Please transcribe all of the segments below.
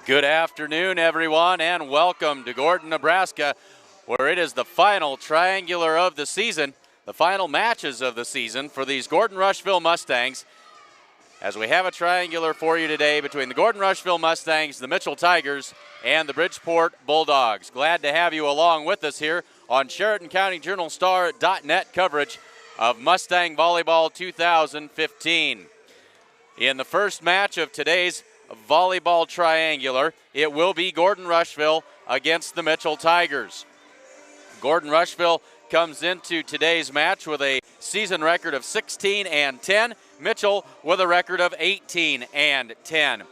Good afternoon, everyone, and welcome to Gordon, Nebraska, where it is the final triangular of the season, the final matches of the season for these Gordon Rushville Mustangs. As we have a triangular for you today between the Gordon Rushville Mustangs, the Mitchell Tigers, and the Bridgeport Bulldogs. Glad to have you along with us here on Sheridan County Journal-Star.net coverage of Mustang Volleyball 2015. In the first match of today's volleyball triangular, it will be Gordon Rushville against the Mitchell Tigers. Gordon Rushville comes into today's match with a season record of 16-10. Mitchell with a record of 18-10.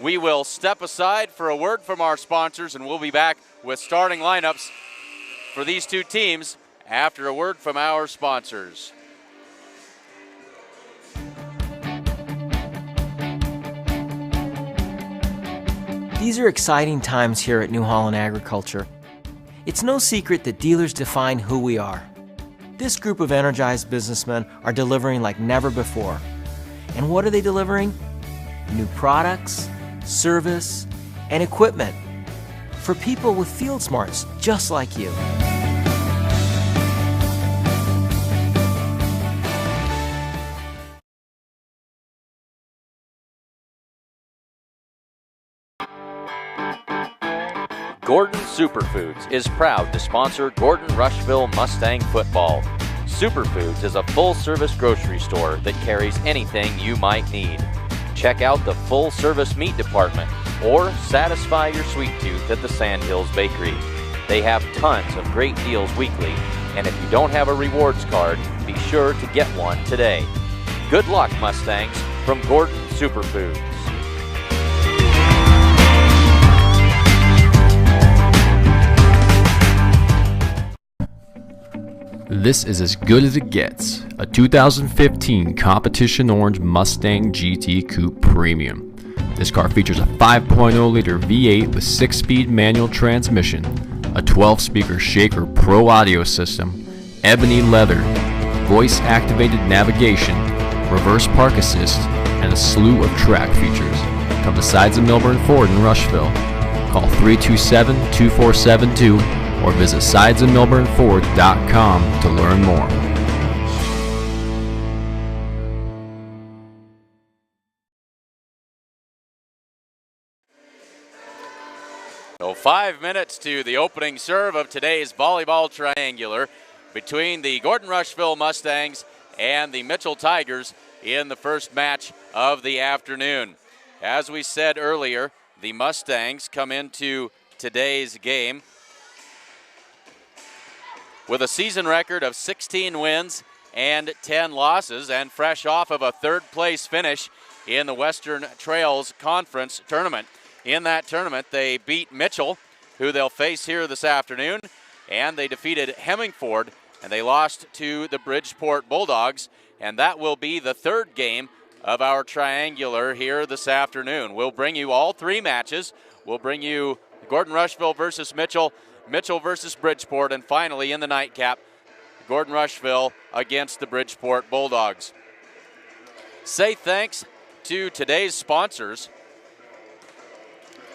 We will step aside for a word from our sponsors, and we'll be back with starting lineups for these two teams after a word from our sponsors. These are exciting times here at New Holland Agriculture. It's no secret that dealers define who we are. This group of energized businessmen are delivering like never before. And what are they delivering? New products, service, and equipment for people with field smarts just like you. Gordon Superfoods is proud to sponsor Gordon Rushville Mustang football. Superfoods is a full-service grocery store that carries anything you might need. Check out the full-service meat department or satisfy your sweet tooth at the Sandhills Bakery. They have tons of great deals weekly, and if you don't have a rewards card, be sure to get one today. Good luck, Mustangs, from Gordon Superfoods. This is as good as it gets, a 2015 Competition Orange Mustang GT Coupe Premium. This car features a 5.0-liter V8 with 6-speed manual transmission, a 12-speaker Shaker Pro audio system, ebony leather, voice-activated navigation, reverse park assist, and a slew of track features. Come to Sides of Milburn Ford in Rushville. Call 327-2472 or visit sidesofmilburnford.com to learn more. So 5 minutes to the opening serve of today's volleyball triangular between the Gordon Rushville Mustangs and the Mitchell Tigers in the first match of the afternoon. As we said earlier, the Mustangs come into today's game with a season record of 16 wins and 10 losses, and fresh off of a third-place finish in the Western Trails Conference tournament. In that tournament, they beat Mitchell, who they'll face here this afternoon, and they defeated Hemingford, and they lost to the Bridgeport Bulldogs, and that will be the third game of our triangular here this afternoon. We'll bring you all three matches. We'll bring you Gordon Rushville versus Mitchell, Mitchell versus Bridgeport, and finally in the nightcap, Gordon Rushville against the Bridgeport Bulldogs. Say thanks to today's sponsors: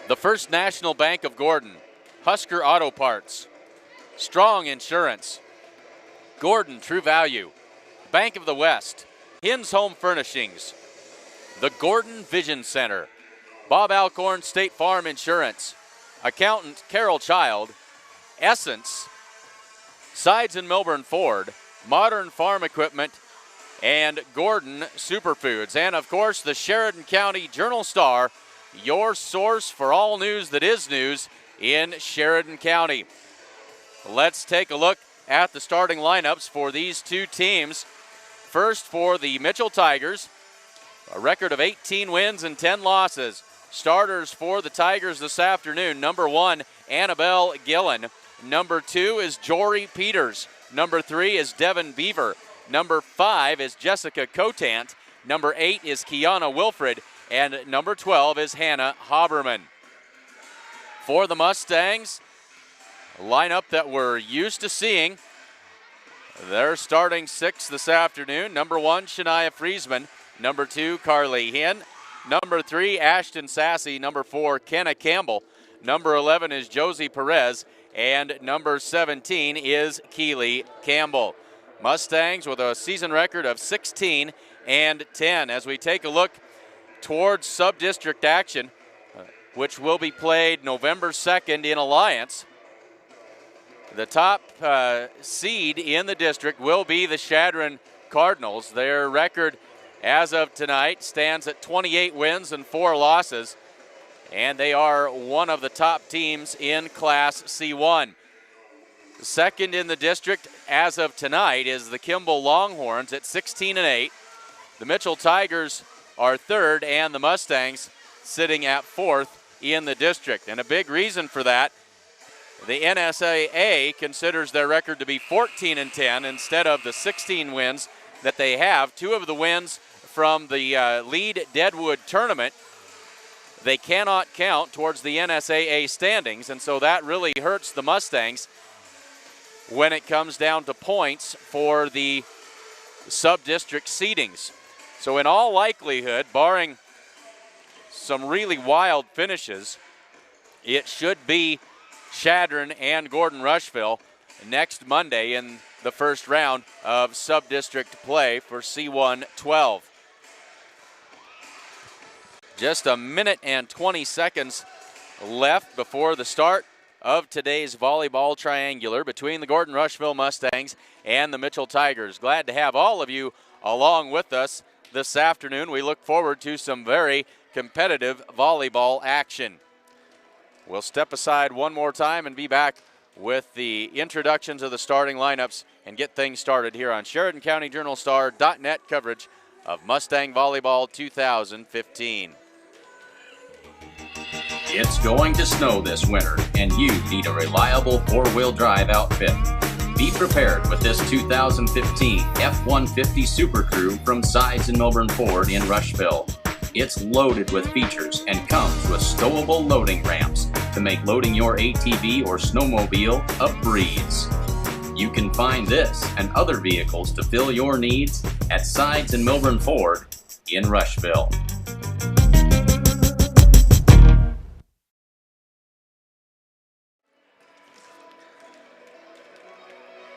the First National Bank of Gordon, Husker Auto Parts, Strong Insurance, Gordon True Value, Bank of the West, Hins Home Furnishings, the Gordon Vision Center, Bob Alcorn State Farm Insurance, Accountant Carol Child, Essence, Sides and Milburn Ford, Modern Farm Equipment, and Gordon Superfoods. And of course, the Sheridan County Journal-Star, your source for all news that is news in Sheridan County. Let's take a look at the starting lineups for these two teams. First, for the Mitchell Tigers, a record of 18 wins and 10 losses. Starters for the Tigers this afternoon: number 1, Annabelle Gillen. Number 2 is Jory Peters. Number 3 is Devin Beaver. Number 5 is Jessica Cotant. Number 8 is Kiana Wilfred. And number 12 is Hannah Haberman. For the Mustangs, a lineup that we're used to seeing. They're starting 6 this afternoon. Number 1, Shania Friesman. Number 2, Carly Hinn. Number 3, Ashton Sassy. Number 4, Kenna Campbell. Number 11 is Josie Perez. And number 17 is Keely Campbell. Mustangs with a season record of 16-10. As we take a look towards sub-district action, which will be played November 2nd in Alliance. The top seed in the district will be the Chadron Cardinals. Their record as of tonight stands at 28 wins and 4 losses, and they are one of the top teams in Class C1. Second in the district as of tonight is the Kimball Longhorns at 16-8. The Mitchell Tigers are third, and the Mustangs sitting at fourth in the district. And a big reason for that, the NSAA considers their record to be 14-10 instead of the 16 wins that they have. 2 of the wins from the Lead Deadwood tournament, they cannot count towards the NSAA standings, and so that really hurts the Mustangs when it comes down to points for the sub-district seedings. So in all likelihood, barring some really wild finishes, it should be Chadron and Gordon Rushville next Monday in the first round of sub-district play for C1-12. Just a minute and 20 seconds left before the start of today's volleyball triangular between the Gordon Rushville Mustangs and the Mitchell Tigers. Glad to have all of you along with us this afternoon. We look forward to some very competitive volleyball action. We'll step aside one more time and be back with the introductions of the starting lineups and get things started here on SheridanCountyJournalStar.net coverage of Mustang Volleyball 2015. It's going to snow this winter, and you need a reliable four-wheel drive outfit. Be prepared with this 2015 F-150 Super Crew from Sides and Milburn Ford in Rushville. It's loaded with features and comes with stowable loading ramps to make loading your ATV or snowmobile a breeze. You can find this and other vehicles to fill your needs at Sides and Milburn Ford in Rushville.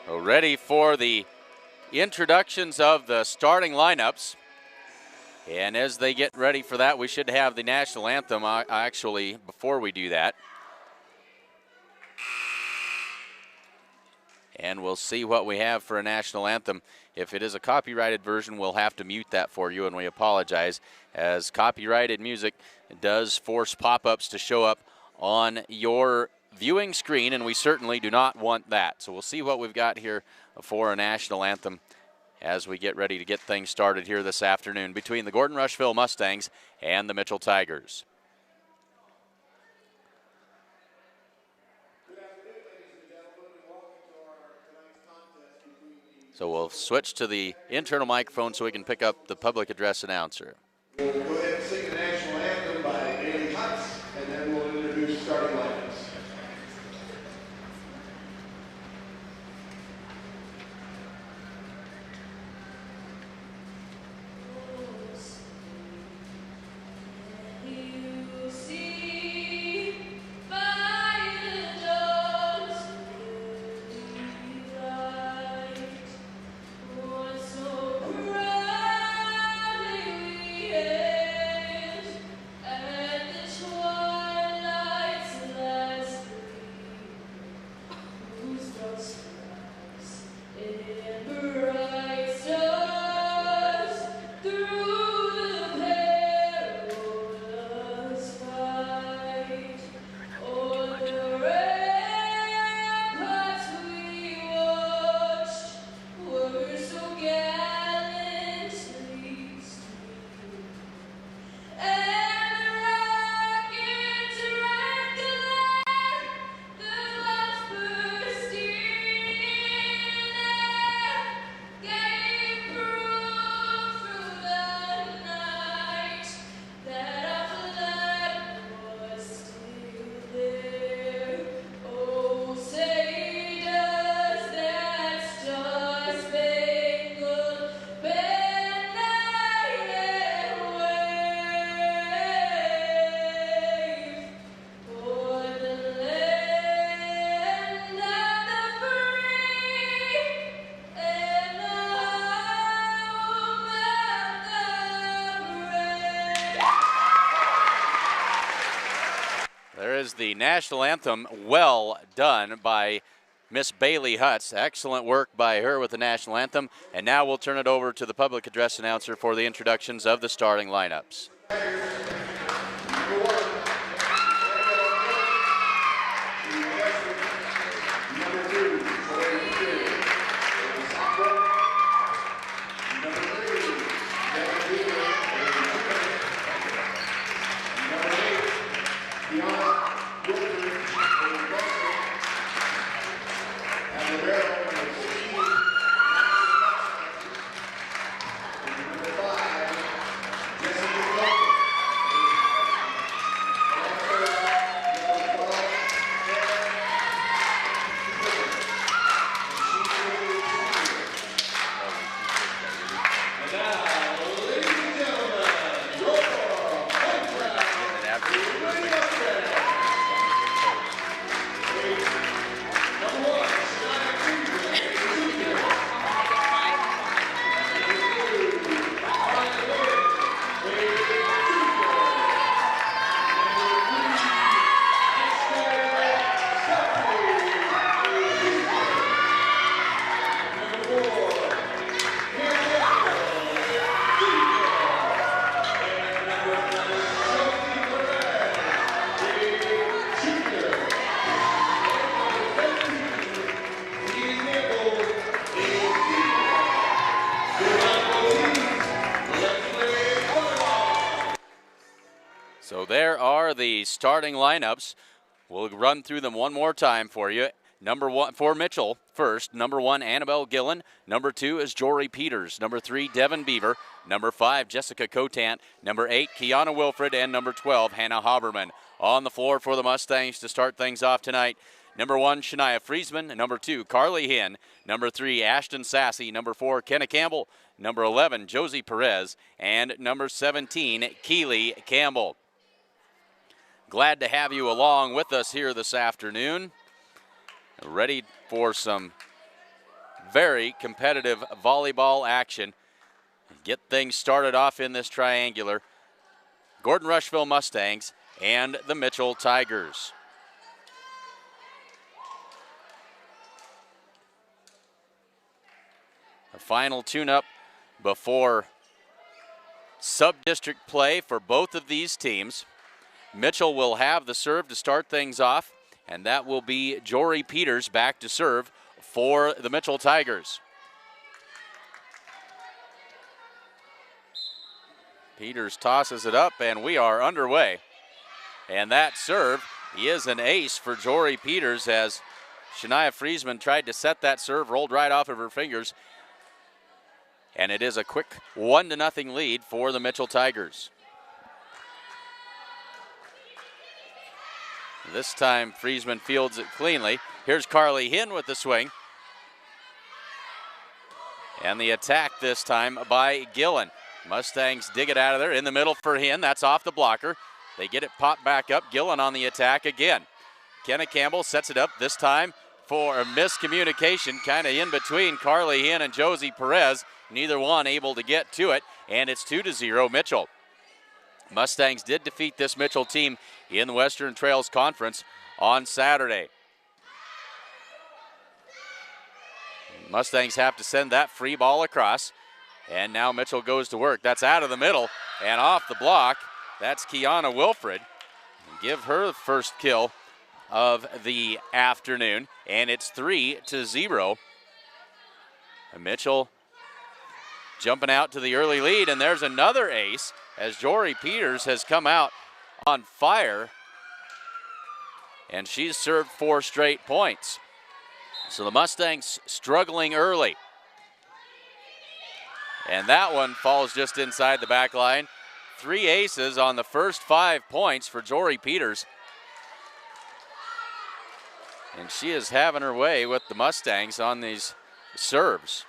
Ready for the introductions of the starting lineups. And as they get ready for that, we should have the national anthem actually before we do that. And we'll see what we have for a national anthem. If it is a copyrighted version, we'll have to mute that for you, and we apologize, as copyrighted music does force pop-ups to show up on your viewing screen, and we certainly do not want that. So we'll see what we've got here for a national anthem as we get ready to get things started here this afternoon between the Gordon Rushville Mustangs and the Mitchell Tigers. So we'll switch to the internal microphone so we can pick up the public address announcer. We'll go ahead and sing the national anthem by Daily Huts, and then we'll introduce starting lineups. Yeah. the national anthem. Well done by Miss Bailey Hutz. Excellent work by her with the national anthem. And now we'll turn it over to the public address announcer for the introductions of the starting lineups. So there are the starting lineups. We'll run through them one more time for you. Number 1 for Mitchell first. Number 1, Annabelle Gillen. Number 2 is Jory Peters. Number 3, Devin Beaver. Number 5, Jessica Cotant. Number 8, Kiana Wilfred. And number 12, Hannah Haberman. On the floor for the Mustangs to start things off tonight. Number 1, Shania Friesman. Number 2, Carly Hinn. Number 3, Ashton Sassy. Number 4, Kenna Campbell. Number 11, Josie Perez. And number 17, Keely Campbell. Glad to have you along with us here this afternoon. Ready for some very competitive volleyball action. Get things started off in this triangular. Gordon Rushville Mustangs and the Mitchell Tigers. A final tune-up before sub-district play for both of these teams. Mitchell will have the serve to start things off, and that will be Jory Peters back to serve for the Mitchell Tigers. Peters tosses it up, and we are underway. And that serve is an ace for Jory Peters as Shania Friesman tried to set that serve, rolled right off of her fingers. And it is a quick 1-0 lead for the Mitchell Tigers. This time, Friesman fields it cleanly. Here's Carly Hinn with the swing. And the attack this time by Gillen. Mustangs dig it out of there in the middle for Hinn. That's off the blocker. They get it popped back up. Gillen on the attack again. Kenna Campbell sets it up this time for a miscommunication kind of in between Carly Hinn and Josie Perez. Neither one able to get to it, and it's 2-0 Mitchell. Mustangs did defeat this Mitchell team in the Western Trails Conference on Saturday. Mustangs have to send that free ball across, and now Mitchell goes to work. That's out of the middle and off the block. That's Kiana Wilfred. Give her the first kill of the afternoon, and it's 3-0. And Mitchell jumping out to the early lead, and there's another ace as Jory Peters has come out on fire, and she's served 4 straight points. So the Mustangs struggling early. And that one falls just inside the back line. 3 aces on the first 5 points for Jory Peters. And she is having her way with the Mustangs on these serves.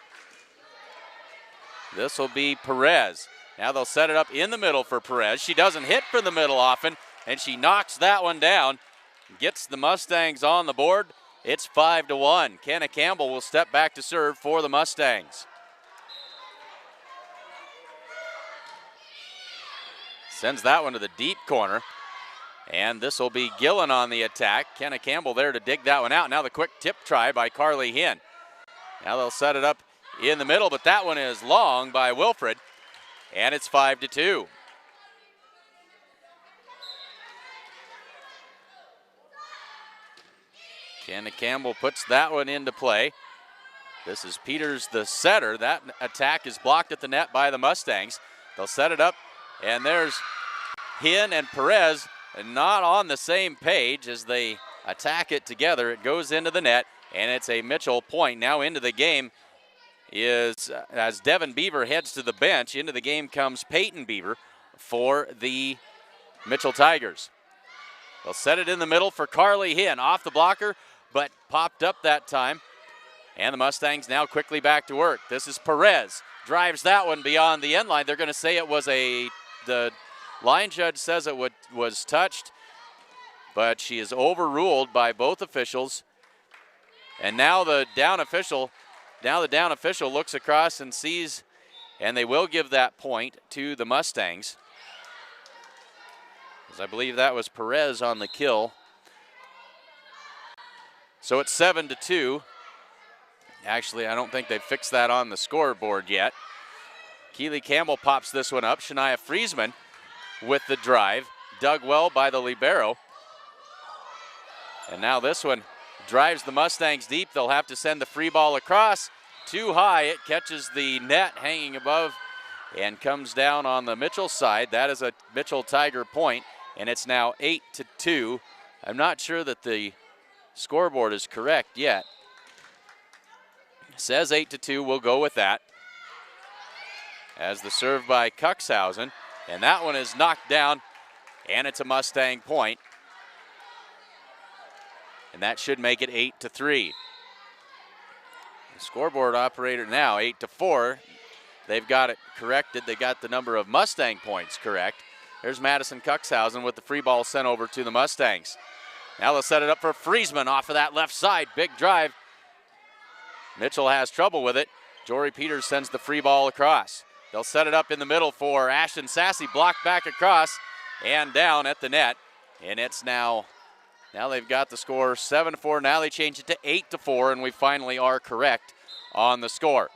This will be Perez. Now they'll set it up in the middle for Perez. She doesn't hit from the middle often, and she knocks that one down. Gets the Mustangs on the board. It's 5-1. Kenna Campbell will step back to serve for the Mustangs. Sends that one to the deep corner. And this will be Gillen on the attack. Kenna Campbell there to dig that one out. Now the quick tip try by Carly Hinn. Now they'll set it up in the middle, but that one is long by Wilfred. And it's 5-2. Kenna Campbell puts that one into play. This is Peters, the setter. That attack is blocked at the net by the Mustangs. They'll set it up, and there's Hinn and Perez not on the same page as they attack it together. It goes into the net, and it's a Mitchell point. Now into the game is, as Devin Beaver heads to the bench, into the game comes Peyton Beaver for the Mitchell Tigers. They'll set it in the middle for Carly Hinn, off the blocker, but popped up that time. And the Mustangs now quickly back to work. This is Perez, drives that one beyond the end line. They're going to say it was the line judge says it was touched, but she is overruled by both officials. And now the down official looks across and sees, and they will give that point to the Mustangs. As I believe that was Perez on the kill. So it's 7-2. Actually, I don't think they've fixed that on the scoreboard yet. Keely Campbell pops this one up. Shania Friesman with the drive. Dug well by the libero. And now this one drives the Mustangs deep. They'll have to send the free ball across. Too high. It catches the net hanging above and comes down on the Mitchell side. That is a Mitchell Tiger point, and it's now 8-2. I'm not sure that the scoreboard is correct yet. Says 8-2, we'll go with that. As the serve by Cuxhausen, and that one is knocked down, and it's a Mustang point. And that should make it 8-3. The scoreboard operator now 8-4. They've got it corrected. They got the number of Mustang points correct. There's Madison Cuxhausen with the free ball sent over to the Mustangs. Now they'll set it up for Friesman off of that left side. Big drive. Mitchell has trouble with it. Jory Peters sends the free ball across. They'll set it up in the middle for Ashton Sassy. Blocked back across and down at the net. And it's now they've got the score 7-4. Now they change it to 8-4, and we finally are correct on the score.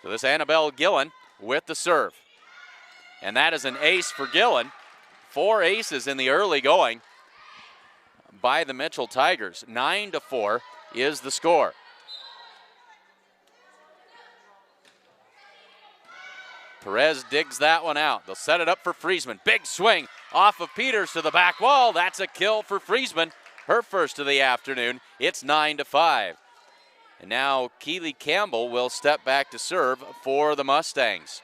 So this Annabelle Gillen with the serve. And that is an ace for Gillen. 4 aces in the early going by the Mitchell Tigers. 9-4 is the score. Perez digs that one out. They'll set it up for Friesman. Big swing off of Peters to the back wall. That's a kill for Friesman. Her first of the afternoon. It's 9-5. And now Keely Campbell will step back to serve for the Mustangs.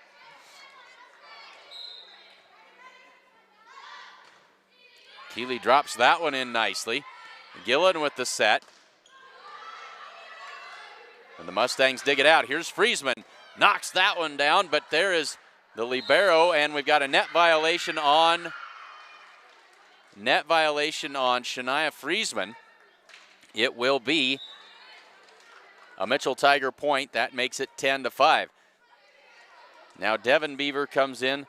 Keely drops that one in nicely. Gillen with the set. And the Mustangs dig it out. Here's Friesman. Knocks that one down, but there is the libero, and we've got a net violation on Shania Friesman. It will be a Mitchell Tiger point. That makes it 10-5. Now Devin Beaver comes in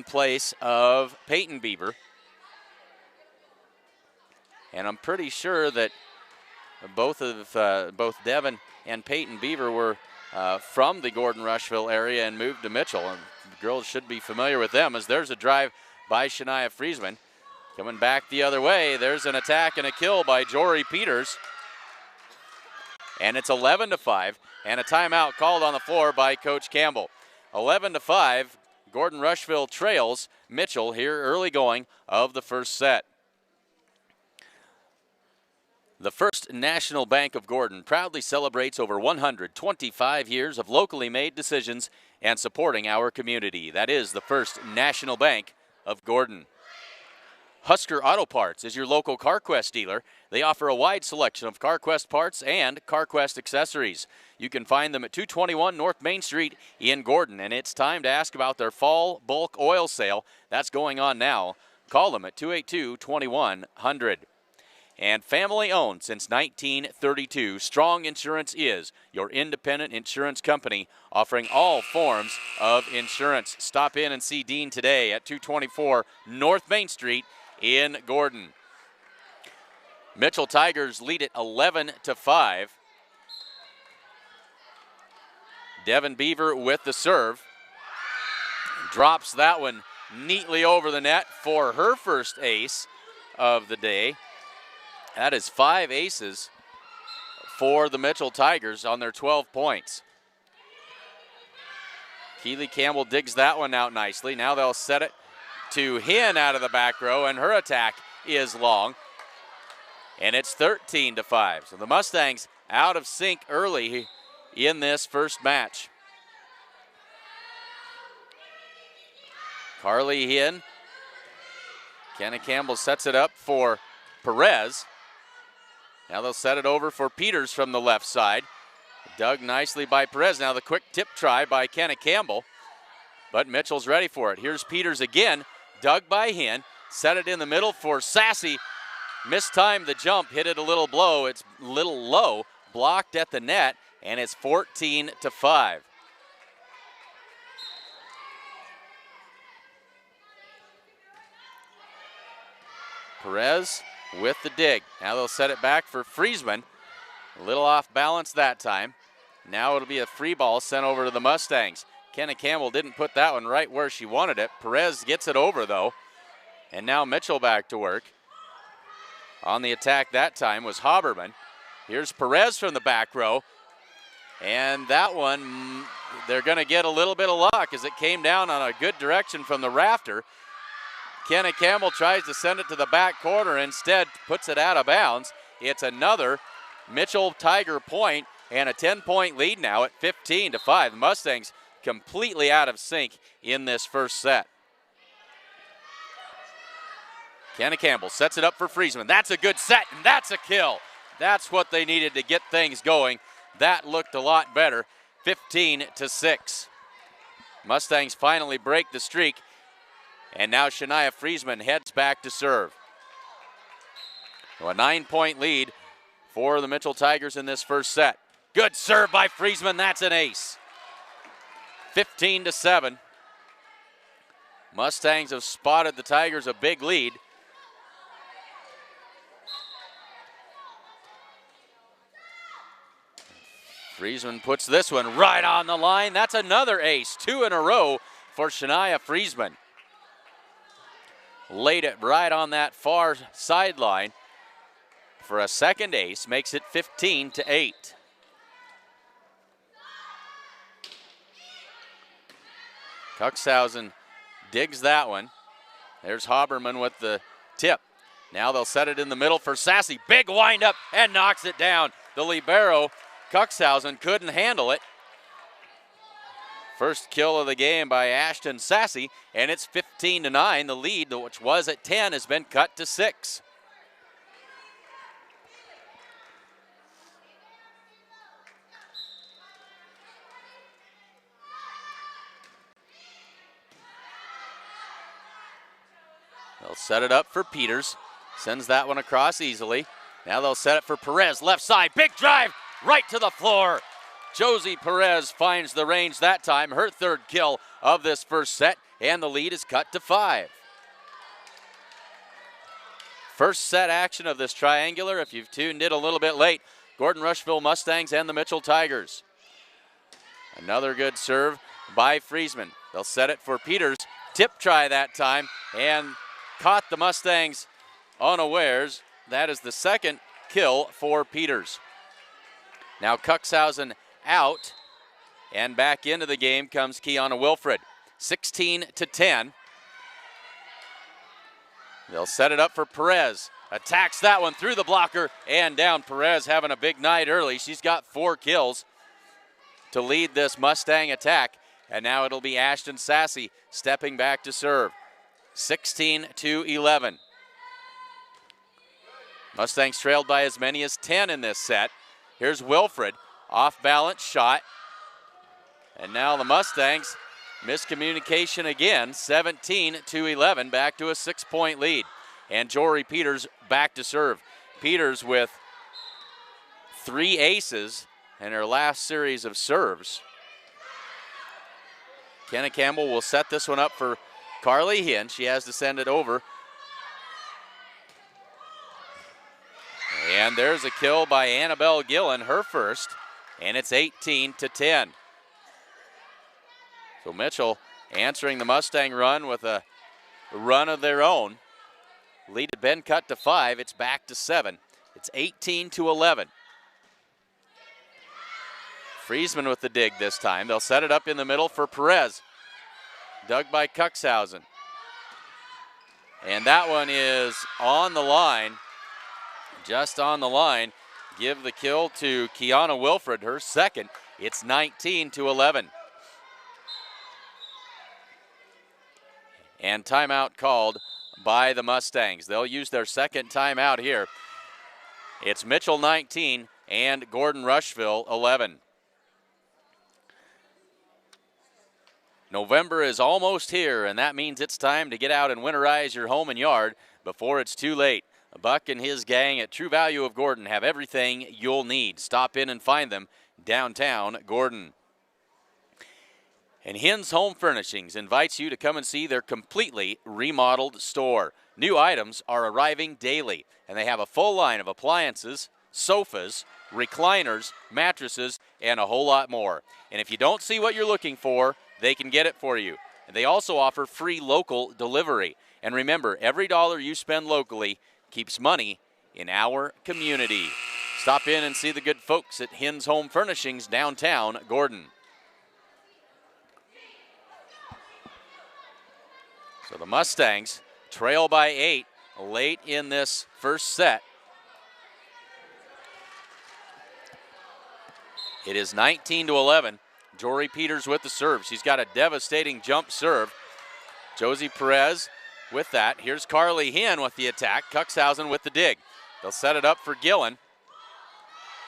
place of Peyton Beaver. And I'm pretty sure that both Devin and Peyton Beaver were from the Gordon Rushville area and moved to Mitchell. And the girls should be familiar with them, as there's a drive by Shania Friesman. Coming back the other way, there's an attack and a kill by Jory Peters. And it's 11-5, and a timeout called on the floor by Coach Campbell. 11-5, Gordon Rushville trails Mitchell here early going of the first set. The First National Bank of Gordon proudly celebrates over 125 years of locally made decisions and supporting our community. That is the First National Bank of Gordon. Husker Auto Parts is your local CarQuest dealer. They offer a wide selection of CarQuest parts and CarQuest accessories. You can find them at 221 North Main Street in Gordon, and it's time to ask about their fall bulk oil sale. That's going on now. Call them at 282-2100. And family owned since 1932, Strong Insurance is your independent insurance company offering all forms of insurance. Stop in and see Dean today at 224 North Main Street in Gordon. Mitchell Tigers lead it 11-5. Devin Beaver with the serve. Drops that one neatly over the net for her first ace of the day. That is 5 aces for the Mitchell Tigers on their 12 points. Keely Campbell digs that one out nicely. Now they'll set it to Hinn out of the back row, and her attack is long. And it's 13-5. So the Mustangs out of sync early in this first match. Carly Hinn. Kenna Campbell sets it up for Perez. Now they'll set it over for Peters from the left side. Dug nicely by Perez. Now the quick tip try by Kenna Campbell. But Mitchell's ready for it. Here's Peters again. Dug by Hinn. Set it in the middle for Sassy. Mistimed the jump. Hit it a little blow. It's a little low. Blocked at the net. And it's 14-5. Perez with the dig. Now they'll set it back for Friesman. A little off balance that time. Now it'll be a free ball sent over to the Mustangs. Kenna Campbell didn't put that one right where she wanted it. Perez gets it over though. And now Mitchell back to work. On the attack that time was Haberman. Here's Perez from the back row. And that one, they're going to get a little bit of luck as it came down on a good direction from the rafter. Kenna Campbell tries to send it to the back corner, instead puts it out of bounds. It's another Mitchell Tiger point and a 10-point lead now at 15-5. The Mustangs completely out of sync in this first set. Kenna Campbell sets it up for Friesman. That's a good set, and that's a kill. That's what they needed to get things going. That looked a lot better. 15-6. Mustangs finally break the streak. And now Shania Friesman heads back to serve. So a 9-point lead for the Mitchell Tigers in this first set. Good serve by Friesman. That's an ace. 15-7. Mustangs have spotted the Tigers a big lead. Friesman puts this one right on the line. That's another ace. 2 in a row for Shania Friesman. Laid it right on that far sideline for a second ace. Makes it 15-8. Cuxhausen digs that one. There's Haberman with the tip. Now they'll set it in the middle for Sassy. Big windup and knocks it down. The libero, Cuxhausen, couldn't handle it. First kill of the game by Ashton Sassy, and it's 15-9. The lead, which was at 10, has been cut to 6. They'll set it up for Peters. Sends that one across easily. Now they'll set it for Perez, left side. Big drive right to the floor. Josie Perez finds the range that time, her third kill of this first set, and the lead is cut to 5. First set action of this triangular, if you've tuned in a little bit late, Gordon Rushville Mustangs and the Mitchell Tigers. Another good serve by Friesman. They'll set it for Peters. Tip try that time, and caught the Mustangs unawares. That is the second kill for Peters. Now Cuxhausen out, and back into the game comes Kiana Wilfred. 16-10. They'll set it up for Perez. Attacks that one through the blocker and down. Perez having a big night early. She's got 4 kills to lead this Mustang attack. And now it'll be Ashton Sassy stepping back to serve. 16-11. Mustangs trailed by as many as 10 in this set. Here's Wilfred, off balance shot. And now the Mustangs, miscommunication again, 17-11, back to a 6-point lead. And Jory Peters back to serve. Peters with 3 aces in her last series of serves. Kenna Campbell will set this one up for Carly Hinn. She has to send it over And there's a kill by Annabelle Gillen, her first, and it's 18-10. So Mitchell answering the Mustang run with a run of their own. Lead had been cut to 5. It's back to 7. It's 18-11. Friesman with the dig this time. They'll set it up in the middle for Perez. Dug by Cuxhausen. And that one is on the line. Just on the line. Give the kill to Kiana Wilfred, her second. It's 19-11. And timeout called by the Mustangs. They'll use their second timeout here. It's Mitchell 19 and Gordon Rushville 11. November is almost here, and that means it's time to get out and winterize your home and yard before it's too late. Buck and his gang at True Value of Gordon have everything you'll need. Stop in and find them downtown Gordon. And Hins Home Furnishings invites you to come and see their completely remodeled store. New items are arriving daily, and they have a full line of appliances, sofas, recliners, mattresses, and a whole lot more. And if you don't see what you're looking for, they can get it for you. And they also offer free local delivery. And remember, every dollar you spend locally keeps money in our community. Stop in and see the good folks at Hins Home Furnishings downtown Gordon. So the Mustangs trail by 8 late in this first set. It is 19-11. Jory Peters with the serve. She's got a devastating jump serve. Josie Perez with that. Here's Carly Hinn with the attack. Cuxhausen with the dig. They'll set it up for Gillen.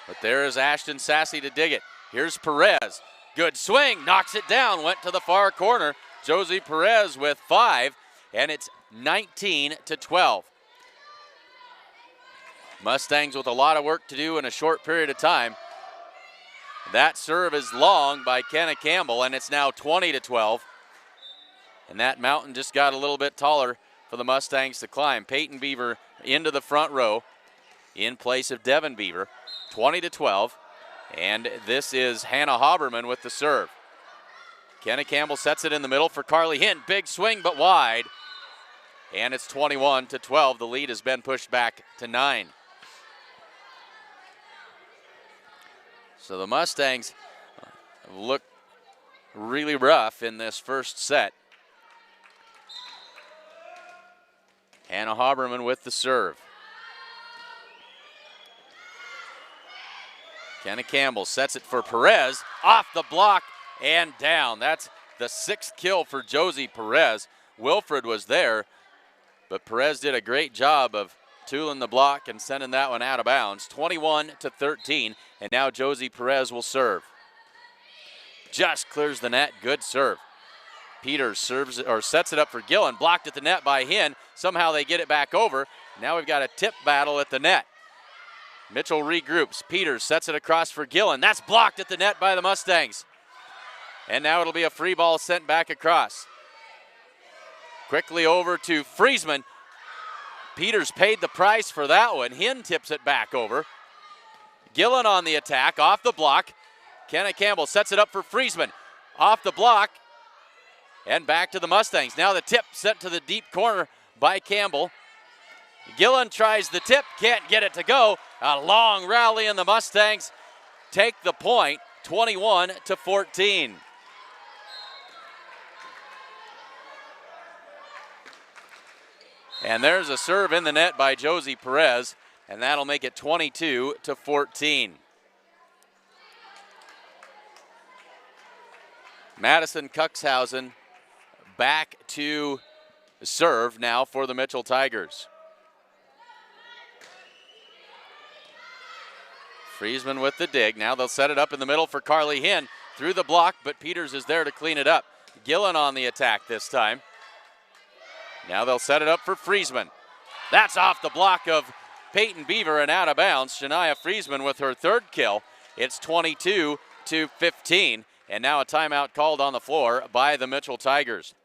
But there is Ashton Sassy to dig it. Here's Perez. Good swing. Knocks it down. Went to the far corner. Josie Perez with 5. And it's 19-12. Mustangs with a lot of work to do in a short period of time. That serve is long by Kenna Campbell, and it's now 20-12. And that mountain just got a little bit taller for the Mustangs to climb. Peyton Beaver into the front row in place of Devin Beaver. 20-12. And this is Hannah Haberman with the serve. Kenna Campbell sets it in the middle for Carly Hinn. Big swing, but wide. And it's 21-12. The lead has been pushed back to 9. So the Mustangs look really rough in this first set. Hannah Haberman with the serve. Kenna Campbell sets it for Perez. Off the block and down. That's the 6th kill for Josie Perez. Wilfred was there, but Perez did a great job of tooling the block and sending that one out of bounds. 21-13, and now Josie Perez will serve. Just clears the net. Good serve. Peters serves or sets it up for Gillen. Blocked at the net by Hinn. Somehow they get it back over. Now we've got a tip battle at the net. Mitchell regroups. Peters sets it across for Gillen. That's blocked at the net by the Mustangs. And now it'll be a free ball sent back across. Quickly over to Friesman. Peters paid the price for that one. Hinn tips it back over. Gillen on the attack, off the block. Kenna Campbell sets it up for Friesman. Off the block, and back to the Mustangs. Now the tip sent to the deep corner by Campbell. Gillen tries the tip, can't get it to go. A long rally, and the Mustangs take the point, 21-14. And there's a serve in the net by Josie Perez, and that'll make it 22-14. Madison Cuxhausen back to serve now for the Mitchell Tigers. Friesman with the dig. Now they'll set it up in the middle for Carly Hinn. Through the block, but Peters is there to clean it up. Gillen on the attack this time. Now they'll set it up for Friesman. That's off the block of Peyton Beaver and out of bounds. Shania Friesman with her 3rd kill. It's 22-15. And now a timeout called on the floor by the Mitchell Tigers.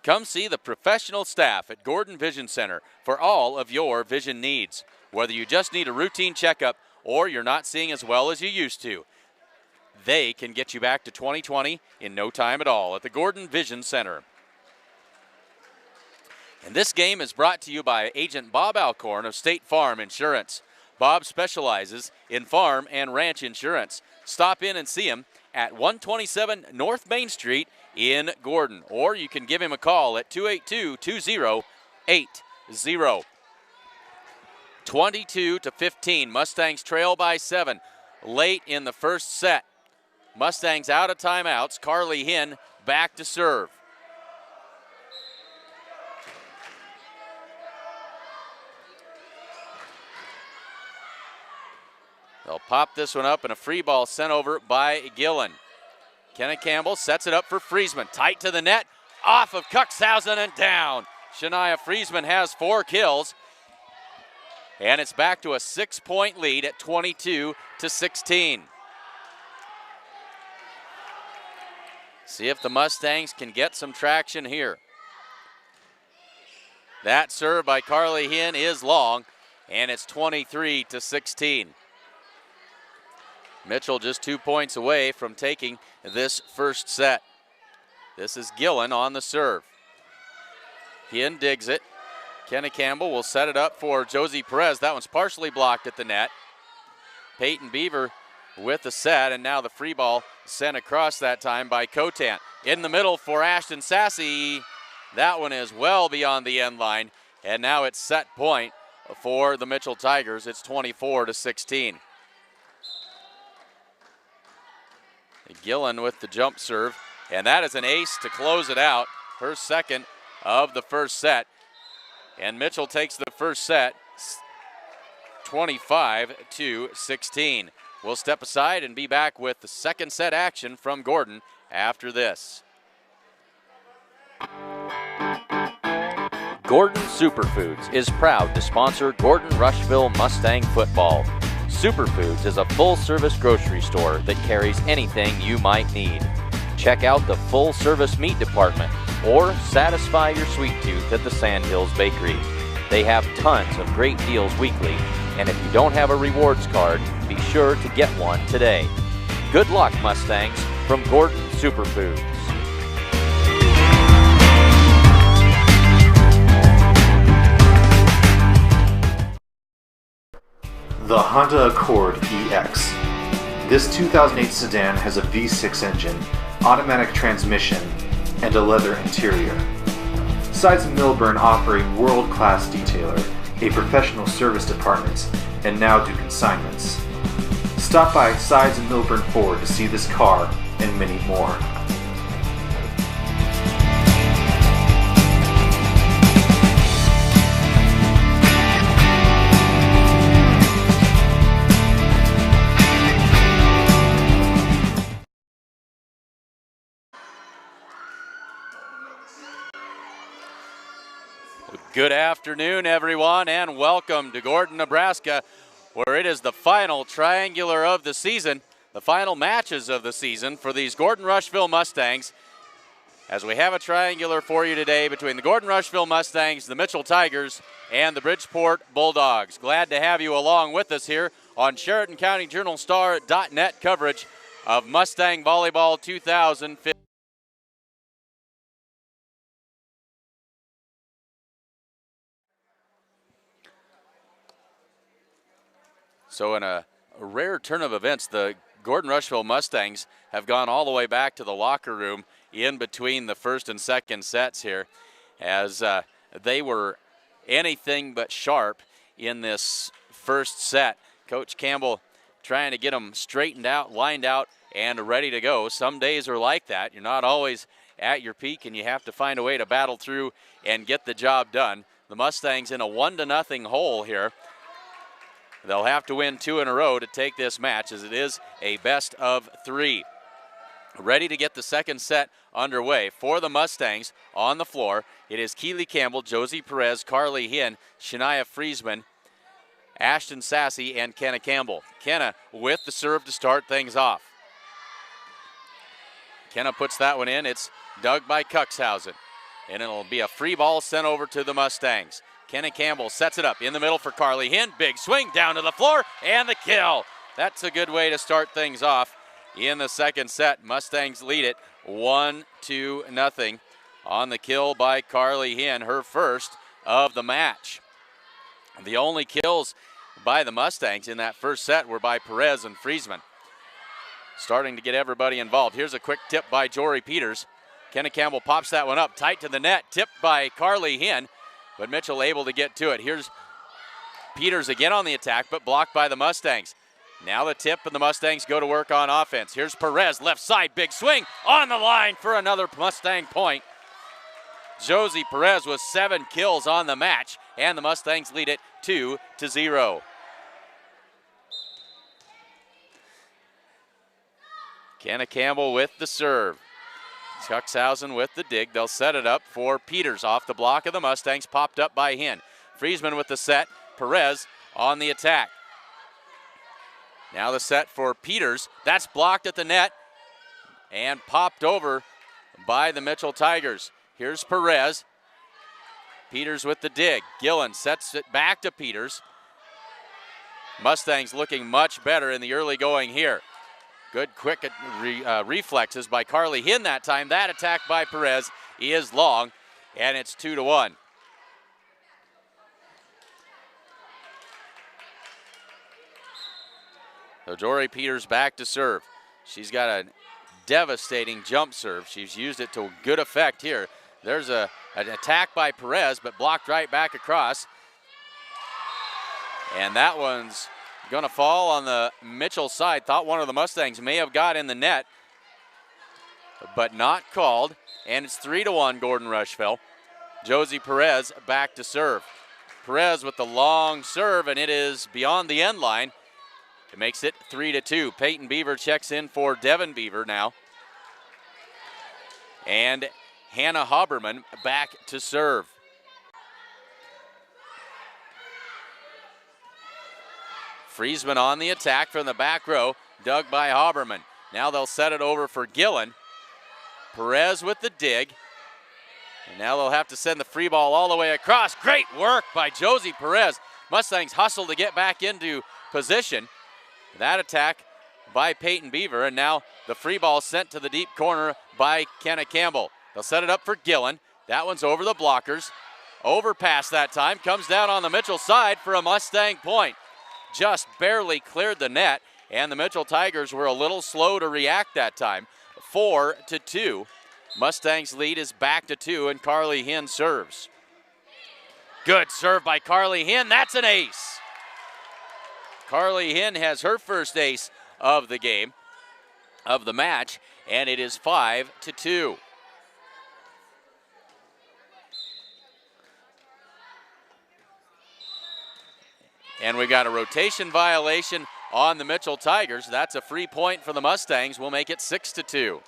Come see the professional staff at Gordon Vision Center for all of your vision needs. Whether you just need a routine checkup or you're not seeing as well as you used to, they can get you back to 20/20 in no time at all at the Gordon Vision Center. And this game is brought to you by Agent Bob Alcorn of State Farm Insurance. Bob specializes in farm and ranch insurance. Stop in and see him at 127 North Main Street in Gordon, or you can give him a call at 282-2080. 22-15, Mustangs trail by 7 late in the first set. Mustangs out of timeouts. Carly Hinn back to serve. They'll pop this one up and a free ball sent over by Gillen. Kenna Campbell sets it up for Friesman. Tight to the net, off of Cuxhausen and down. Shania Friesman has 4 kills. And it's back to a 6-point lead at 22-16. See if the Mustangs can get some traction here. That serve by Carly Hinn is long, and it's 23-16. Mitchell just 2 points away from taking this first set. This is Gillen on the serve. Hinn digs it. Kenna Campbell will set it up for Josie Perez. That one's partially blocked at the net. Peyton Beaver with the set, and now the free ball sent across that time by Cotant. In the middle for Ashton Sassy. That one is well beyond the end line, and now it's set point for the Mitchell Tigers. It's 24-16. Gillen with the jump serve, and that is an ace to close it out. Her second of the first set. And Mitchell takes the first set 25-16. We'll step aside and be back with the second set action from Gordon after this. Gordon Superfoods is proud to sponsor Gordon Rushville Mustang football. Superfoods is a full-service grocery store that carries anything you might need. Check out the full-service meat department or satisfy your sweet tooth at the Sandhills Bakery. They have tons of great deals weekly, and if you don't have a rewards card, be sure to get one today. Good luck, Mustangs, from Gordon Superfoods. The Honda Accord EX. This 2008 sedan has a V6 engine, automatic transmission, and a leather interior. Sides and Milburn offer a world-class detailer, a professional service department, and now do consignments. Stop by Sides and Milburn Ford to see this car and many more. Good afternoon, everyone, and welcome to Gordon, Nebraska, where it is the final triangular of the season, the final matches of the season for these Gordon Rushville Mustangs. As we have a triangular for you today between the Gordon Rushville Mustangs, the Mitchell Tigers, and the Bridgeport Bulldogs. Glad to have you along with us here on Sheridan County Journal-Star.net coverage of Mustang Volleyball 2015. So in a rare turn of events, the Gordon Rushville Mustangs have gone all the way back to the locker room in between the first and second sets here, as they were anything but sharp in this first set. Coach Campbell trying to get them straightened out, lined out, and ready to go. Some days are like that. You're not always at your peak, and you have to find a way to battle through and get the job done. The Mustangs in a 1-0 hole here. They'll have to win 2 in a row to take this match, as it is a best of 3. Ready to get the second set underway for the Mustangs on the floor. It is Keely Campbell, Josie Perez, Carly Hinn, Shania Friesman, Ashton Sassy, and Kenna Campbell. Kenna with the serve to start things off. Kenna puts that one in. It's dug by Cuxhausen. and it'll be a free ball sent over to the Mustangs. Kenny Campbell sets it up in the middle for Carly Hinn. Big swing down to the floor and the kill. That's a good way to start things off in the second set. Mustangs lead it 1-0 on the kill by Carly Hinn, her first of the match. The only kills by the Mustangs in that first set were by Perez and Friesman. Starting to get everybody involved. Here's a quick tip by Jory Peters. Kenny Campbell pops that one up tight to the net. Tipped by Carly Hinn, but Mitchell able to get to it. Here's Peters again on the attack, but blocked by the Mustangs. Now the tip, and the Mustangs go to work on offense. Here's Perez, left side, big swing on the line for another Mustang point. Josie Perez with 7 kills on the match, and the Mustangs lead it 2-0. Kenna Campbell with the serve. Cuxhausen with the dig. They'll set it up for Peters off the block of the Mustangs, popped up by Hinn. Friesman with the set. Perez on the attack. Now the set for Peters. That's blocked at the net and popped over by the Mitchell Tigers. Here's Perez. Peters with the dig. Gillen sets it back to Peters. Mustangs looking much better in the early going here. Good quick reflexes by Carly Hinn that time. That attack by Perez is long, and it's 2-1. So Jory Peters back to serve. She's got a devastating jump serve. She's used it to good effect here. There's an attack by Perez, but blocked right back across. And that one's going to fall on the Mitchell side. Thought one of the Mustangs may have got in the net, but not called. And it's 3-1 Gordon Rushville. Josie Perez back to serve. Perez with the long serve, and it is beyond the end line. It makes it 3-2. Peyton Beaver checks in for Devin Beaver now. And Hannah Haberman back to serve. Friesman on the attack from the back row, dug by Haberman. Now they'll set it over for Gillen. Perez with the dig. And now they'll have to send the free ball all the way across. Great work by Josie Perez. Mustangs hustle to get back into position. That attack by Peyton Beaver, and now the free ball sent to the deep corner by Kenna Campbell. They'll set it up for Gillen. That one's over the blockers. Overpass that time, comes down on the Mitchell side for a Mustang point. Just barely cleared the net, and the Mitchell Tigers were a little slow to react that time. 4-2. Mustangs lead is back to 2, and Carly Hinn serves. Good serve by Carly Hinn. That's an ace. Carly Hinn has her first ace of the game, of the match, and it is 5-2. And we got a rotation violation on the Mitchell Tigers. That's a free point for the Mustangs. We'll make it 6-2.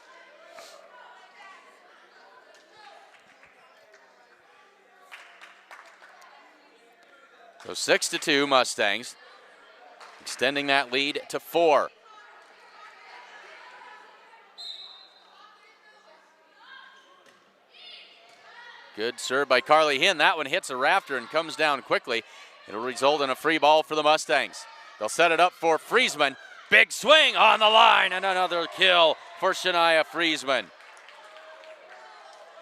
So 6-2 Mustangs, extending that lead to 4. Good serve by Carly Hinn. That one hits a rafter and comes down quickly. It'll result in a free ball for the Mustangs. They'll set it up for Friesman. Big swing on the line, and another kill for Shania Friesman.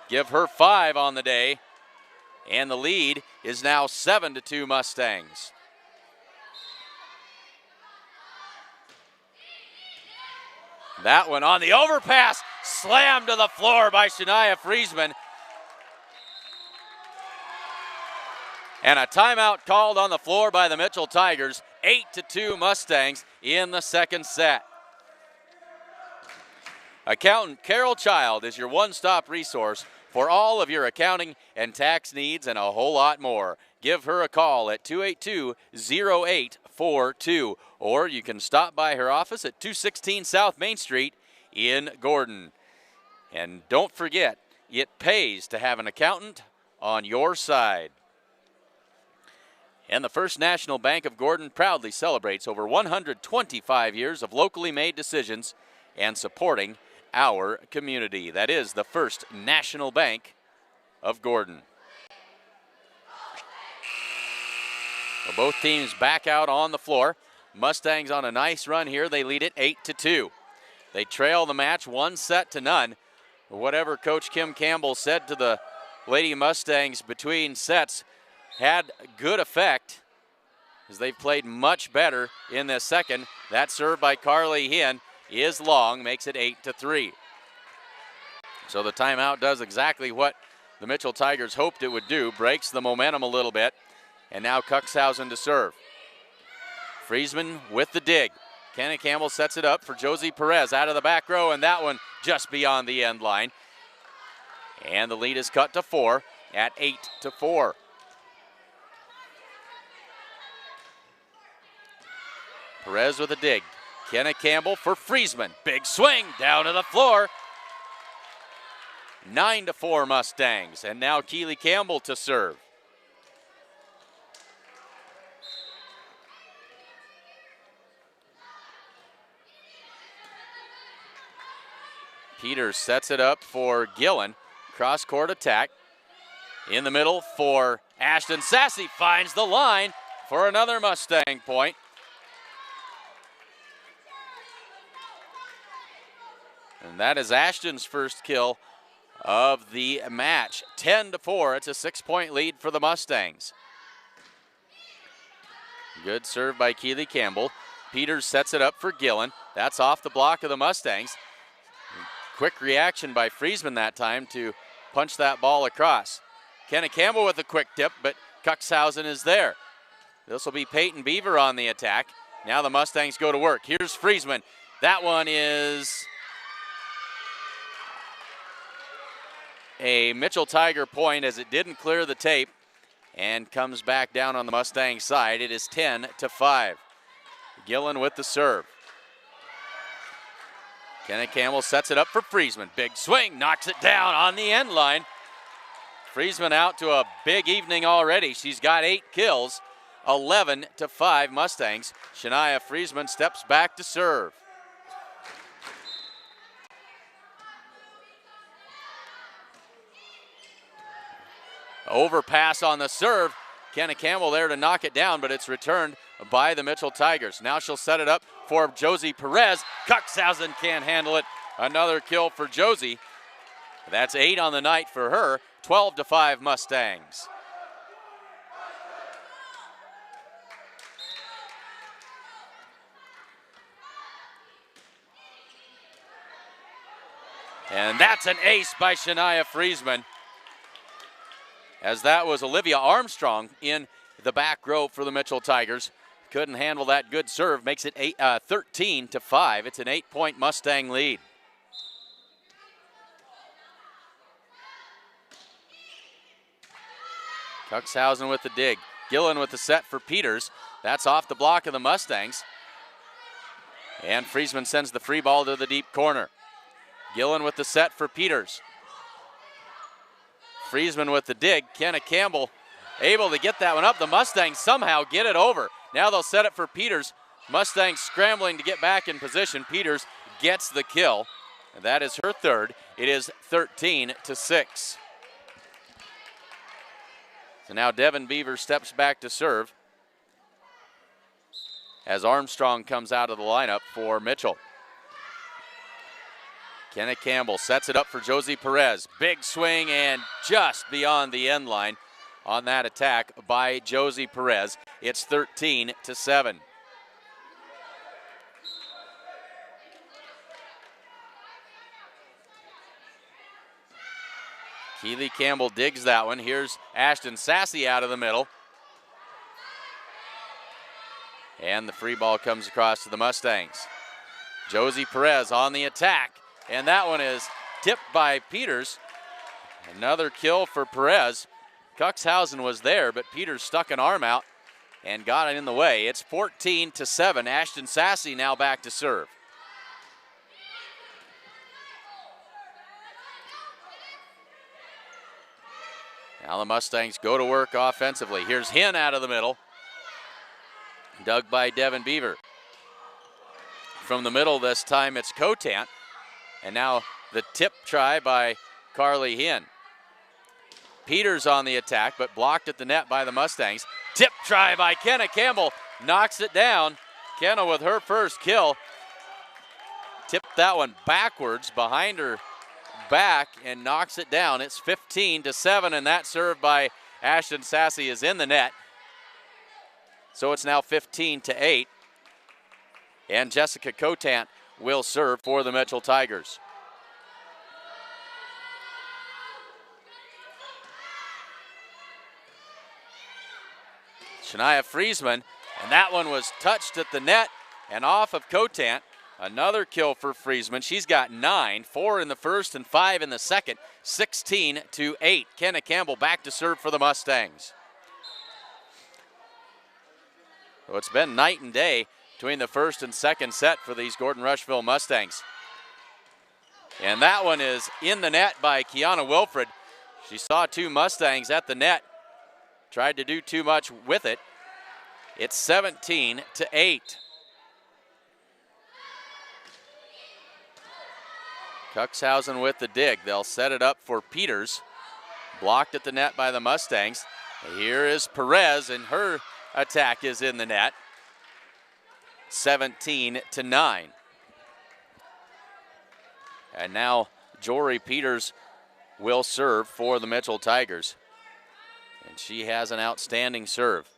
Give her 5 on the day, and the lead is now 7-2 Mustangs. That one on the overpass, slammed to the floor by Shania Friesman. And a timeout called on the floor by the Mitchell Tigers. 8-2 Mustangs in the second set. Accountant Carol Child is your one-stop resource for all of your accounting and tax needs and a whole lot more. Give her a call at 282-0842, or you can stop by her office at 216 South Main Street in Gordon. And don't forget, it pays to have an accountant on your side. And the First National Bank of Gordon proudly celebrates over 125 years of locally made decisions and supporting our community. That is the First National Bank of Gordon. Well, both teams back out on the floor. Mustangs on a nice run here. They lead it 8-2. They trail the match 1-0. Whatever Coach Kim Campbell said to the Lady Mustangs between sets had good effect, as they've played much better in this second. That serve by Carly Hinn is long, makes it 8-3. So the timeout does exactly what the Mitchell Tigers hoped it would do, breaks the momentum a little bit, and now Cuxhausen to serve. Friesman with the dig. Kenna Campbell sets it up for Josie Perez out of the back row, and that one just beyond the end line. And the lead is cut to 4 at 8-4. Perez with a dig. Kenna Campbell for Friesman. Big swing down to the floor. 9-4 Mustangs. And now Keely Campbell to serve. Peters sets it up for Gillen. Cross-court attack. In the middle for Ashton Sassy. Finds the line for another Mustang point. And that is Ashton's first kill of the match. 10-4. It's a 6-point lead for the Mustangs. Good serve by Keely Campbell. Peters sets it up for Gillen. That's off the block of the Mustangs. Quick reaction by Friesman that time to punch that ball across. Kenna Campbell with a quick tip, but Cuxhausen is there. This will be Peyton Beaver on the attack. Now the Mustangs go to work. Here's Friesman. That one is a Mitchell Tiger point, as it didn't clear the tape and comes back down on the Mustang side. It is 10-5. Gillen with the serve. Kenna Campbell sets it up for Friesman. Big swing, knocks it down on the end line. Friesman out to a big evening already. She's got 8 kills, 11-5 Mustangs. Shania Friesman steps back to serve. Overpass on the serve. Kenna Campbell there to knock it down, but it's returned by the Mitchell Tigers. Now she'll set it up for Josie Perez. Cuxhausen can't handle it. Another kill for Josie. That's 8 on the night for her. 12-5 Mustangs. And that's an ace by Shania Friesman, as that was Olivia Armstrong in the back row for the Mitchell Tigers. Couldn't handle that good serve, makes it 13-5. It's an 8-point Mustang lead. Cuxhausen with the dig. Gillen with the set for Peters. That's off the block of the Mustangs. And Friesman sends the free ball to the deep corner. Gillen with the set for Peters. Friesman with the dig. Kenna Campbell able to get that one up. The Mustangs somehow get it over. Now they'll set it for Peters. Mustangs scrambling to get back in position. Peters gets the kill, and that is her third. It is 13-6. So now Devin Beaver steps back to serve as Armstrong comes out of the lineup for Mitchell. Kenna Campbell sets it up for Josie Perez. Big swing and just beyond the end line on that attack by Josie Perez. It's 13-7. Keely Campbell digs that one. Here's Ashton Sassy out of the middle. And the free ball comes across to the Mustangs. Josie Perez on the attack. And that one is tipped by Peters. Another kill for Perez. Cuxhausen was there, but Peters stuck an arm out and got it in the way. It's 14-7. Ashton Sassy now back to serve. Now the Mustangs go to work offensively. Here's Hinn out of the middle. Dug by Devin Beaver. From the middle this time it's Cotant. And now the tip try by Carly Hinn. Peters on the attack, but blocked at the net by the Mustangs. Tip try by Kenna Campbell, knocks it down. Kenna with her first kill. Tipped that one backwards behind her back and knocks it down. It's 15-7, and that serve by Ashton Sassy is in the net. So it's now 15-8. And Jessica Cotant will serve for the Mitchell Tigers. Shania Friesman, and that one was touched at the net and off of Cotant. Another kill for Friesman. She's got 9, 4 in the first and 5 in the second. 16-8. Kenna Campbell back to serve for the Mustangs. So it's been night and day between the first and second set for these Gordon Rushville Mustangs. And that one is in the net by Kiana Wilfred. She saw two Mustangs at the net. Tried to do too much with it. It's 17-8. Cuxhausen with the dig. They'll set it up for Peters. Blocked at the net by the Mustangs. Here is Perez, and her attack is in the net. 17-9. And now Jory Peters will serve for the Mitchell Tigers. And she has an outstanding serve.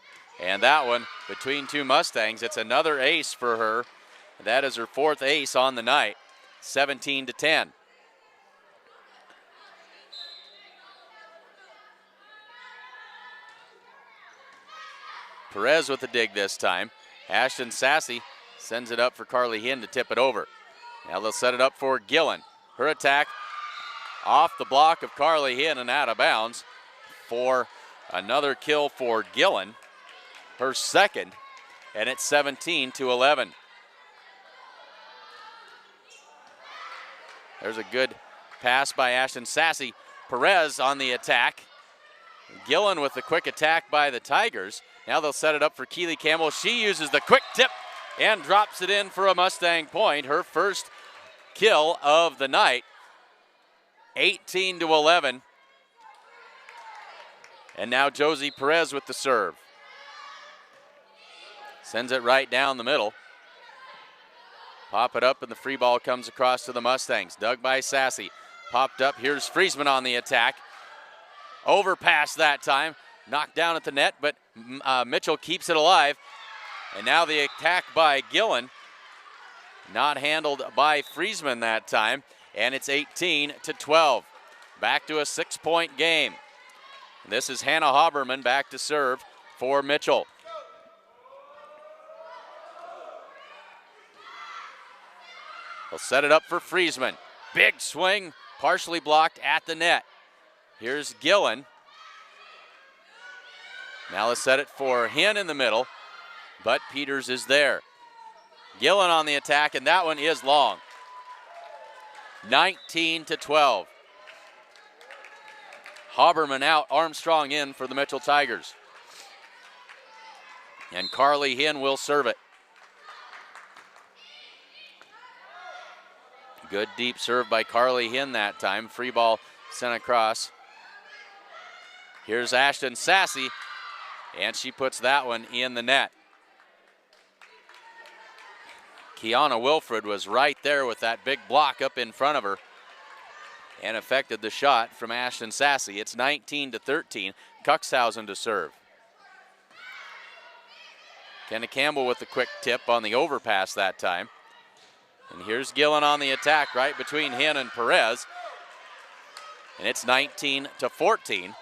And that one between two Mustangs, it's another ace for her. That is her fourth ace on the night. 17-10. Perez with the dig this time. Ashton Sassy sends it up for Carly Hinn to tip it over. Now they'll set it up for Gillen. Her attack off the block of Carly Hinn and out of bounds for another kill for Gillen. Her second, and it's 17-11. There's a good pass by Ashton Sassy. Perez on the attack. Gillen with the quick attack by the Tigers. Now they'll set it up for Keely Campbell. She uses the quick tip and drops it in for a Mustang point. Her first kill of the night. 18-11. And now Josie Perez with the serve. Sends it right down the middle. Pop it up, and the free ball comes across to the Mustangs. Dug by Sassy. Popped up. Here's Friesman on the attack. Overpass that time. Knocked down at the net, but Mitchell keeps it alive. And now the attack by Gillen. Not handled by Friesman that time. And it's 18-12. Back to a 6-point game. This is Hannah Haberman back to serve for Mitchell. They'll set it up for Friesman. Big swing, partially blocked at the net. Here's Gillen. Now let's set it for Hinn in the middle, but Peters is there. Gillen on the attack, and that one is long. 19-12. Haberman out, Armstrong in for the Mitchell Tigers. And Carly Hinn will serve it. Good deep serve by Carly Hinn that time. Free ball sent across. Here's Ashton Sassy, and she puts that one in the net. Kiana Wilfred was right there with that big block up in front of her and affected the shot from Ashton Sassy. It's 19-13. Cuxhausen to serve. Kenna Campbell with the quick tip on the overpass that time. And here's Gillen on the attack right between Hinn and Perez. And it's 19-14.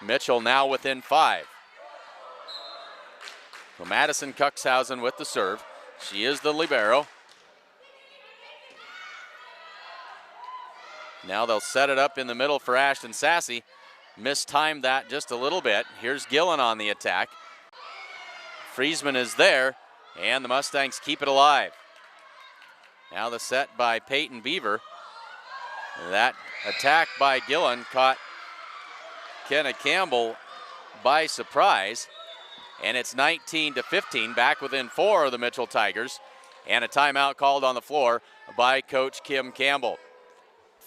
Mitchell now within 5. So Madison Cuxhausen with the serve. She is the libero. Now they'll set it up in the middle for Ashton Sassy. Mistimed that just a little bit. Here's Gillen on the attack. Friesman is there, and the Mustangs keep it alive. Now the set by Peyton Beaver. That attack by Gillen caught Kenna Campbell by surprise. And it's 19-15, back within 4 of the Mitchell Tigers. And a timeout called on the floor by Coach Kim Campbell.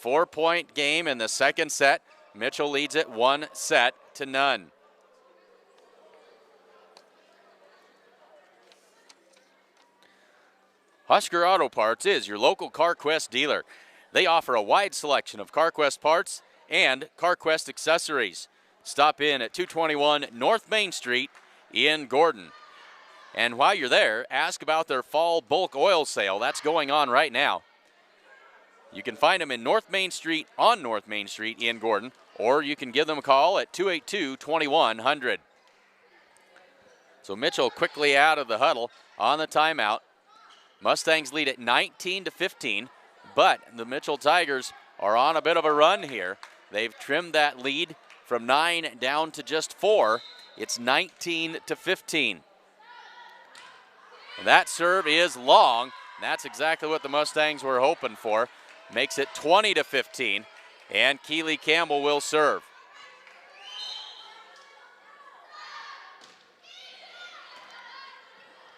4-point game in the second set. Mitchell leads it 1-0. Husker Auto Parts is your local CarQuest dealer. They offer a wide selection of CarQuest parts and CarQuest accessories. Stop in at 221 North Main Street in Gordon. And while you're there, ask about their fall bulk oil sale. That's going on right now. You can find them in North Main Street on North Main Street in Gordon, or you can give them a call at 282-2100. So Mitchell quickly out of the huddle on the timeout. Mustangs lead at 19-15, but the Mitchell Tigers are on a bit of a run here. They've trimmed that lead from 9 down to just 4. It's 19-15. That serve is long. That's exactly what the Mustangs were hoping for. Makes it 20-15, and Keely Campbell will serve.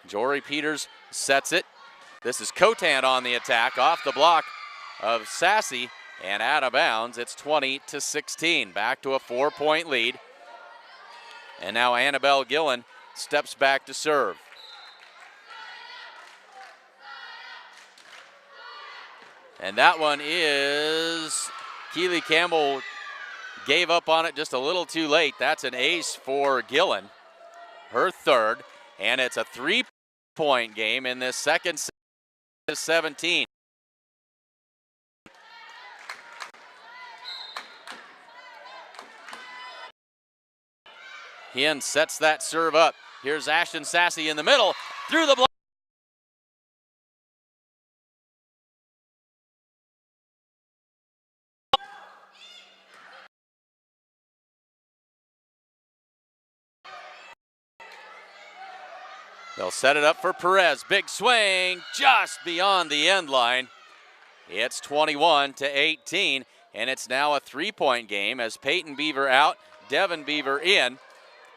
Jory Peters sets it. This is Cotant on the attack, off the block of Sassy and out of bounds. It's 20-16, back to a 4-point lead. And now Annabelle Gillen steps back to serve. And that one is, Keely Campbell gave up on it just a little too late. That's an ace for Gillen, her third, and it's a 3-point game in this second set to 17. Hinn sets that serve up. Here's Ashton Sassy in the middle, through the block. They'll set it up for Perez. Big swing just beyond the end line. It's 21-18, and it's now a 3-point game as Peyton Beaver out, Devin Beaver in,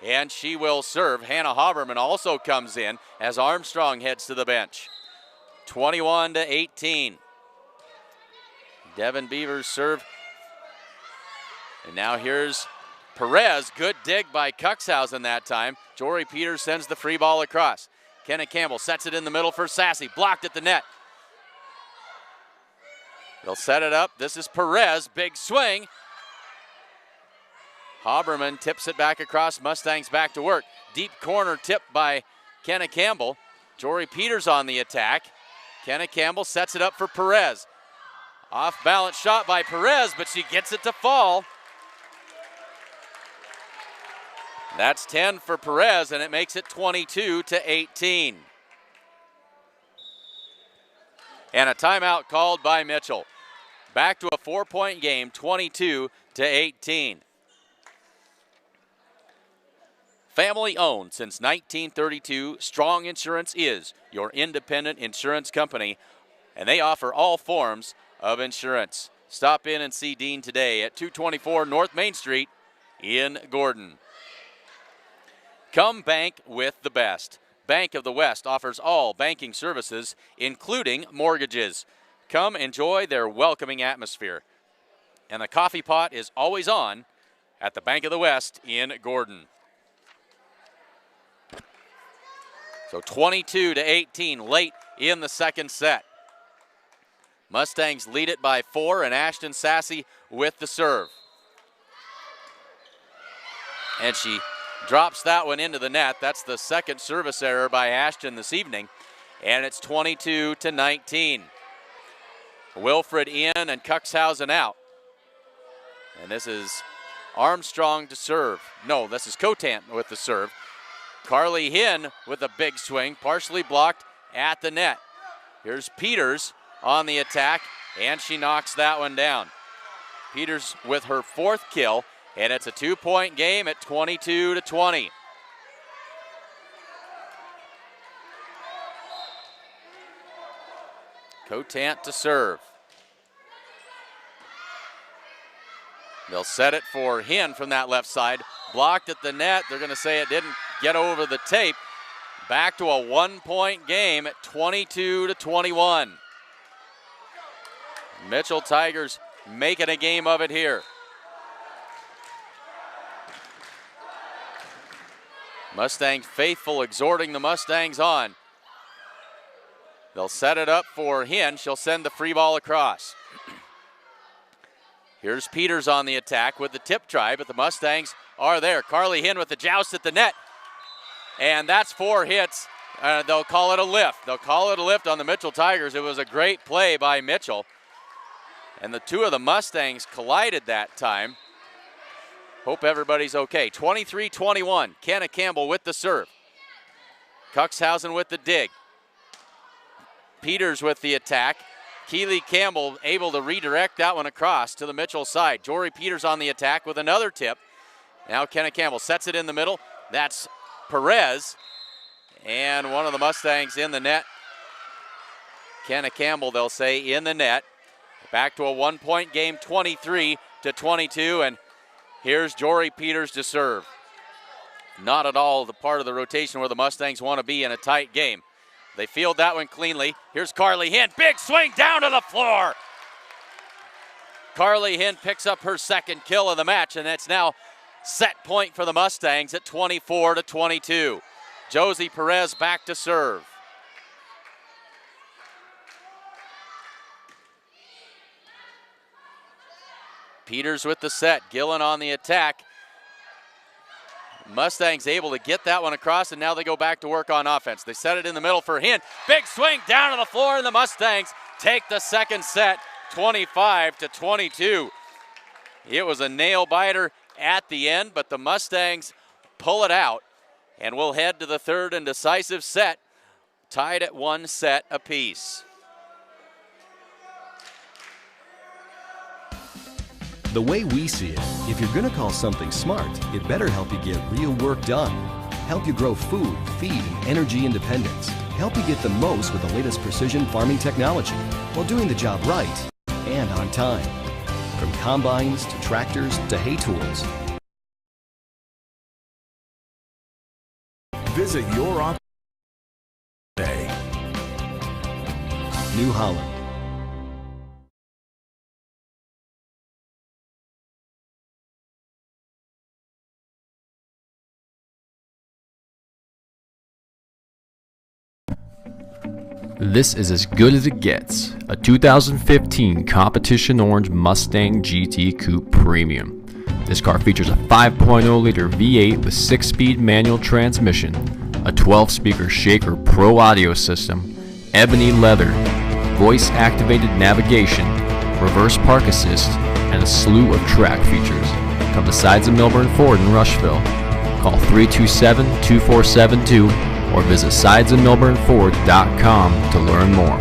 and she will serve. Hannah Haberman also comes in as Armstrong heads to the bench. 21-18. Devin Beaver's serve. And now here's Perez. Good dig by Cuxhausen that time. Jory Peters sends the free ball across. Kenna Campbell sets it in the middle for Sassy. Blocked at the net. They'll set it up. This is Perez. Big swing. Haberman tips it back across. Mustangs back to work. Deep corner tip by Kenna Campbell. Jory Peters on the attack. Kenna Campbell sets it up for Perez. Off balance shot by Perez, but she gets it to fall. That's 10 for Perez, and it makes it 22-18. And a timeout called by Mitchell. Back to a 4-point game, 22-18. Family owned since 1932, Strong Insurance is your independent insurance company, and they offer all forms of insurance. Stop in and see Dean today at 224 North Main Street in Gordon. Come bank with the best. Bank of the West offers all banking services, including mortgages. Come enjoy their welcoming atmosphere. And the coffee pot is always on at the Bank of the West in Gordon. So 22-18 late in the second set. Mustangs lead it by 4, and Ashton Sassy with the serve. And she drops that one into the net. That's the second service error by Ashton this evening. And it's 22-19. Wilfred in and Cuxhausen out. And this is Armstrong to serve. No, this is Cotant with the serve. Carly Hinn with a big swing, partially blocked at the net. Here's Peters on the attack, and she knocks that one down. Peters with her 4th kill, and it's a 2-point game at 22-20. Cotant to serve. They'll set it for Hinn from that left side. Blocked at the net. They're going to say it didn't get over the tape. Back to a 1-point game at 22-21. Mitchell Tigers making a game of it here. Mustang faithful exhorting the Mustangs on. They'll set it up for Hinn. She'll send the free ball across. Here's Peters on the attack with the tip try, but the Mustangs are there. Carly Hinn with the joust at the net. And that's 4 hits. They'll call it a lift. They'll call it a lift on the Mitchell Tigers. It was a great play by Mitchell. And the two of the Mustangs collided that time. Hope everybody's okay. 23-21. Kenna Campbell with the serve. Cuxhausen with the dig. Peters with the attack. Keely Campbell able to redirect that one across to the Mitchell side. Jory Peters on the attack with another tip. Now Kenna Campbell sets it in the middle. That's Perez. And one of the Mustangs in the net. Kenna Campbell, they'll say, in the net. Back to a 1-point game, 23-22. And here's Jory Peters to serve. Not at all the part of the rotation where the Mustangs want to be in a tight game. They field that one cleanly. Here's Carly Hinn. Big swing down to the floor. Carly Hinn picks up her second kill of the match, and it's now set point for the Mustangs at 24-22. Josie Perez back to serve. Peters with the set. Gillen on the attack. Mustangs able to get that one across, and now they go back to work on offense. They set it in the middle for Hinn. Big swing down to the floor, and the Mustangs take the second set, 25-22. It was a nail biter at the end, but the Mustangs pull it out, and we'll head to the third and decisive set, tied at 1 set apiece. The way we see it, if you're going to call something smart, it better help you get real work done. Help you grow food, feed, and energy independence. Help you get the most with the latest precision farming technology while doing the job right and on time. From combines to tractors to hay tools. Visit your office today. New Holland. This is as good as it gets, a 2015 Competition Orange Mustang GT Coupe Premium. This car features a 5.0-liter V8 with 6-speed manual transmission, a 12-speaker Shaker Pro audio system, ebony leather, voice-activated navigation, reverse park assist, and a slew of track features. Come to Sides of Milburn Ford in Rushville. Call 327-2472 or visit sidesofmilburnford.com to learn more.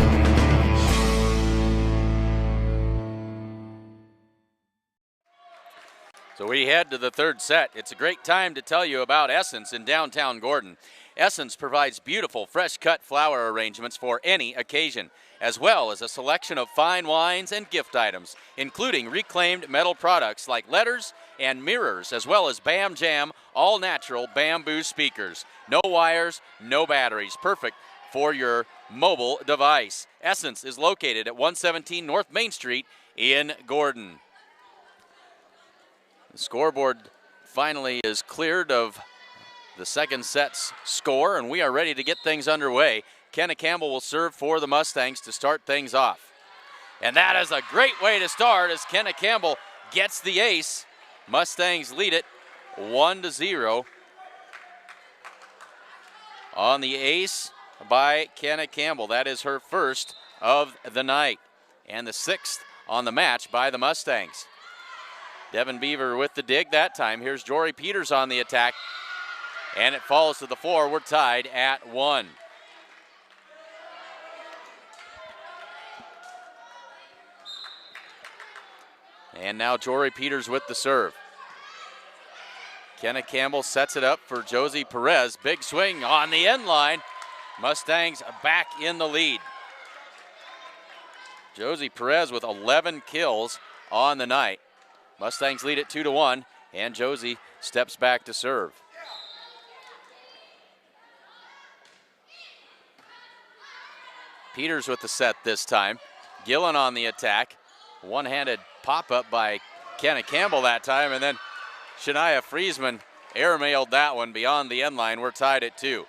So we head to the third set. It's a great time to tell you about Essence in downtown Gordon. Essence provides beautiful fresh-cut flower arrangements for any occasion, as well as a selection of fine wines and gift items, including reclaimed metal products like letters and mirrors, as well as Bam Jam all-natural bamboo speakers. No wires, no batteries. Perfect for your mobile device. Essence is located at 117 North Main Street in Gordon. The scoreboard finally is cleared of the second set's score, and we are ready to get things underway. Kenna Campbell will serve for the Mustangs to start things off. And that is a great way to start as Kenna Campbell gets the ace. Mustangs lead it 1-0 on the ace by Kenna Campbell. That is her first of the night and the 6th on the match by the Mustangs. Devin Beaver with the dig that time. Here's Jory Peters on the attack, and it falls to the floor. We're tied at 1. And now Jory Peters with the serve. Kenna Campbell sets it up for Josie Perez. Big swing on the end line. Mustangs back in the lead. Josie Perez with 11 kills on the night. Mustangs lead it 2-1, and Josie steps back to serve. Peters with the set this time. Gillen on the attack. One-handed pop-up by Kenna Campbell that time, and then Shania Friesman airmailed that one beyond the end line. We're tied at 2.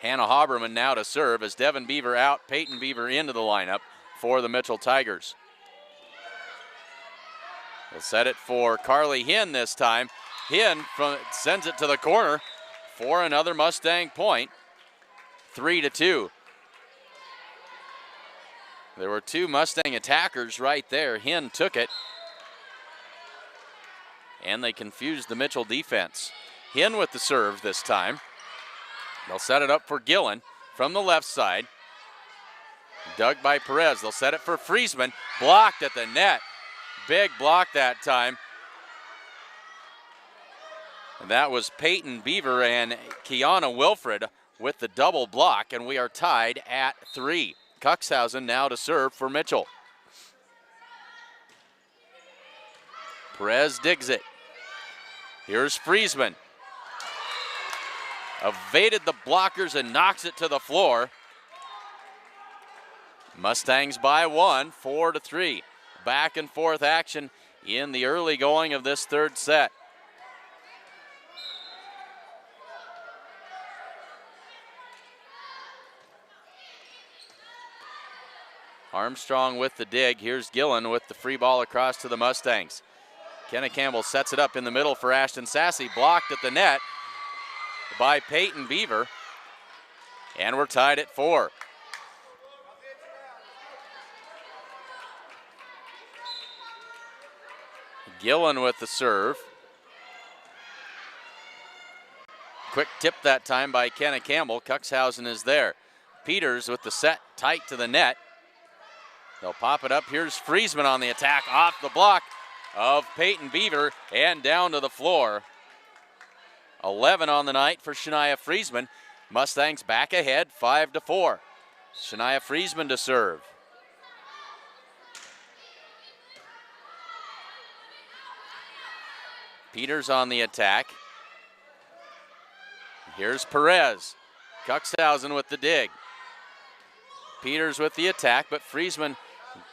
Hannah Haberman now to serve as Devin Beaver out, Peyton Beaver into the lineup for the Mitchell Tigers. They'll set it for Carly Hinn this time. Hinn sends it to the corner for another Mustang point. 3-2. There were 2 Mustang attackers right there. Hinn took it, and they confused the Mitchell defense. Hinn with the serve this time. They'll set it up for Gillen from the left side. Dug by Perez. They'll set it for Friesman. Blocked at the net. Big block that time. And that was Peyton Beaver and Kiana Wilfred with the double block, and we are tied at 3. Cuxhausen now to serve for Mitchell. Perez digs it. Here's Friesman. Evaded the blockers and knocks it to the floor. Mustangs by 1, 4-3. Back and forth action in the early going of this third set. Armstrong with the dig. Here's Gillen with the free ball across to the Mustangs. Kenna Campbell sets it up in the middle for Ashton Sassy. Blocked at the net by Peyton Beaver. And we're tied at 4. Gillen with the serve. Quick tip that time by Kenna Campbell. Cuxhausen is there. Peters with the set tight to the net. They'll pop it up. Here's Friesman on the attack off the block of Peyton Beaver and down to the floor. 11 on the night for Shania Friesman. Mustangs back ahead 5-4. Shania Friesman to serve. Peters on the attack. Here's Perez. Cuxhausen with the dig. Peters with the attack, but Friesman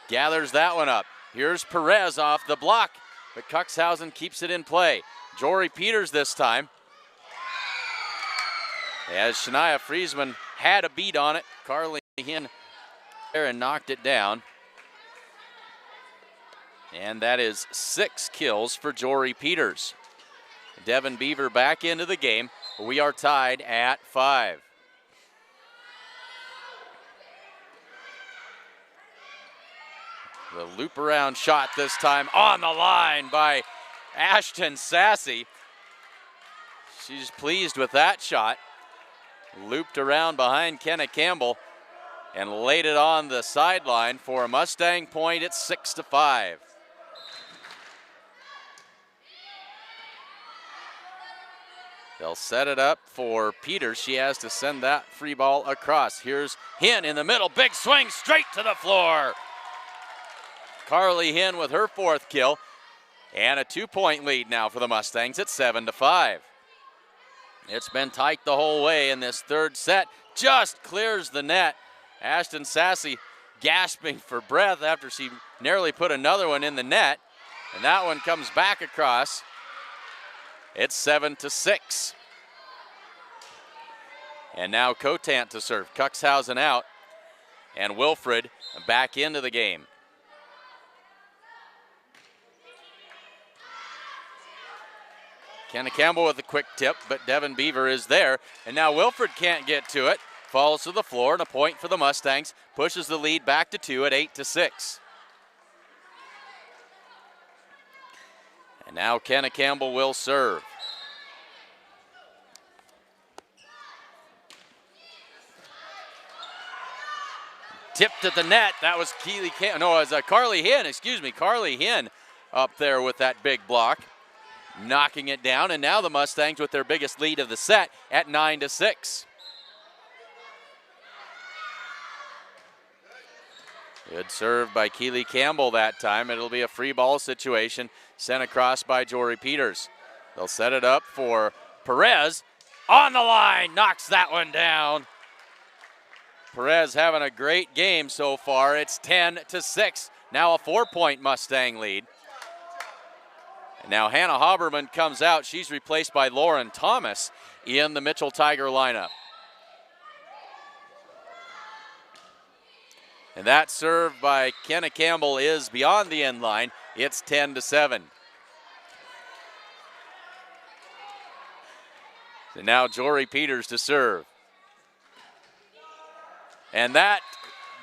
gathers that one up. Here's Perez off the block, but Cuxhausen keeps it in play. Jory Peters this time. As Shania Friesman had a beat on it, Carly Hinn there and knocked it down. And that is 6 kills for Jory Peters. Devin Beaver back into the game. We are tied at 5. The loop around shot this time on the line by Ashton Sassy. She's pleased with that shot. Looped around behind Kenna Campbell and laid it on the sideline for a Mustang point. It's 6-5. They'll set it up for Peters. She has to send that free ball across. Here's Hinn in the middle. Big swing straight to the floor. Carly Hinn with her 4th kill. And a 2-point lead now for the Mustangs at 7-5. It's been tight the whole way in this third set. Just clears the net. Ashton Sassy gasping for breath after she nearly put another one in the net. And that one comes back across. It's 7-6. And now Cotant to serve. Cuxhausen out. And Wilfred back into the game. Kenna Campbell with a quick tip, but Devin Beaver is there. And now Wilfred can't get to it. Falls to the floor, and a point for the Mustangs. Pushes the lead back to 2 at 8-6. And now Kenna Campbell will serve. Tipped at the net. That was Carly Hinn, excuse me. Carly Hinn up there with that big block. Knocking it down, and now the Mustangs with their biggest lead of the set at 9-6. Good serve by Keely Campbell that time. It'll be a free ball situation sent across by Jory Peters. They'll set it up for Perez. On the line, knocks that one down. Perez having a great game so far. It's 10-6. Now a 4-point Mustang lead. And now Hannah Haberman comes out. She's replaced by Lauren Thomas in the Mitchell Tiger lineup. And that serve by Kenna Campbell is beyond the end line. It's 10-7. So now Jory Peters to serve. And that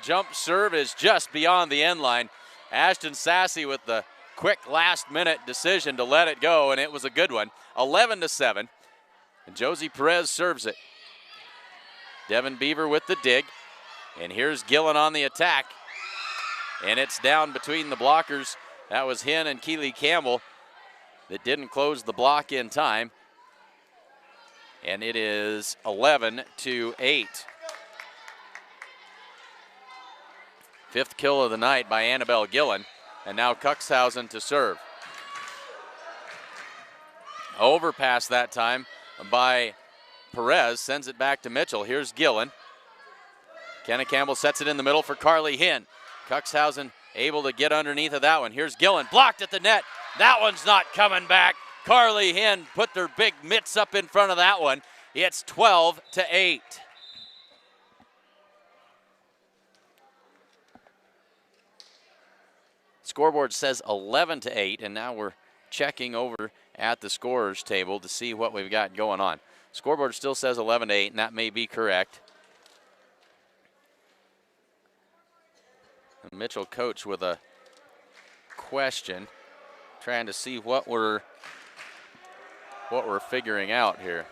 jump serve is just beyond the end line. Ashton Sassy with the quick last-minute decision to let it go, and it was a good one. 11-7. And Josie Perez serves it. Devin Beaver with the dig. And here's Gillen on the attack. And it's down between the blockers. That was Hinn and Keely Campbell that didn't close the block in time. And it is 11-8. Fifth kill of the night by Annabelle Gillen. And now Cuxhausen to serve. Overpass that time by Perez. Sends it back to Mitchell. Here's Gillen. Kenna Campbell sets it in the middle for Carly Hinn. Cuxhausen able to get underneath of that one. Here's Gillen, blocked at the net. That one's not coming back. Carly Hinn put their big mitts up in front of that one. It's 12-8. Scoreboard says 11-8, and now we're checking over at the scorers table to see what we've got going on. Scoreboard still says 11-8, and that may be correct. Mitchell coach with a question, trying to see what we're figuring out here.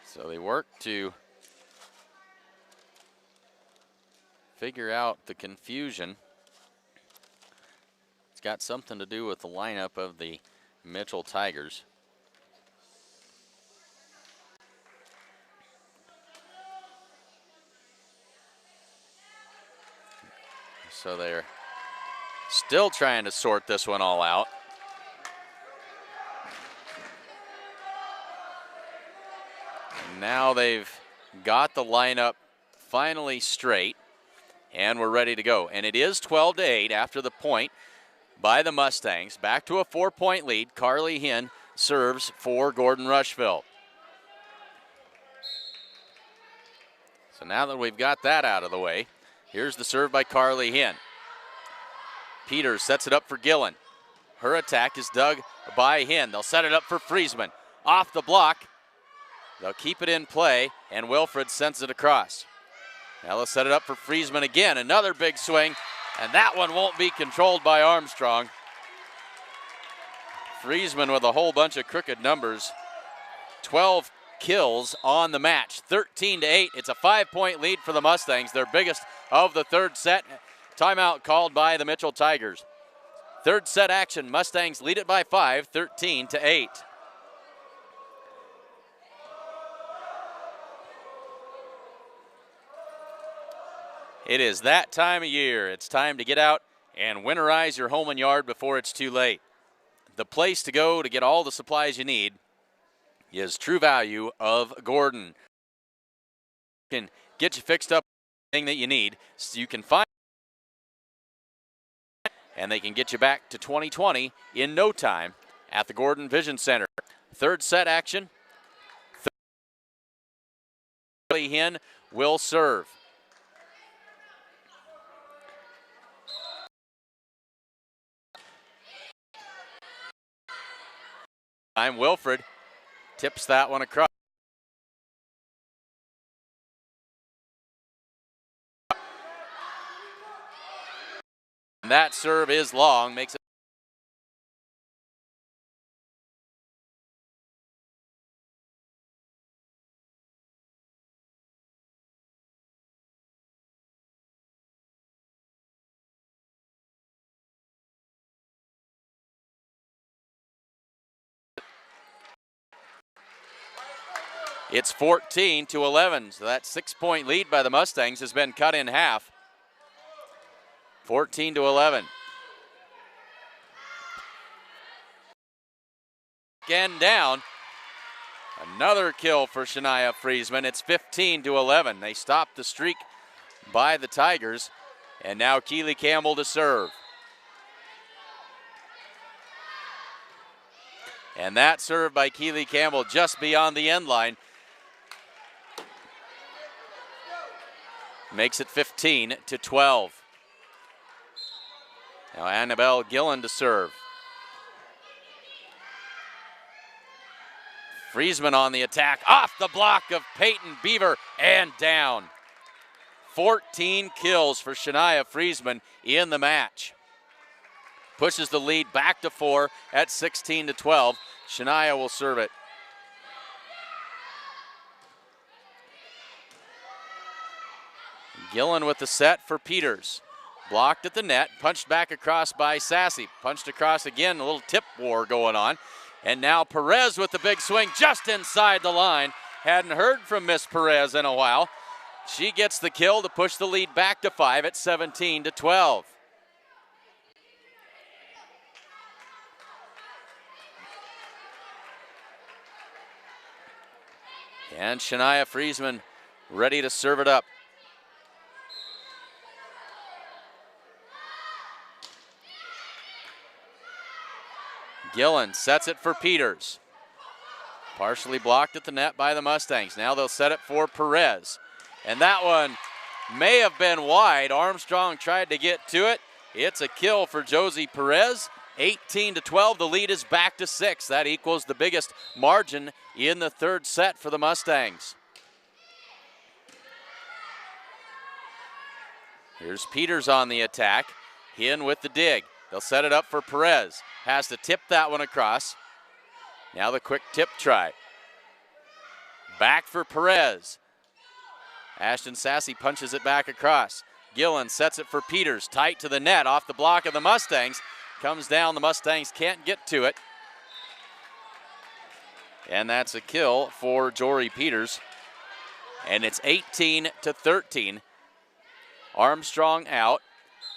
So they work to figure out the confusion. It's got something to do with the lineup of the Mitchell Tigers. So they're still trying to sort this one all out. And now they've got the lineup finally straight, and we're ready to go. And it is 12-8 after the point by the Mustangs. Back to a 4-point lead. Carly Hinn serves for Gordon Rushville. So now that we've got that out of the way, here's the serve by Carly Hinn. Peters sets it up for Gillen. Her attack is dug by Hinn. They'll set it up for Friesman. Off the block. They'll keep it in play, and Wilfred sends it across. Now they'll set it up for Friesman again. Another big swing. And that one won't be controlled by Armstrong. Friesman with a whole bunch of crooked numbers. 12 kills on the match, 13-8. It's a 5-point lead for the Mustangs, their biggest of the third set. Timeout called by the Mitchell Tigers. Third set action, Mustangs lead it by 5, 13-8. It is that time of year. It's time to get out and winterize your home and yard before it's too late. The place to go to get all the supplies you need is True Value of Gordon. Can get you fixed up with everything that you need, so you can find, and they can get you back to 2020 in no time at the Gordon Vision Center. Third set action. Carly Hinn will serve. Wilfred tips that one across. And that serve is long, makes it. It's 14-11, so that 6-point lead by the Mustangs has been cut in half. 14-11. and down. Another kill for Shania Friesman. It's 15-11. They stopped the streak by the Tigers. And now Keely Campbell to serve. And that serve by Keely Campbell just beyond the end line makes it 15-12. Now Annabelle Gillen to serve. Friesman on the attack, off the block of Peyton Beaver and down. 14 kills for Shania Friesman in the match. Pushes the lead back to 4 at 16-12. Shania will serve it. Gillen with the set for Peters. Blocked at the net, punched back across by Sassy. Punched across again, a little tip war going on. And now Perez with the big swing just inside the line. Hadn't heard from Miss Perez in a while. She gets the kill to push the lead back to 5 at 17-12. And Shania Friesman ready to serve it up. Gillen sets it for Peters. Partially blocked at the net by the Mustangs. Now they'll set it for Perez. And that one may have been wide. Armstrong tried to get to it. It's a kill for Josie Perez. 18-12, the lead is back to 6. That equals the biggest margin in the third set for the Mustangs. Here's Peters on the attack. Hinn with the dig. They'll set it up for Perez. Has to tip that one across. Now the quick tip try. Back for Perez. Ashton Sassy punches it back across. Gillen sets it for Peters. Tight to the net off the block of the Mustangs. Comes down, the Mustangs can't get to it. And that's a kill for Jory Peters. And it's 18-13. Armstrong out.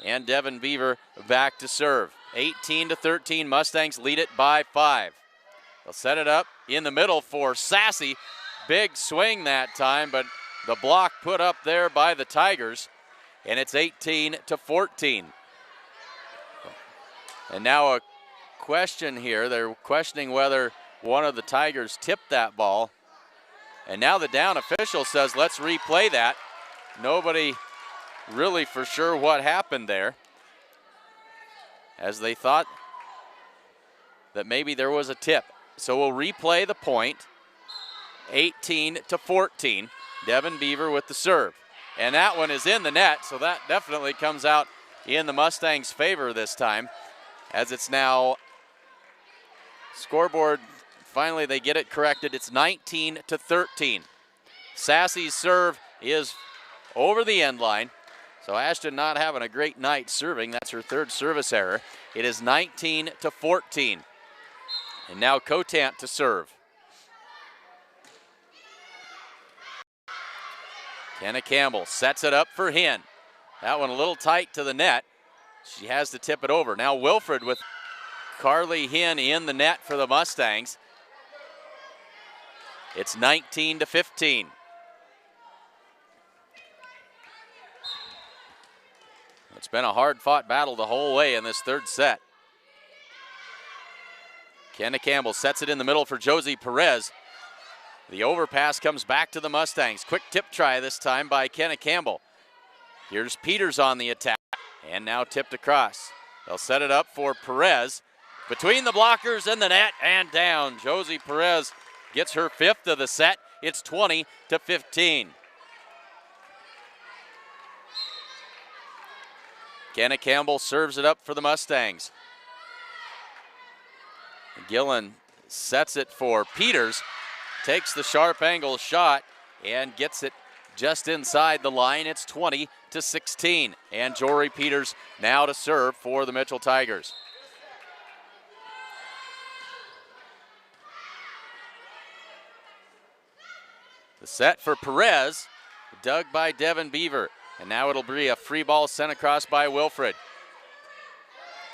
And Devin Beaver back to serve. 18-13, Mustangs lead it by 5. They'll set it up in the middle for Sassy. Big swing that time, but the block put up there by the Tigers. And it's 18-14. And now a question here. They're questioning whether one of the Tigers tipped that ball. And now the down official says, let's replay that. Nobody really for sure what happened there, as they thought that maybe there was a tip. So we'll replay the point. 18-14. Devin Beaver with the serve. And that one is in the net, so that definitely comes out in the Mustangs' favor this time, as it's now scoreboard. Finally, they get it corrected. It's 19-13. Sassy's serve is over the end line. So Ashton not having a great night serving. That's her third service error. It is 19-14. And now Cotant to serve. Kenna Campbell sets it up for Hinn. That one a little tight to the net. She has to tip it over. Now Wilfred with Carly Hinn in the net for the Mustangs. It's 19-15. It's been a hard-fought battle the whole way in this third set. Kenna Campbell sets it in the middle for Josie Perez. The overpass comes back to the Mustangs. Quick tip try this time by Kenna Campbell. Here's Peters on the attack, and now tipped across. They'll set it up for Perez. Between the blockers and the net, and down. Josie Perez gets her 5th of the set. It's 20-15. Kenna Campbell serves it up for the Mustangs. Gillen sets it for Peters, takes the sharp angle shot and gets it just inside the line. It's 20-16. And Jory Peters now to serve for the Mitchell Tigers. The set for Perez, dug by Devin Beaver. And now it'll be a free ball sent across by Wilfred.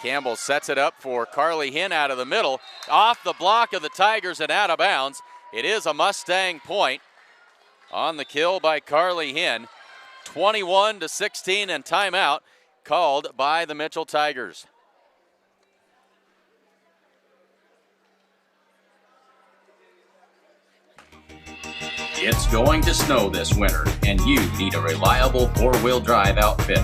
Campbell sets it up for Carly Hinn out of the middle, off the block of the Tigers and out of bounds. It is a Mustang point on the kill by Carly Hinn. 21-16 and timeout called by the Mitchell Tigers. It's going to snow this winter, and you need a reliable four-wheel drive outfit.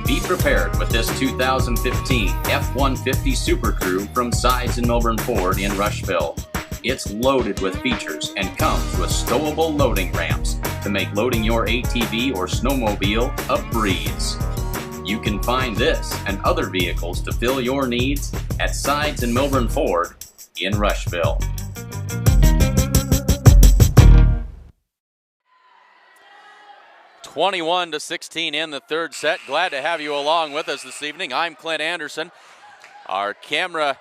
Be prepared with this 2015 F-150 Super Crew from Sides and Milburn Ford in Rushville. It's loaded with features and comes with stowable loading ramps to make loading your ATV or snowmobile a breeze. You can find this and other vehicles to fill your needs at Sides and Milburn Ford in Rushville. (21-16) in the third set. Glad to have you along with us this evening. I'm Clint Anderson. Our camera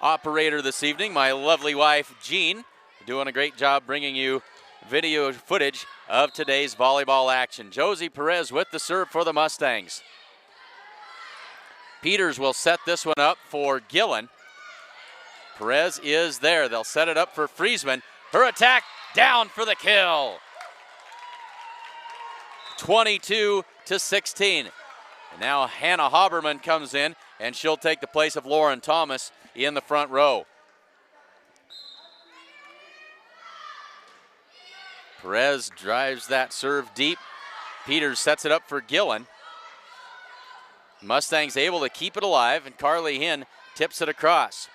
operator this evening, my lovely wife, Jean, doing a great job bringing you video footage of today's volleyball action. Josie Perez with the serve for the Mustangs. Peters will set this one up for Gillen. Perez is there. They'll set it up for Friesman. Her attack down for the kill. 22-16. And now Hannah Haberman comes in, and she'll take the place of Lauren Thomas in the front row. Perez drives that serve deep. Peters sets it up for Gillen. Mustangs able to keep it alive, and Carly Hinn tips it across.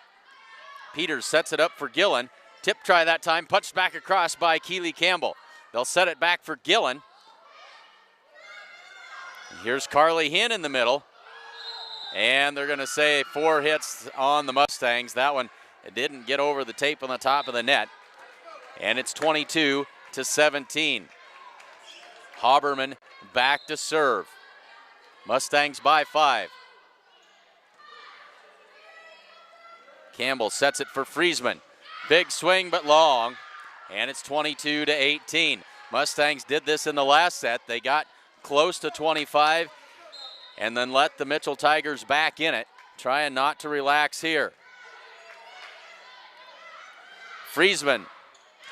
Peters sets it up for Gillen. Tip try that time, punched back across by Keely Campbell. They'll set it back for Gillen. Here's Carly Hinn in the middle. And they're going to say 4 hits on the Mustangs. That one didn't get over the tape on the top of the net. And it's 22-17. Haberman back to serve. Mustangs by 5. Campbell sets it for Friesman. Big swing but long. And it's 22-18. Mustangs did this in the last set. They got close to 25 and then let the Mitchell Tigers back in it, trying not to relax here. Friesman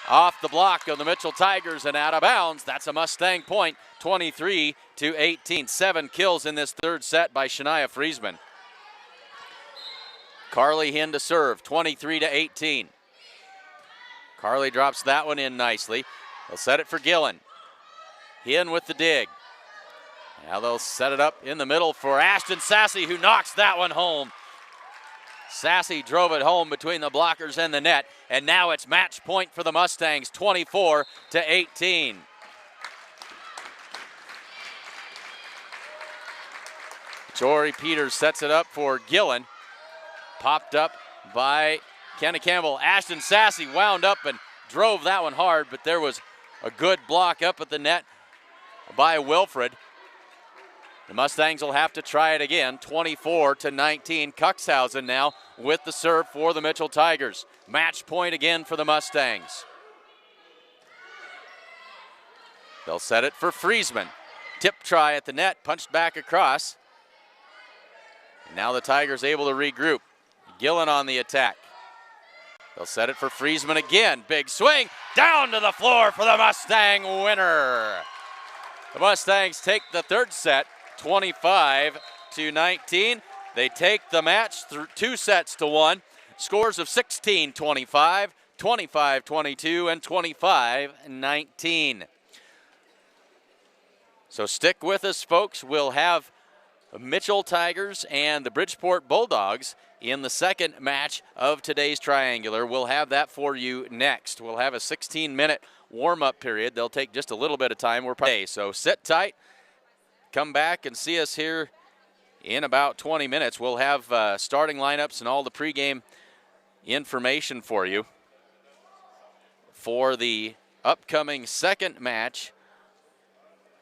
off the block of the Mitchell Tigers and out of bounds. That's a Mustang point, 23-18. 7 kills in this third set by Shania Friesman. Carly Hinn to serve, 23-18. Carly drops that one in nicely. They'll set it for Gillen. Hinn with the dig. Now they'll set it up in the middle for Ashton Sassy, who knocks that one home. Sassy drove it home between the blockers and the net, and now it's match point for the Mustangs, 24-18. Jory Peters sets it up for Gillen. Popped up by Kenna Campbell. Ashton Sassy wound up and drove that one hard, but there was a good block up at the net by Wilfred. The Mustangs will have to try it again, 24-19. Cuxhausen now with the serve for the Mitchell Tigers. Match point again for the Mustangs. They'll set it for Friesman. Tip try at the net, punched back across. And now the Tigers able to regroup. Gillen on the attack. They'll set it for Friesman again. Big swing, down to the floor for the Mustang winner. The Mustangs take the third set, 25-19. They take the match through 2 sets to 1. Scores of 16-25, 25-22, and 25-19. So stick with us, folks. We'll have Mitchell Tigers and the Bridgeport Bulldogs in the second match of today's triangular. We'll have that for you next. We'll have a 16-minute warm-up period. They'll take just a little bit of time. So sit tight. Come back and see us here in about 20 minutes. We'll have starting lineups and all the pregame information for you for the upcoming second match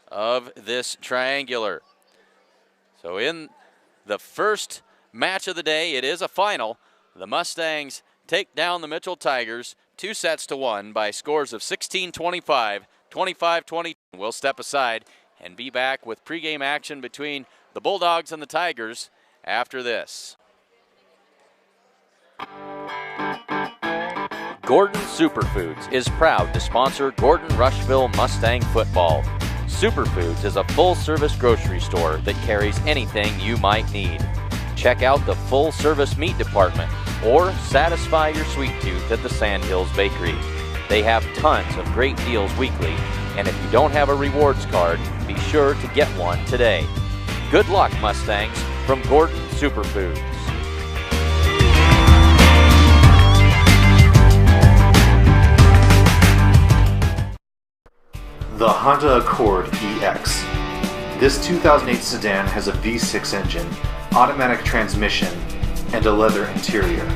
of this triangular. So in the first match of the day, it is a final. The Mustangs take down the Mitchell Tigers 2 sets to 1 by scores of 16-25, 25-22. We'll step aside and be back with pregame action between the Bulldogs and the Tigers after this. Gordon Superfoods is proud to sponsor Gordon Rushville Mustang football. Superfoods is a full-service grocery store that carries anything you might need. Check out the full-service meat department or satisfy your sweet tooth at the Sandhills Bakery. They have tons of great deals weekly, and if you don't have a rewards card, be sure to get one today. Good luck, Mustangs, from Gordon Superfoods. The Honda Accord EX. This 2008 sedan has a V6 engine, automatic transmission, and a leather interior.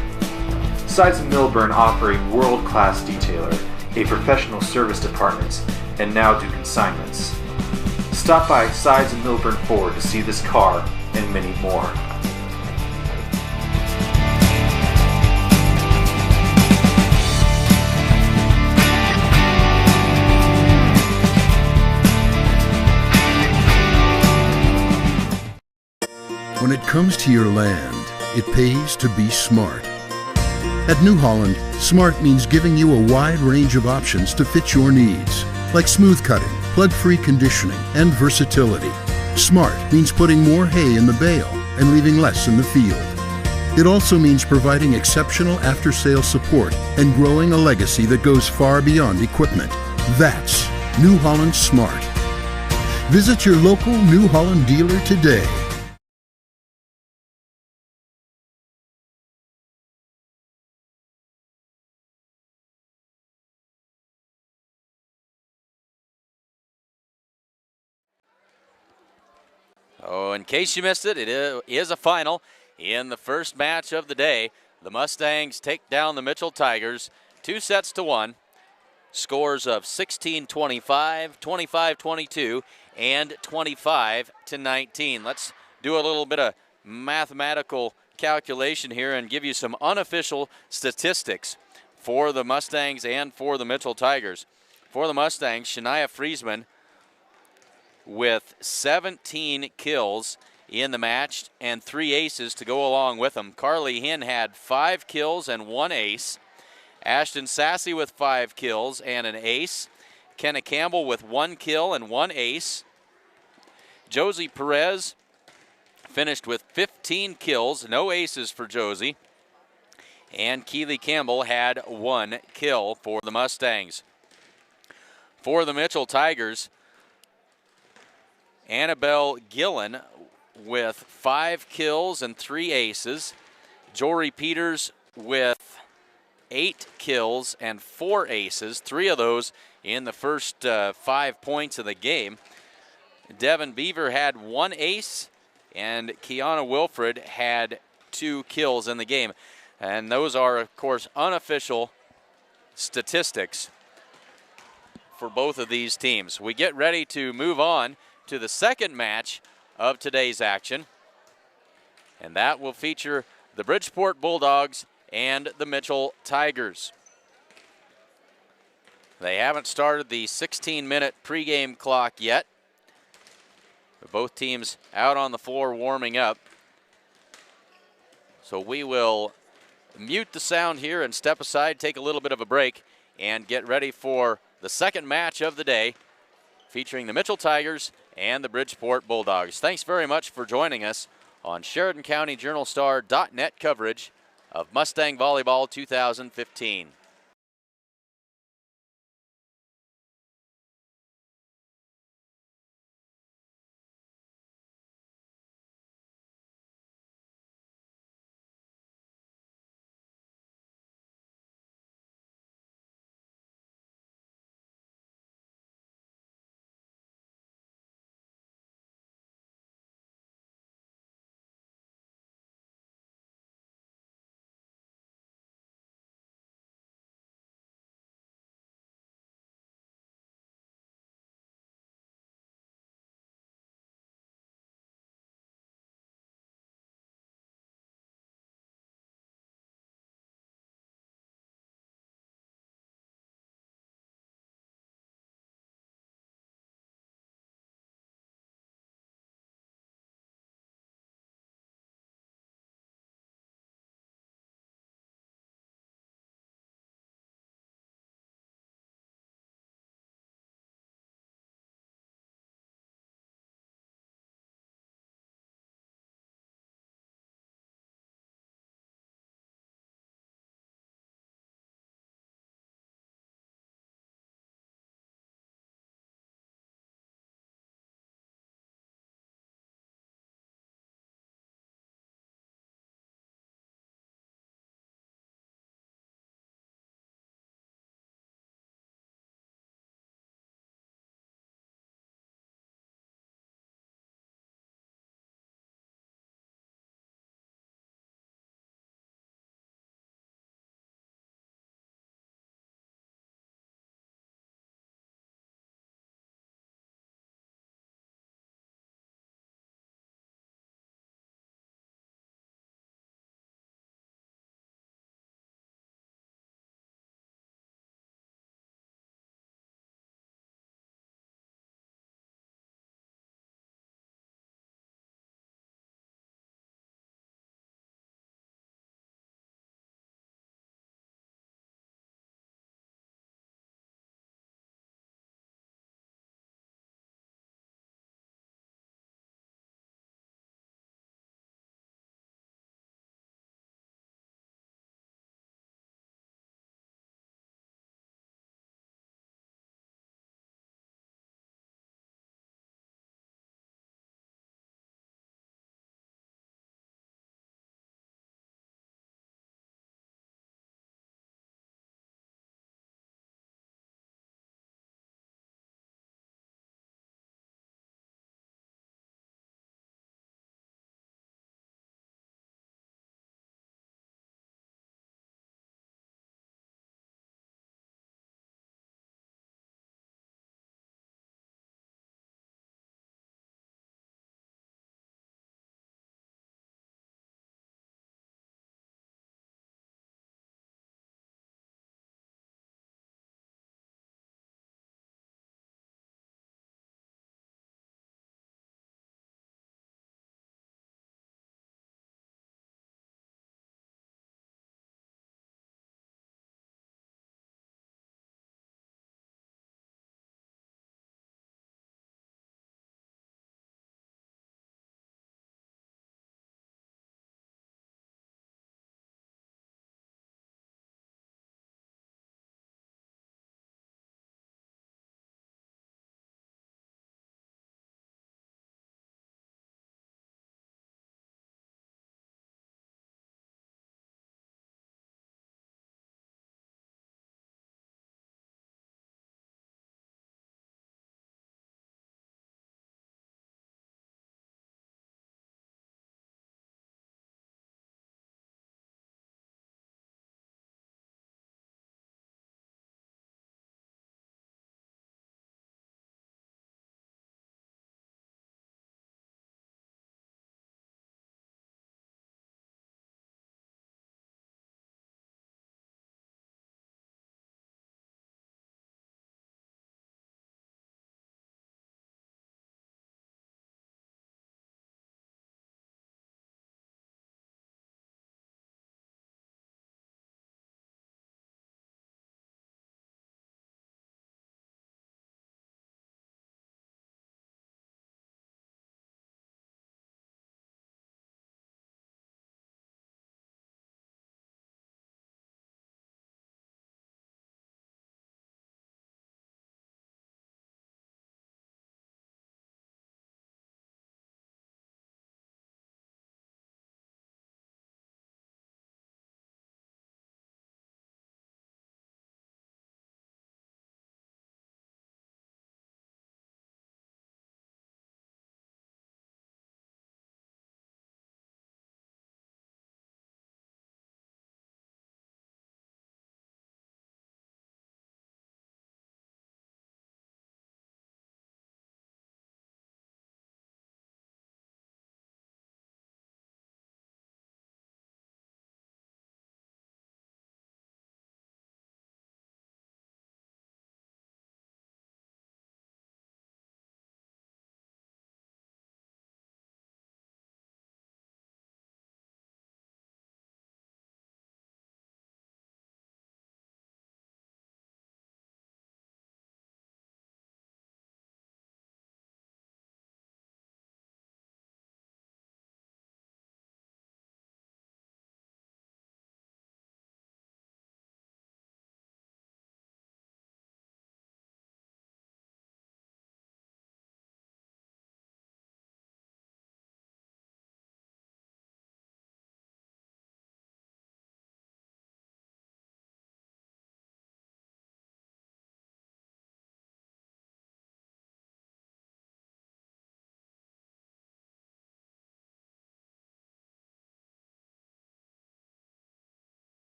Sides of Millburn offer a world-class detailer, a professional service department, and now do consignments. Stop by Sides of Millburn Ford to see this car and many more. When it comes to your land, it pays to be smart. At New Holland, smart means giving you a wide range of options to fit your needs, like smooth cutting, plug-free conditioning, and versatility. Smart means putting more hay in the bale and leaving less in the field. It also means providing exceptional after-sales support and growing a legacy that goes far beyond equipment. That's New Holland Smart. Visit your local New Holland dealer today. Oh, in case you missed it, it is a final in the first match of the day. The Mustangs take down the Mitchell Tigers 2-1. Scores of 16-25, 25-22, and 25-19. Let's do a little bit of mathematical calculation here and give you some unofficial statistics for the Mustangs and for the Mitchell Tigers. For the Mustangs, Shania Friesman with 17 kills in the match and 3 aces to go along with them. Carly Hinn had 5 kills and 1 ace. Ashton Sassy with 5 kills and an ace. Kenna Campbell with 1 kill and 1 ace. Josie Perez finished with 15 kills, no aces for Josie. And Keely Campbell had 1 kill for the Mustangs. For the Mitchell Tigers, Annabelle Gillen with 5 kills and 3 aces. Jory Peters with 8 kills and 4 aces, 3 of those in the first 5 points of the game. Devin Beaver had 1 ace, and Kiana Wilfred had 2 kills in the game. And those are, of course, unofficial statistics for both of these teams. We get ready to move on to the second match of today's action, and that will feature the Bridgeport Bulldogs and the Mitchell Tigers. They haven't started the 16-minute pregame clock yet. Both teams out on the floor warming up. So we will mute the sound here and step aside, take a little bit of a break, and get ready for the second match of the day, featuring the Mitchell Tigers and the Bridgeport Bulldogs. Thanks very much for joining us on Sheridan County JournalStar.net coverage of Mustang Volleyball 2015.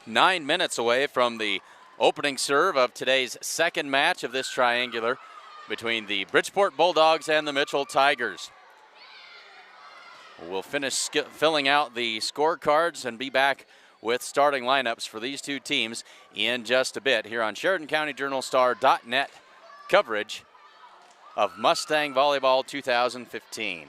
9 minutes away from the opening serve of today's second match of this triangular between the Bridgeport Bulldogs and the Mitchell Tigers. We'll finish filling out the scorecards and be back with starting lineups for these two teams in just a bit here on SheridanCountyJournalStar.net coverage of Mustang Volleyball 2015.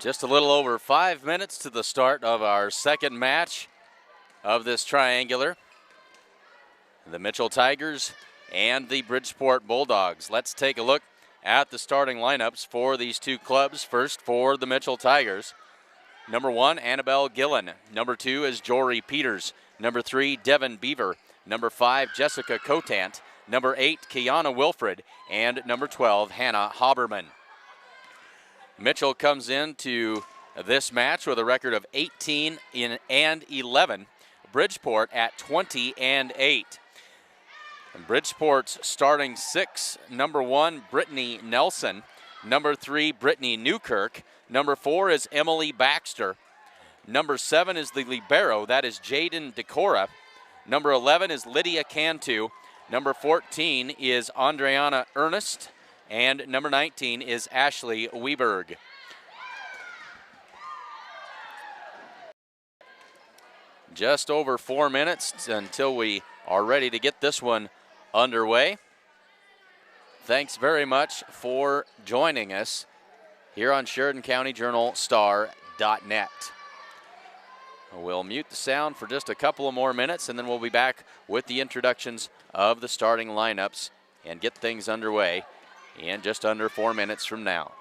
Just a little over 5 minutes to the start of our second match of this triangular. The Mitchell Tigers and the Bridgeport Bulldogs. Let's take a look at the starting lineups for these two clubs. First for the Mitchell Tigers. Number 1, Annabelle Gillen. Number 2 is Jory Peters. Number 3, Devin Beaver. Number 5, Jessica Cotant. Number 8, Kiana Wilfred. And number 12, Hannah Haberman. Mitchell comes into this match with a record of 18 and 11. Bridgeport at 20 and 8. And Bridgeport's starting 6, number 1, Brittany Nelson. Number 3, Brittany Newkirk. Number 4 is Emily Baxter. Number 7 is the libero, that is Jaden Decora. Number 11 is Lydia Cantu. Number 14 is Andreana Ernest. And number 19 is Ashley Weberg. Just over 4 minutes until we are ready to get this one underway. Thanks very much for joining us here on SheridanCountyJournalStar.net. We'll mute the sound for just a couple of more minutes, and then we'll be back with the introductions of the starting lineups and get things underway in just under 4 minutes from now.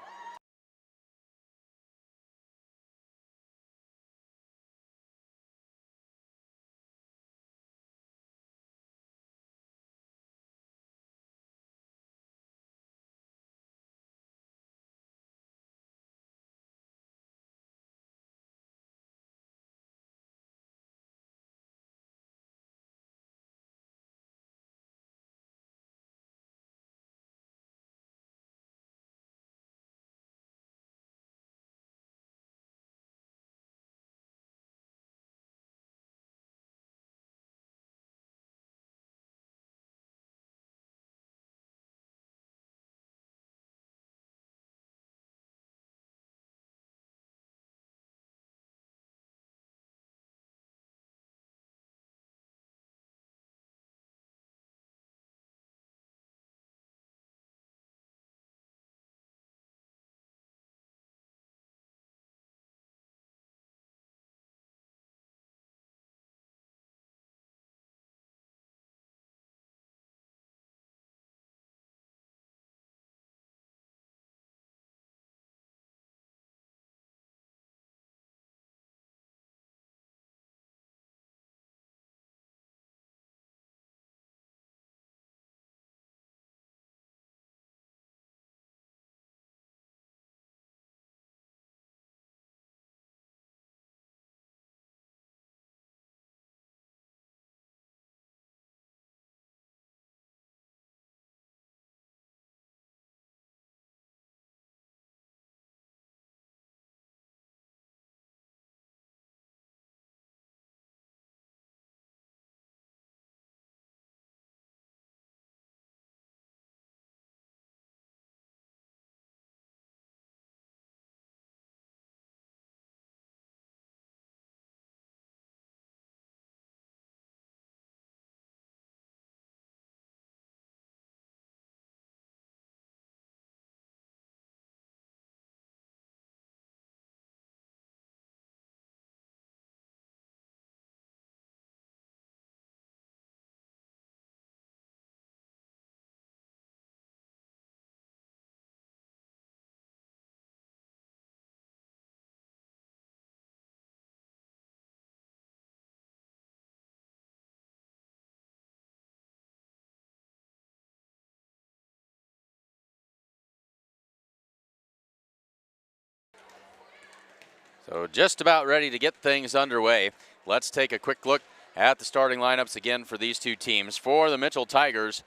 So just about ready to get things underway. Let's take a quick look at the starting lineups again for these two teams. For the Mitchell Tigers,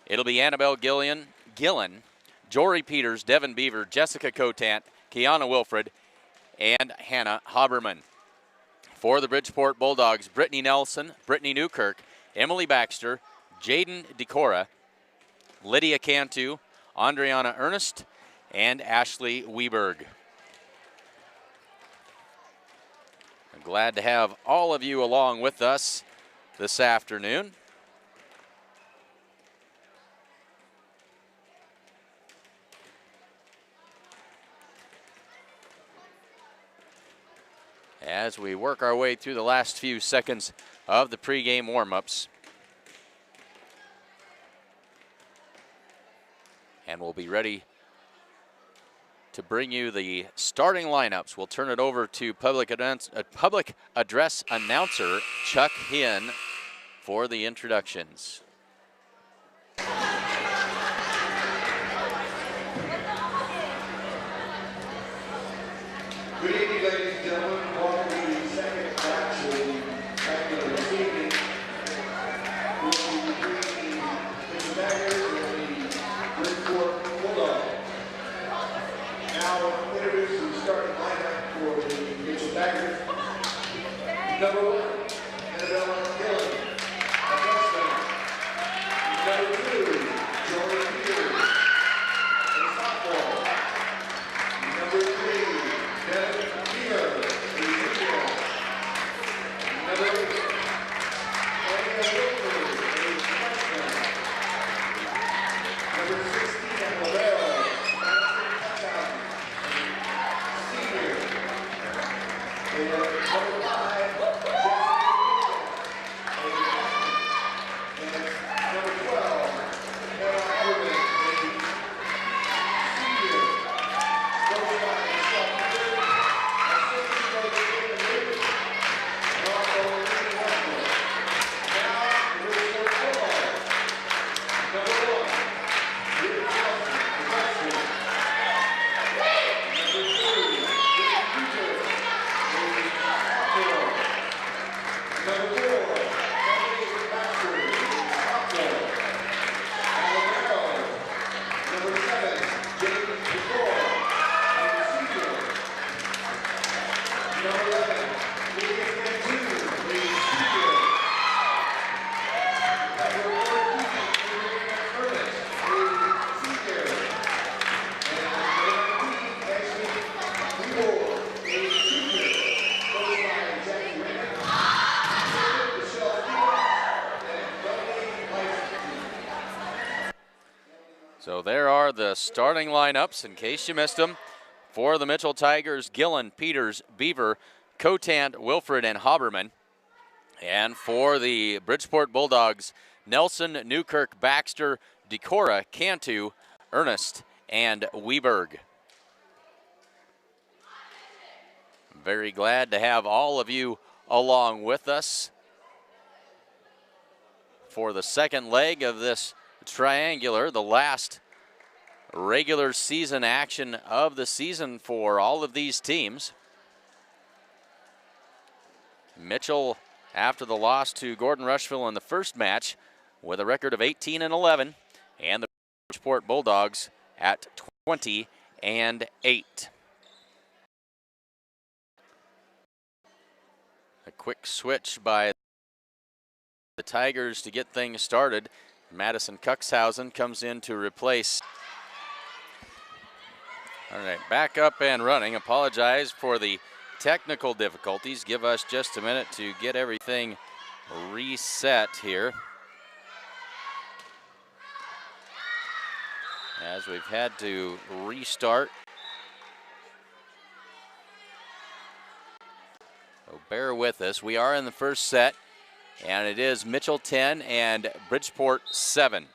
it'll be Annabelle Gillen, Jory Peters, Devin Beaver, Jessica Cotant, Kiana Wilfred, and Hannah Haberman. For the Bridgeport Bulldogs, Brittany Nelson, Brittany Newkirk, Emily Baxter, Jaden Decora, Lydia Cantu, Andriana Ernest, and Ashley Weberg. I'm glad to have all of you along with us this afternoon. As we work our way through the last few seconds of the pregame warm-ups. And we'll be ready to bring you the starting lineups. We'll turn it over to public address announcer Chuck Hinn for the introductions. Good evening, ladies and gentlemen. Welcome to the second match of the regular this evening. We'll be between the Tigers and the Bridgeport Bulldogs. Now I'll introduce the starting lineup for the Mitchell Tigers. Number 1, Annabelle Gillen, a freshman. Number 2, Jory Peters, a sophomore. Number 3, Devin Beaver, a junior. Number 8, Anna Wilford, a freshman. Number 16, Annabelle, So there are the starting lineups in case you missed them. For the Mitchell Tigers, Gillen, Peters, Beaver, Cotant, Wilfred, and Haberman. And for the Bridgeport Bulldogs, Nelson, Newkirk, Baxter, Decora, Cantu, Ernest, and Weberg. Very glad to have all of you along with us for the second leg of this triangular, the last regular season action of the season for all of these teams. Mitchell, after the loss to Gordon Rushville in the first match, with a record of 18-11, and the Bridgeport Bulldogs at 20-8. A quick switch by the Tigers to get things started. Madison Cuxhausen comes in to replace. All right, back up and running. Apologize for the technical difficulties. Give us just a minute to get everything reset here, as we've had to restart. So bear with us. We are in the first set, and it is Mitchell 10 and Bridgeport 7.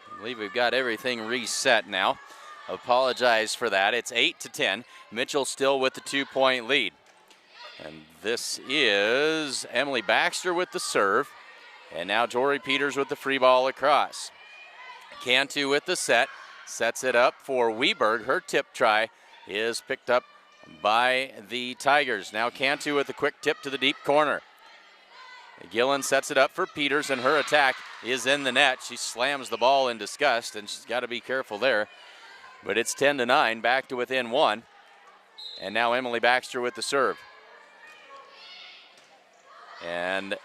I believe we've got everything reset now. Apologize for that. It's 8-10. Mitchell still with the 2-point lead. And this is Emily Baxter with the serve. And now Tori Peters with the free ball across. Cantu with the set. Sets it up for Weberg. Her tip try is picked up by the Tigers. Now Cantu with a quick tip to the deep corner. Gillen sets it up for Peters, and her attack is in the net. She slams the ball in disgust, and she's got to be careful there. But it's 10-9, back to within one. And now Emily Baxter with the serve. And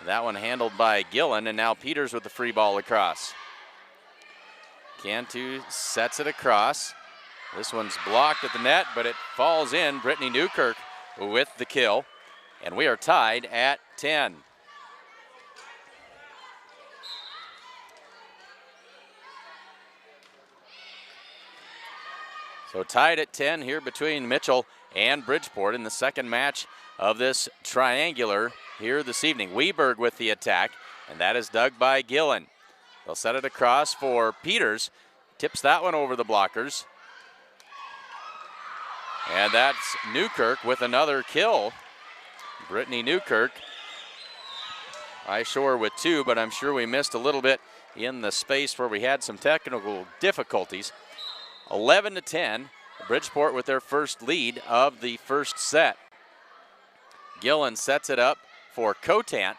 that one handled by Gillen, and now Peters with the free ball across. Cantu sets it across. This one's blocked at the net, but it falls in. Brittany Newkirk with the kill. And we are tied at 10. So tied at 10 here between Mitchell and Bridgeport in the second match of this triangular here this evening. Weberg with the attack, and that is dug by Gillen. They'll set it across for Peters. Tips that one over the blockers. And that's Newkirk with another kill. Brittany Newkirk, I sure with two, but I'm sure we missed a little bit in the space where we had some technical difficulties. 11-10, Bridgeport with their first lead of the first set. Gillen sets it up for Cotant.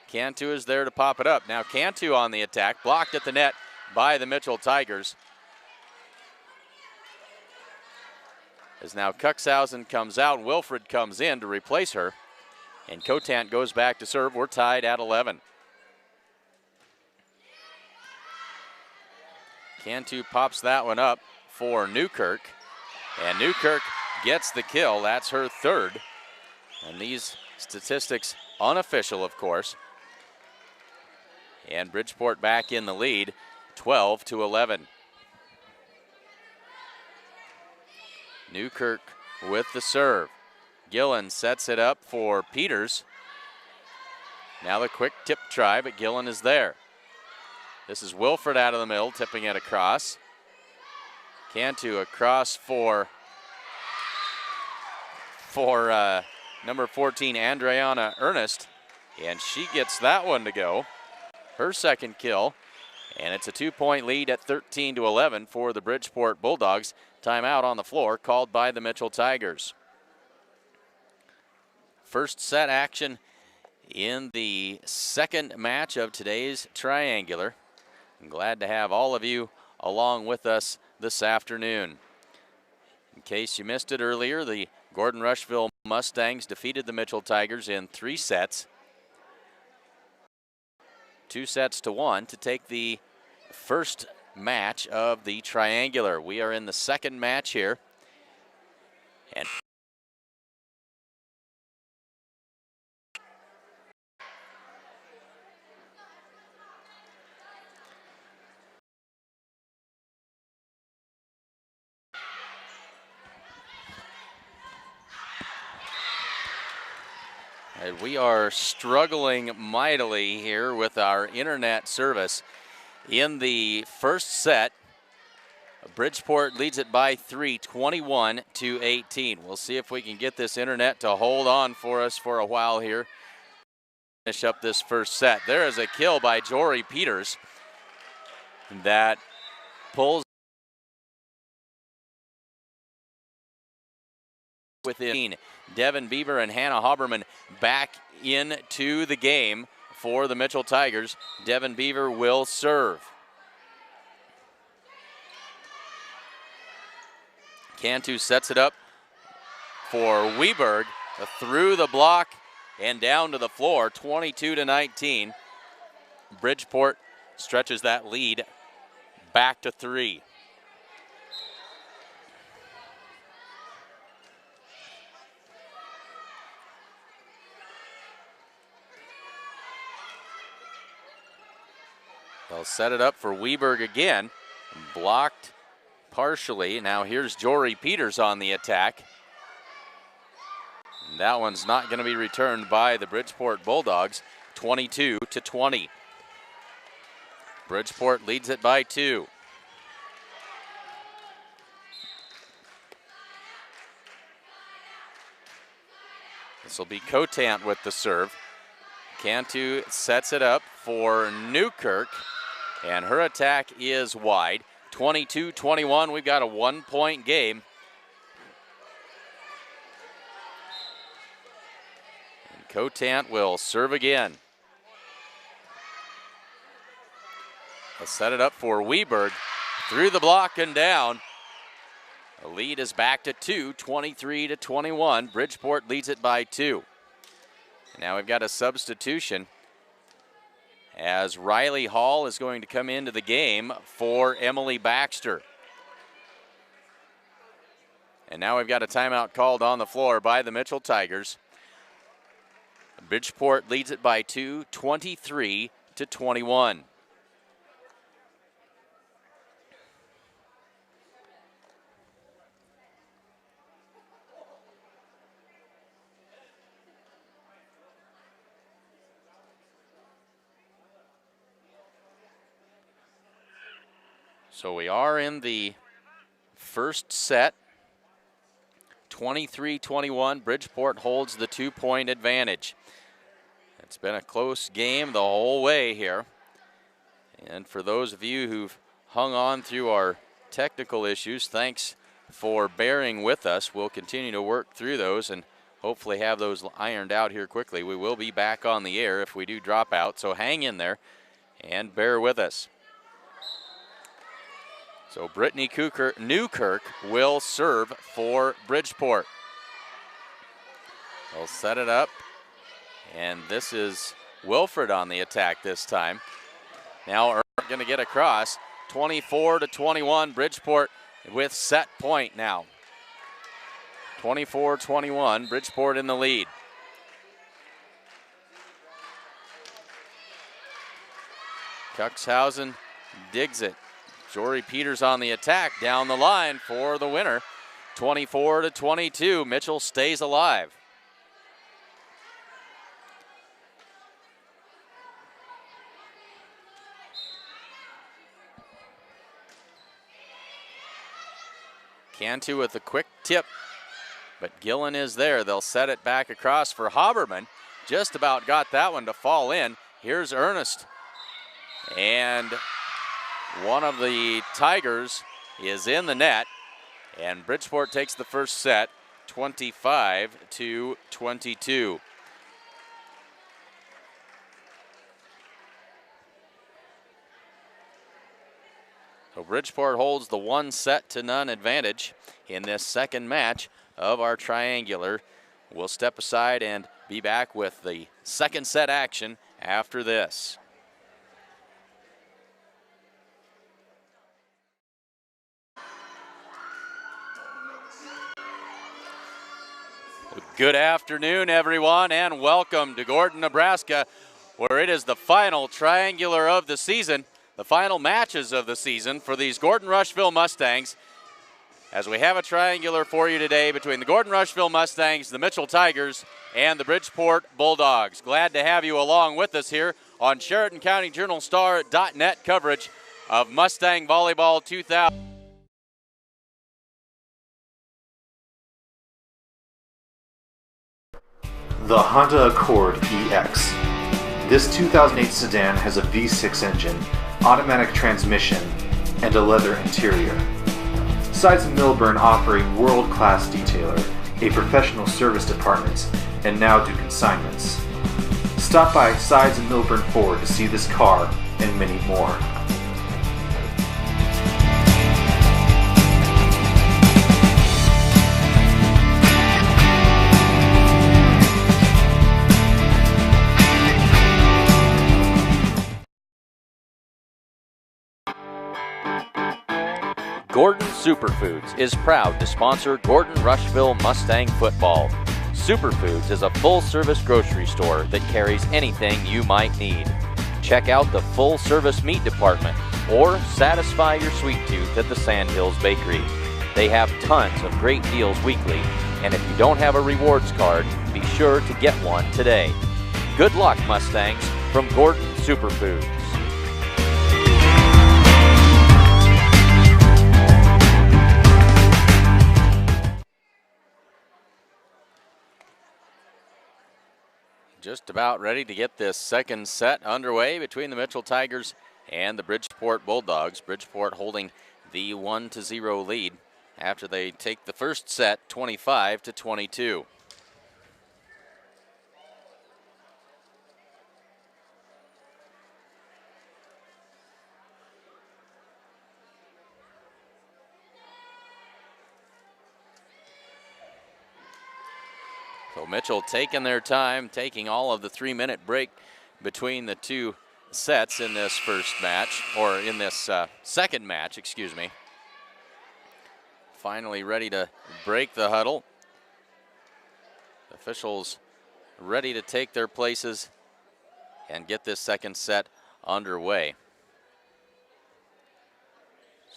Cantu is there to pop it up. Now Cantu on the attack, blocked at the net by the Mitchell Tigers. As now Cuxhausen comes out, Wilfred comes in to replace her. And Cotant goes back to serve. We're tied at 11. Cantu pops that one up for Newkirk, and Newkirk gets the kill. That's her third. And these statistics unofficial, of course. And Bridgeport back in the lead, 12-11. Newkirk with the serve. Gillen sets it up for Peters. Now the quick tip try, but Gillen is there. This is Wilford out of the middle, tipping it across. Cantu across for number 14, Andreana Ernest, and she gets that one to go. Her second kill, and it's a 2-point lead at 13-11 for the Bridgeport Bulldogs. Timeout on the floor called by the Mitchell Tigers. First set action in the second match of today's triangular. I'm glad to have all of you along with us this afternoon. In case you missed it earlier, the Gordon Rushville Mustangs defeated the Mitchell Tigers in 3 sets. 2-1 to take the first match of the triangular. We are in the second match here. And we are struggling mightily here with our internet service. In the first set, Bridgeport leads it by 3, 21-18. We'll see if we can get this internet to hold on for us for a while here. Finish up this first set. There is a kill by Jory Peters that pulls within. Devin Bieber and Hannah Haberman back into the game for the Mitchell Tigers. Devin Beaver will serve. Cantu sets it up for Weberg through the block and down to the floor, 22-19. Bridgeport stretches that lead back to 3. They'll set it up for Weberg again. Blocked partially. Now here's Jory Peters on the attack. And that one's not going to be returned by the Bridgeport Bulldogs. 22-20. Bridgeport leads it by 2. This will be Cotant with the serve. Cantu sets it up for Newkirk. And her attack is wide. 22-21, we've got a 1-point game. And Cotant will serve again. They'll set it up for Weberg. Through the block and down. The lead is back to 2, 23-21. Bridgeport leads it by 2. Now we've got a substitution, as Riley Hall is going to come into the game for Emily Baxter. And now we've got a timeout called on the floor by the Mitchell Tigers. Bridgeport leads it by 2, 23-21. So we are in the first set. 23-21, Bridgeport holds the 2-point advantage. It's been a close game the whole way here. And for those of you who've hung on through our technical issues, thanks for bearing with us. We'll continue to work through those and hopefully have those ironed out here quickly. We will be back on the air if we do drop out, so hang in there and bear with us. So Brittany Newkirk will serve for Bridgeport. They'll set it up, and this is Wilford on the attack this time. Now going to get across. 24-21. Bridgeport with set point now. 24-21, Bridgeport in the lead. Cuxhausen digs it. Jory Peters on the attack down the line for the winner. 24-22, Mitchell stays alive. Cantu with a quick tip, but Gillen is there. They'll set it back across for Haberman. Just about got that one to fall in. Here's Ernest. And one of the Tigers is in the net. And Bridgeport takes the first set, 25-22. So Bridgeport holds the 1-0 advantage in this second match of our triangular. We'll step aside and be back with the second set action after this. Good afternoon, everyone, and welcome to Gordon, Nebraska, where it is the final triangular of the season, the final matches of the season for these Gordon Rushville Mustangs, as we have a triangular for you today between the Gordon Rushville Mustangs, the Mitchell Tigers, and the Bridgeport Bulldogs. Glad to have you along with us here on Sheridan County Journal-Star.net coverage of Mustang Volleyball 2000. The Honda Accord EX. This 2008 sedan has a V6 engine, automatic transmission, and a leather interior. Sides and Milburn offer a world-class detailer, a professional service department, and now do consignments. Stop by Sides and Milburn Ford to see this car and many more. Gordon Superfoods is proud to sponsor Gordon Rushville Mustang football. Superfoods is a full-service grocery store that carries anything you might need. Check out the full-service meat department or satisfy your sweet tooth at the Sandhills Bakery. They have tons of great deals weekly, and if you don't have a rewards card, be sure to get one today. Good luck, Mustangs, from Gordon Superfoods. Just about ready to get this second set underway between the Mitchell Tigers and the Bridgeport Bulldogs. Bridgeport holding the 1-0 lead after they take the first set 25-22. So Mitchell taking their time, taking all of the 3-minute break between the two sets in this first match, or in this second match, excuse me. Finally ready to break the huddle. Officials ready to take their places and get this second set underway.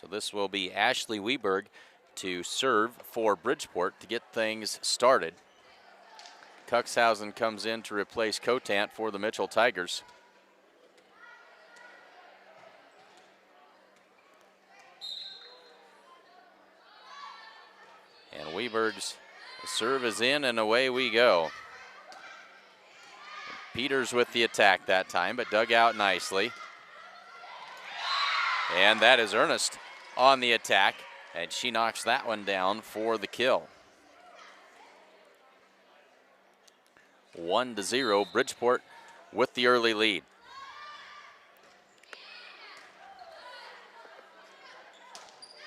So this will be Ashley Weberg to serve for Bridgeport to get things started. Cuxhausen comes in to replace Cotant for the Mitchell Tigers. And Weberg's serve is in, and away we go. Peters with the attack that time, but dug out nicely. And that is Ernest on the attack, and she knocks that one down for the kill. 1-0, Bridgeport with the early lead.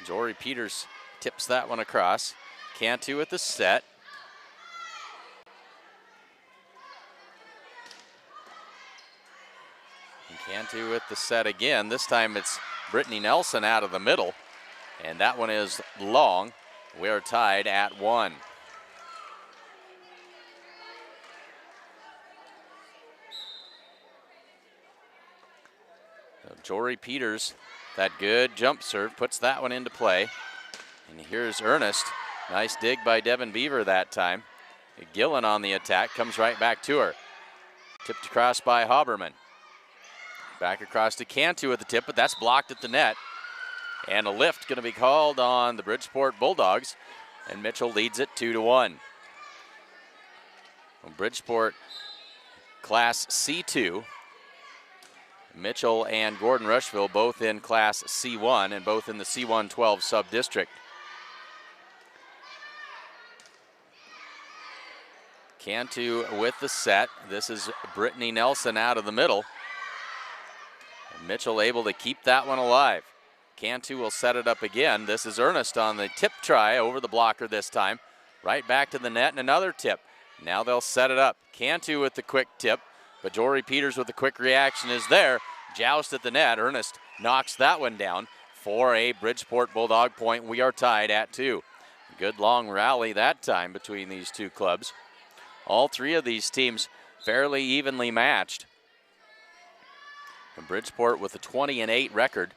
Jory Peters tips that one across. Cantu at the set. And Cantu with the set again. This time it's Brittany Nelson out of the middle, and that one is long. We are tied at 1. So Jory Peters, that good jump serve, puts that one into play. And here's Ernest. Nice dig by Devin Beaver that time. Gillen on the attack, comes right back to her. Tipped across by Haberman. Back across to Cantu at the tip, but that's blocked at the net. And a lift going to be called on the Bridgeport Bulldogs, and Mitchell leads it 2-1. Well, Bridgeport Class C2. Mitchell and Gordon Rushville both in Class C1 and both in the C112 sub-district. Cantu with the set. This is Brittany Nelson out of the middle. And Mitchell able to keep that one alive. Cantu will set it up again. This is Ernest on the tip try over the blocker this time. Right back to the net and another tip. Now they'll set it up. Cantu with the quick tip, but Jory Peters with the quick reaction is there. Joust at the net. Ernest knocks that one down for a Bridgeport Bulldog point. We are tied at 2. Good long rally that time between these two clubs. All three of these teams fairly evenly matched. And Bridgeport with a 20-8 record.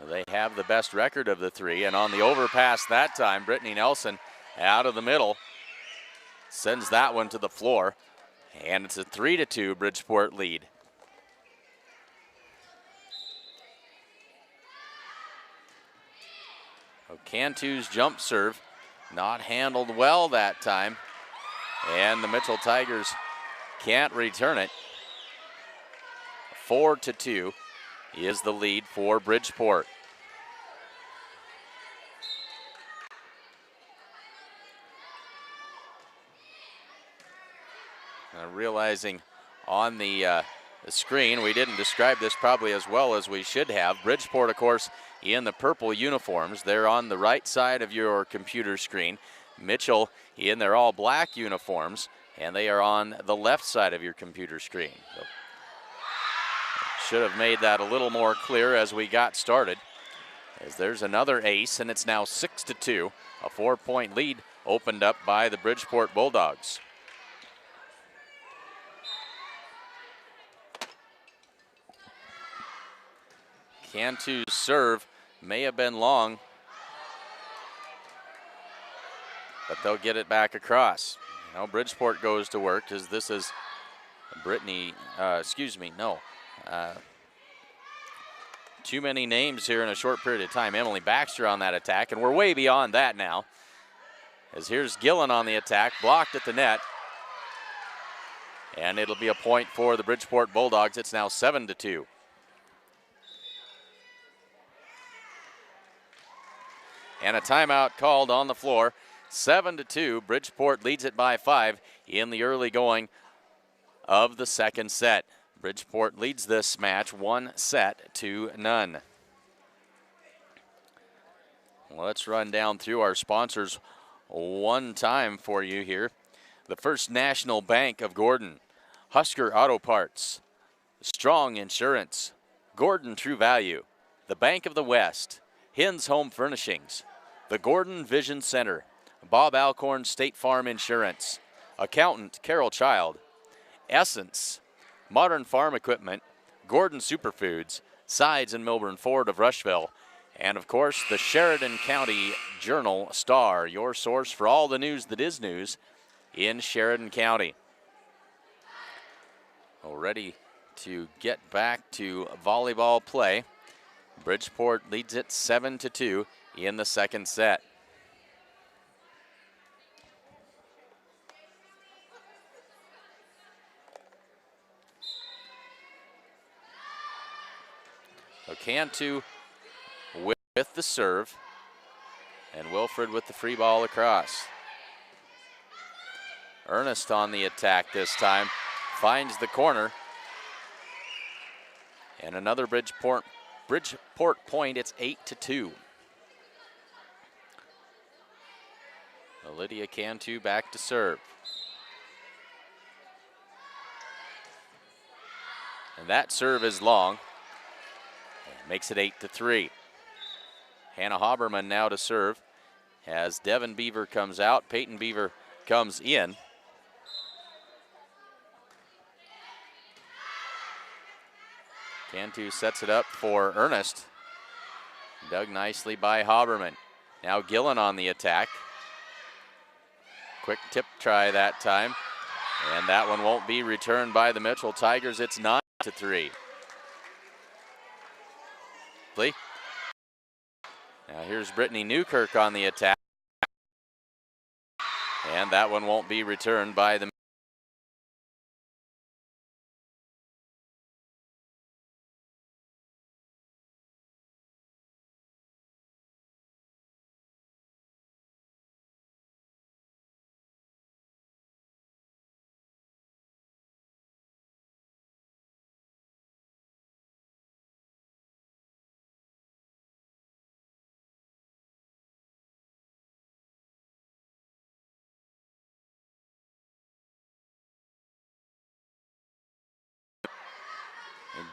They have the best record of the three, and on the overpass that time, Brittany Nelson out of the middle sends that one to the floor, and it's a 3-2 Bridgeport lead. Cantu's jump serve not handled well that time, and the Mitchell Tigers can't return it. 4-2 is the lead for Bridgeport. Realizing on the screen, we didn't describe this probably as well as we should have. Bridgeport, of course, in the purple uniforms. They're on the right side of your computer screen. Mitchell in their all black uniforms, and they are on the left side of your computer screen. So, should have made that a little more clear as we got started. As there's another ace, and it's now 6-2. A 4-point lead opened up by the Bridgeport Bulldogs. Cantu's serve may have been long, but they'll get it back across. Now Bridgeport goes to work as this is Brittany, too many names here in a short period of time. Emily Baxter on that attack, and we're way beyond that now. As here's Gillen on the attack, blocked at the net. And it'll be a point for the Bridgeport Bulldogs. It's now 7-2. And a timeout called on the floor. 7-2. Bridgeport leads it by 5 in the early going of the second set. Bridgeport leads this match 1-0. Let's run down through our sponsors one time for you here. The First National Bank of Gordon, Husker Auto Parts, Strong Insurance, Gordon True Value, the Bank of the West, Hins Home Furnishings, the Gordon Vision Center, Bob Alcorn State Farm Insurance, Accountant Carol Child, Essence, Modern Farm Equipment, Gordon Superfoods, Sides and Milburn Ford of Rushville, and of course the Sheridan County Journal-Star, your source for all the news that is news in Sheridan County. Well, ready to get back to volleyball play. Bridgeport leads it 7-2 in the second set. So Cantu with the serve, and Wilfred with the free ball across. Ernest on the attack this time, finds the corner, and another Bridgeport point. It's 8-2. Lydia Cantu back to serve. And that serve is long. makes it 8-3. Hannah Haberman now to serve as Devin Beaver comes out. Peyton Beaver comes in. Cantu sets it up for Ernest. Dug nicely by Haberman. Now Gillen on the attack. Quick tip try that time. And that one won't be returned by the Mitchell Tigers. It's 9-3. Lee. Now here's Brittany Newkirk on the attack. And that one won't be returned by the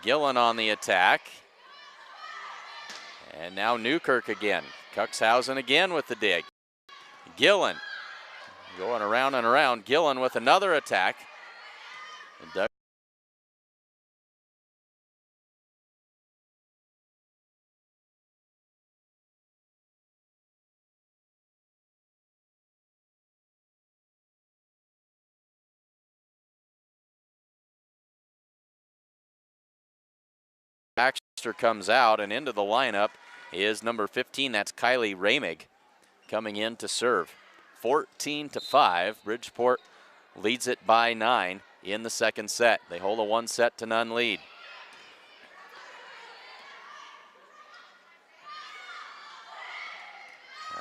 Gillen on the attack. And now Newkirk again. Cuxhausen again with the dig. Gillen going around and around. Gillen with another attack. And Baxter comes out, and into the lineup is number 15. That's Kylie Ramig coming in to serve. 14-5. Bridgeport leads it by 9 in the second set. They hold a 1-0 lead.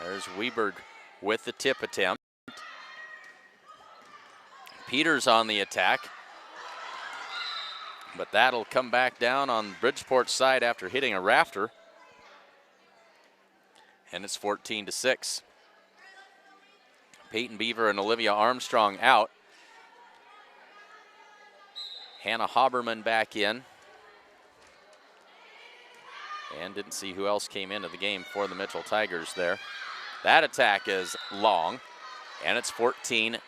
There's Weberg with the tip attempt. Peters on the attack. But that'll come back down on Bridgeport's side after hitting a rafter. And it's 14-6. Peyton Beaver and Olivia Armstrong out. Hannah Haberman back in. And didn't see who else came into the game for the Mitchell Tigers there. That attack is long, and it's 14-7.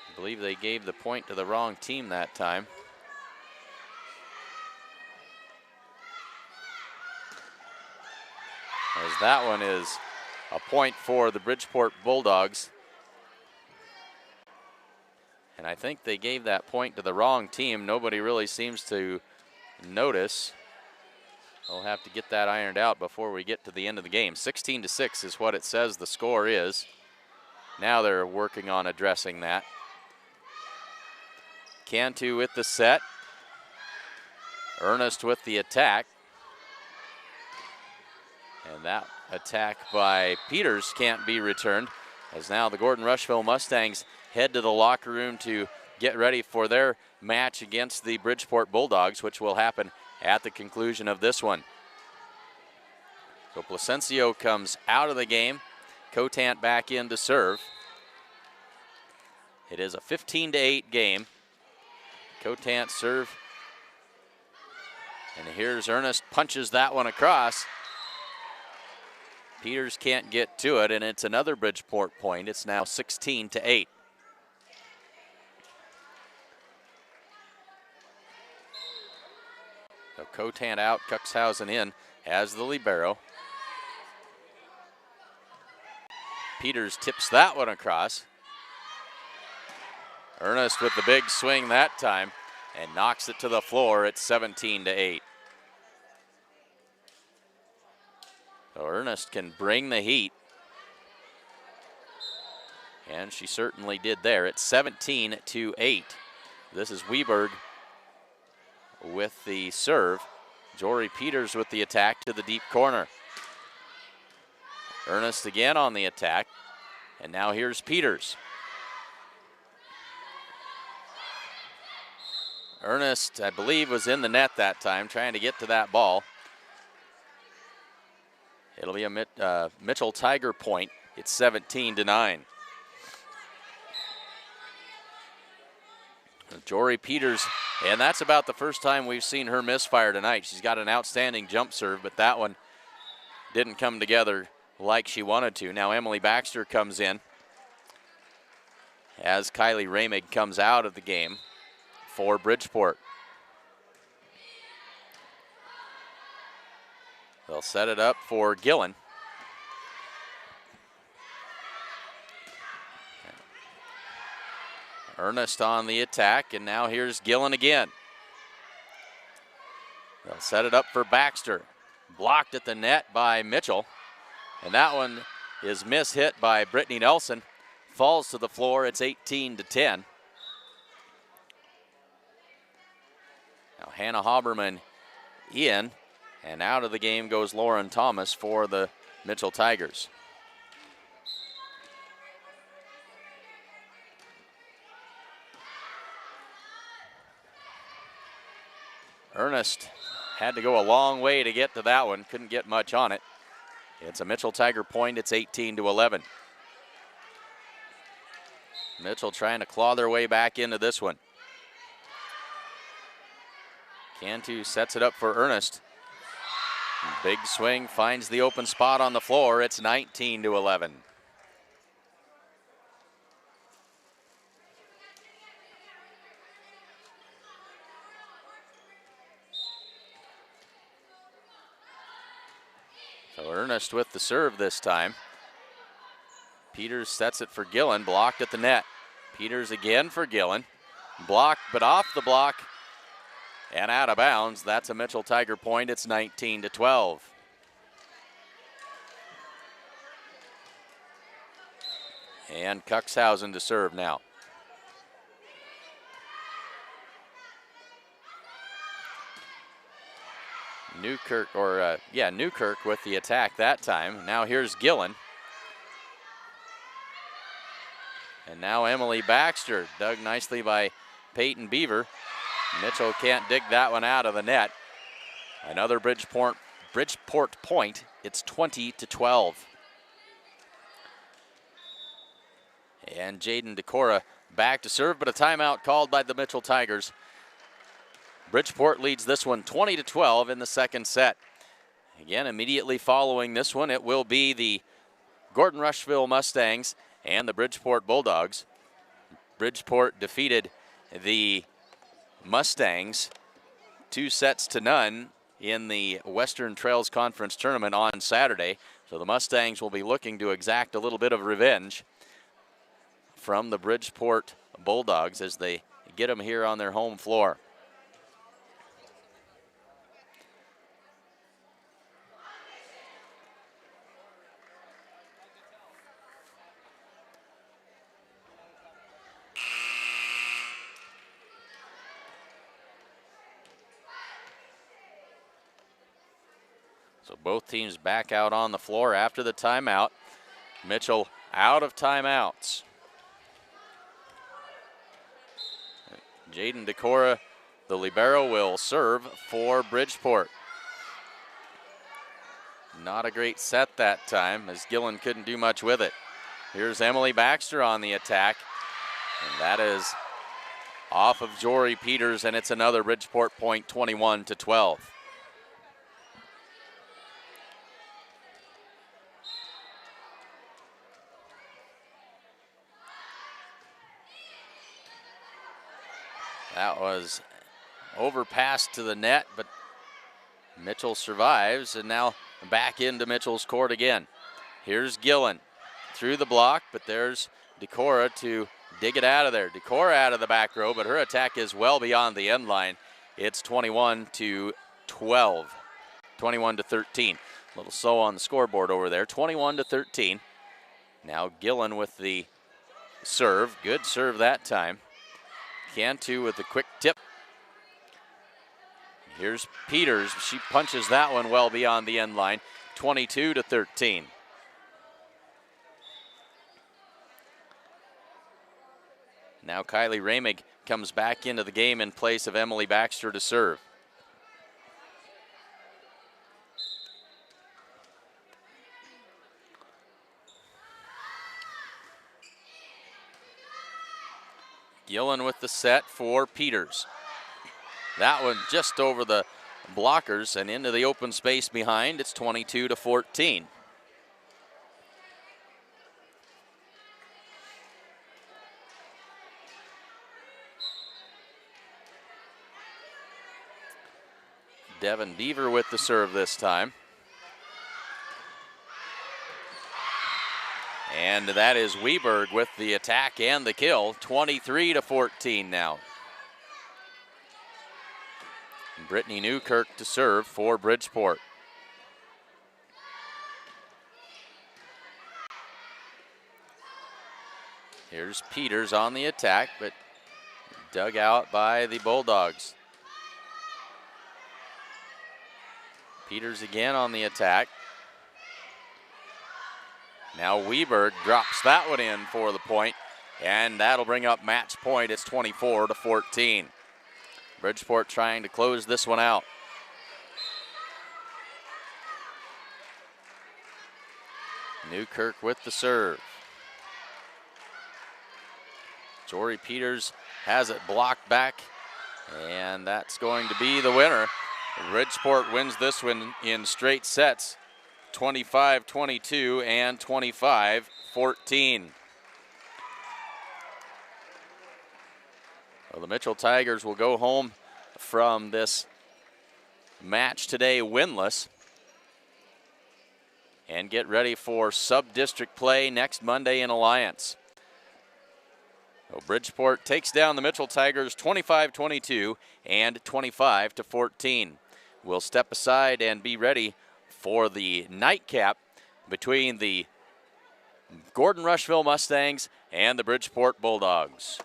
I believe they gave the point to the wrong team that time. As that one is a point for the Bridgeport Bulldogs. And I think they gave that point to the wrong team. Nobody really seems to notice. We'll have to get that ironed out before we get to the end of the game. 16-6 is what it says the score is. Now they're working on addressing that. Cantu with the set. Ernest with the attack. And that attack by Peters can't be returned, as now the Gordon Rushville Mustangs head to the locker room to get ready for their match against the Bridgeport Bulldogs, which will happen at the conclusion of this one. So Placencio comes out of the game. Cotant back in to serve. It is a 15-8 game. Cotant serve. And here's Ernest, punches that one across. Peters can't get to it, and it's another Bridgeport point. It's now 16-8. So Cotant out, Cuxhausen in as the libero. Peters tips that one across. Ernest with the big swing that time and knocks it to the floor at 17-8. So Ernest can bring the heat. And she certainly did there. It's 17-8. This is Weberg with the serve. Jory Peters with the attack to the deep corner. Ernest again on the attack. And now here's Peters. Ernest, I believe, was in the net that time, trying to get to that ball. It'll be a Mitchell Tiger point. It's 17-9. Jory Peters And that's about the first time we've seen her misfire tonight. She's got an outstanding jump serve, but that one didn't come together like she wanted to. Now Emily Baxter comes in as Kylie Ramig comes out of the game for Bridgeport. They'll set it up for Gillen. Ernest on the attack, and now here's Gillen again. They'll set it up for Baxter. Blocked at the net by Mitchell, and that one is mishit by Brittany Nelson. Falls to the floor. It's 18-10. Now Hannah Haberman in, and out of the game goes Lauren Thomas for the Mitchell Tigers. Ernest had to go a long way to get to that one. Couldn't get much on it. It's a Mitchell Tiger point. It's 18-11. Mitchell trying to claw their way back into this one. Cantu sets it up for Ernest. Big swing, finds the open spot on the floor. It's 19-11. So Ernest with the serve this time. Peters sets it for Gillen, blocked at the net. Peters again for Gillen. Blocked, but off the block and out of bounds. That's a Mitchell Tiger point. It's 19-12. And Cuxhausen to serve now. Newkirk with the attack that time. Now here's Gillen. And now Emily Baxter, dug nicely by Peyton Beaver. Mitchell can't dig that one out of the net. Another Bridgeport point. It's 20-12. And Jaden Decora back to serve, but a timeout called by the Mitchell Tigers. Bridgeport leads this one 20-12 in the second set. Again, immediately following this one, it will be the Gordon Rushville Mustangs and the Bridgeport Bulldogs. Bridgeport defeated the Mustangs 2-0 in the Western Trails Conference Tournament on Saturday. So the Mustangs will be looking to exact a little bit of revenge from the Bridgeport Bulldogs as they get them here on their home floor. So both teams back out on the floor after the timeout. Mitchell out of timeouts. Jaden Decora, the libero, will serve for Bridgeport. Not a great set that time as Gillen couldn't do much with it. Here's Emily Baxter on the attack, and that is off of Jory Peters, and it's another Bridgeport point, 21-12. That was overpassed to the net, but Mitchell survives, and now back into Mitchell's court again. Here's Gillen through the block, but there's Decora to dig it out of there. Decora out of the back row, but her attack is well beyond the end line. It's 21-12, 21-13. A little slow on the scoreboard over there, 21-13. Now Gillen with the serve, good serve that time. Cantu with the quick tip. Here's Peters. She punches that one well beyond the end line. 22-13. Now Kylie Ramig comes back into the game in place of Emily Baxter to serve. Gillen with the set for Peters. That one just over the blockers and into the open space behind. It's 22-14. Devin Beaver with the serve this time. And that is Weberg with the attack and the kill. 23-14 now. Brittany Newkirk to serve for Bridgeport. Here's Peters on the attack, but dug out by the Bulldogs. Peters again on the attack. Now Weberg drops that one in for the point, and that'll bring up match point. It's 24-14. Bridgeport trying to close this one out. Newkirk with the serve. Jory Peters has it blocked back, and that's going to be the winner. Bridgeport wins this one in straight sets, 25-22 and 25-14. Well, the Mitchell Tigers will go home from this match today winless and get ready for sub-district play next Monday in Alliance. So Bridgeport takes down the Mitchell Tigers 25-22 and 25-14. We'll step aside and be ready for the nightcap between the Gordon Rushville Mustangs and the Bridgeport Bulldogs.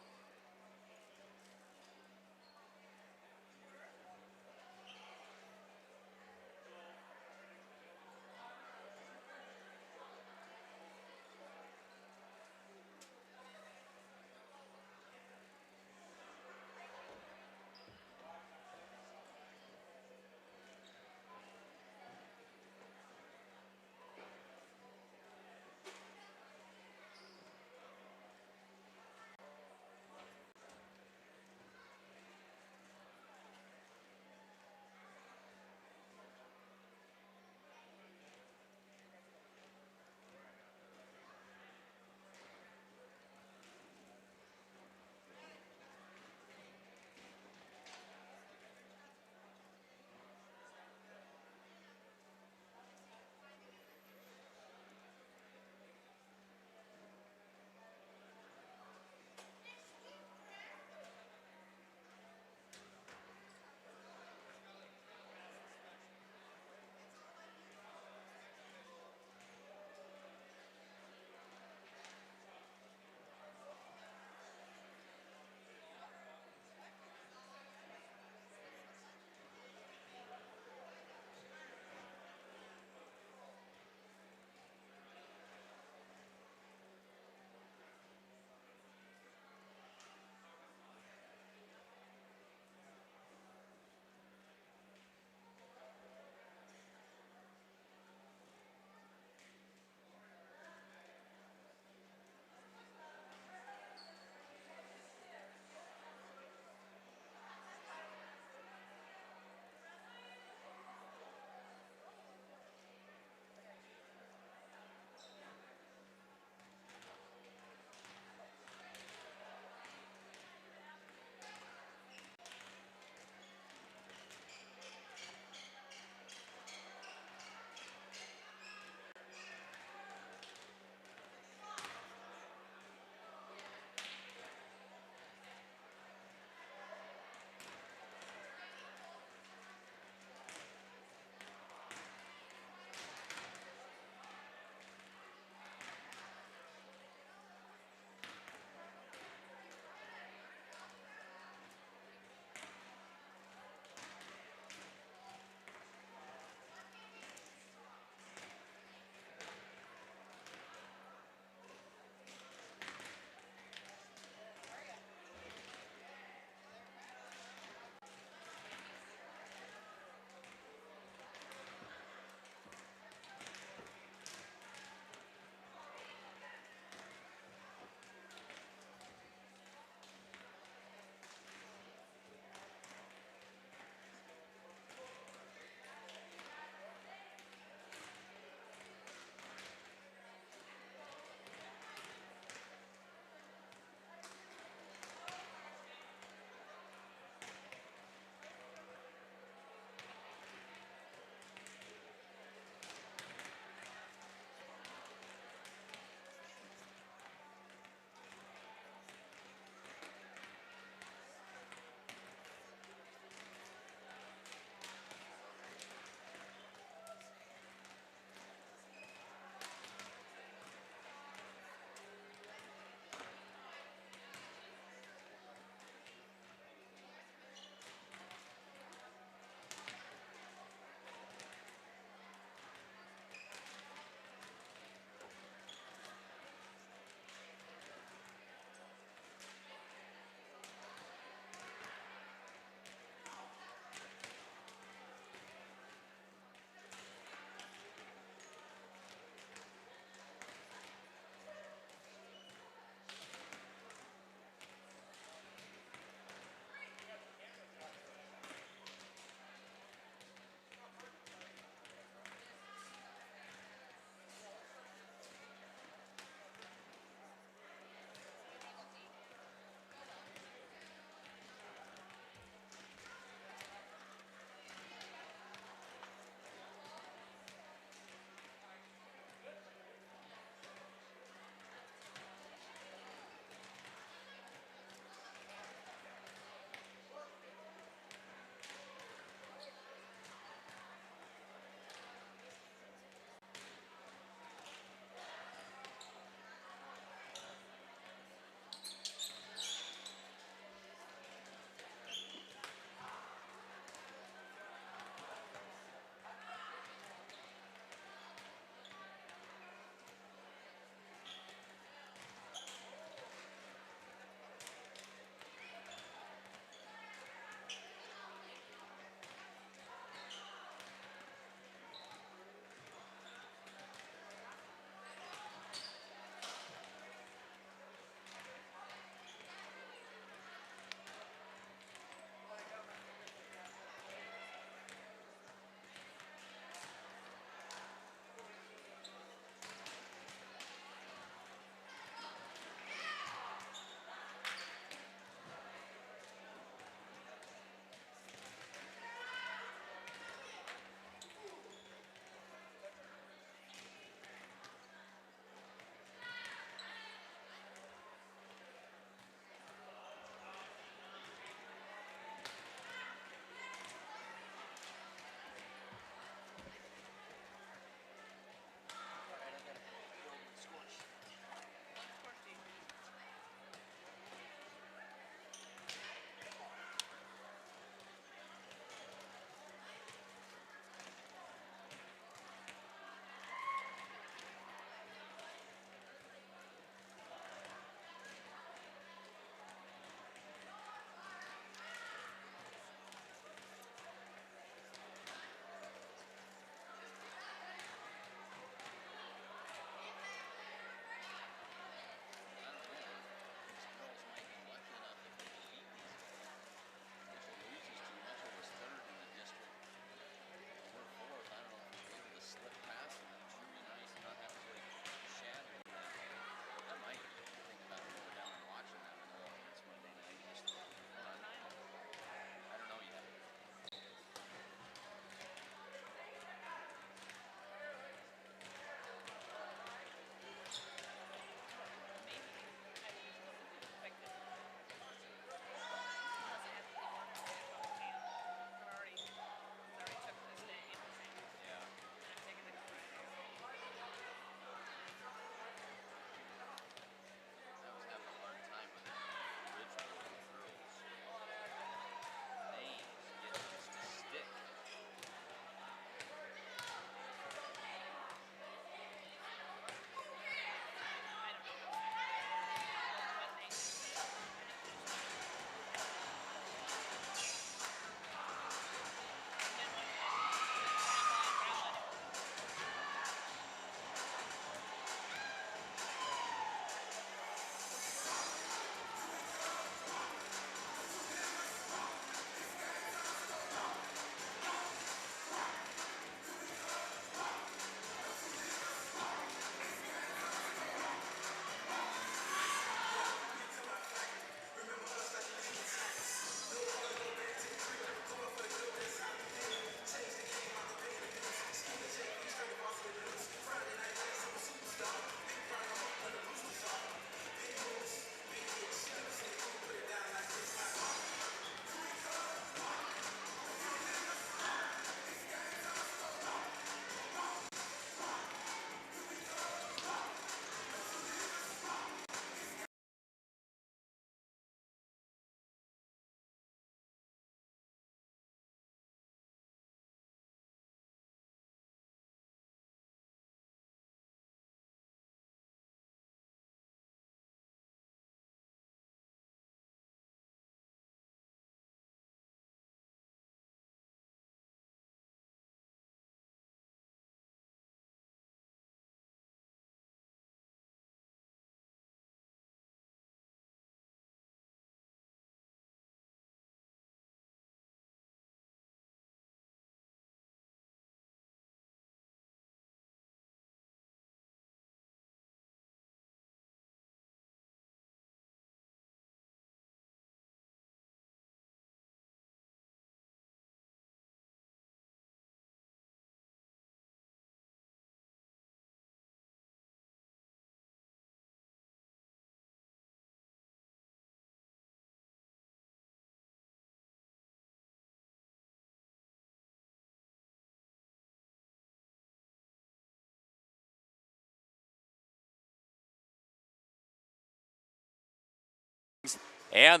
And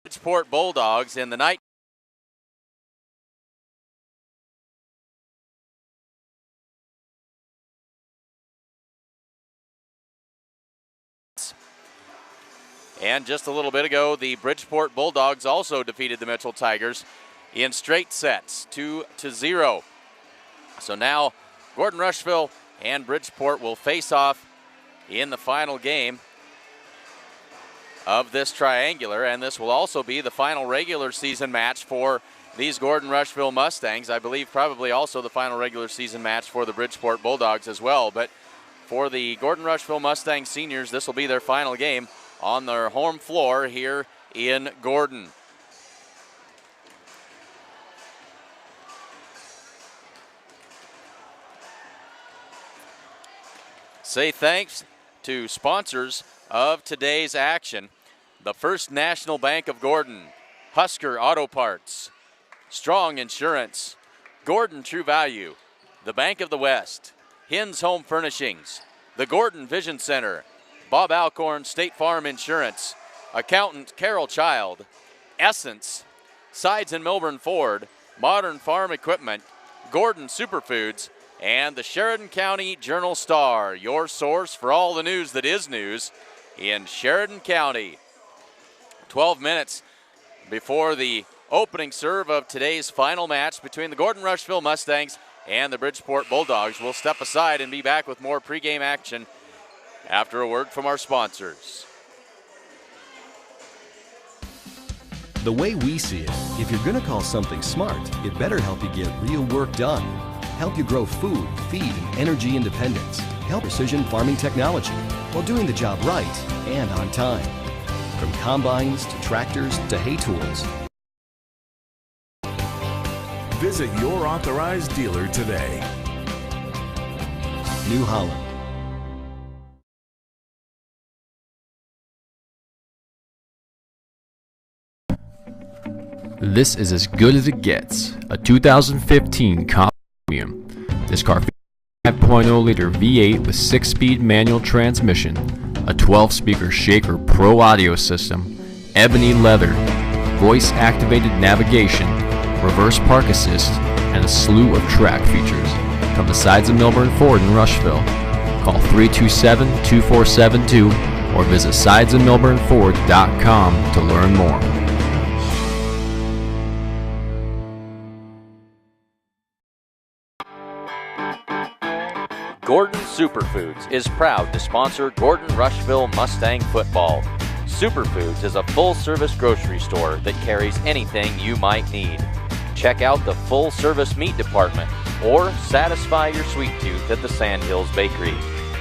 Bridgeport Bulldogs in the night. And just a little bit ago, the Bridgeport Bulldogs also defeated the Mitchell Tigers in straight sets, 2-0. So now Gordon Rushville and Bridgeport will face off in the final game of this triangular, and this will also be the final regular season match for these Gordon Rushville Mustangs. I believe probably also the final regular season match for the Bridgeport Bulldogs as well. But for the Gordon Rushville Mustang seniors, this will be their final game on their home floor here in Gordon. Say thanks to sponsors of today's action: the First National Bank of Gordon, Husker Auto Parts, Strong Insurance, Gordon True Value, the Bank of the West, Hins Home Furnishings, the Gordon Vision Center, Bob Alcorn State Farm Insurance, Accountant Carol Child, Essence, Sides and Milburn Ford, Modern Farm Equipment, Gordon Superfoods, and the Sheridan County Journal-Star, your source for all the news that is news in Sheridan County. 12 minutes before the opening serve of today's final match between the Gordon Rushville Mustangs and the Bridgeport Bulldogs. We'll step aside and be back with more pregame action after a word from our sponsors. The way we see it, if you're going to call something smart, it better help you get real work done. Help you grow food, feed, and energy independence. Help precision farming technology while doing the job right and on time. From combines to tractors to hay tools. Visit your authorized dealer today. New Holland. This is as good as it gets. A 2015 Premium. This car features a 5.0 liter V8 with 6-speed manual transmission, a 12-speaker Shaker Pro audio system, ebony leather, voice-activated navigation, reverse park assist, and a slew of track features. From the sides of Milburn Ford in Rushville. Call 327-2472 or visit sidesofmilburnford.com to learn more. Gordon Superfoods is proud to sponsor Gordon Rushville Mustang football. Superfoods is a full-service grocery store that carries anything you might need. Check out the full-service meat department or satisfy your sweet tooth at the Sandhills Bakery.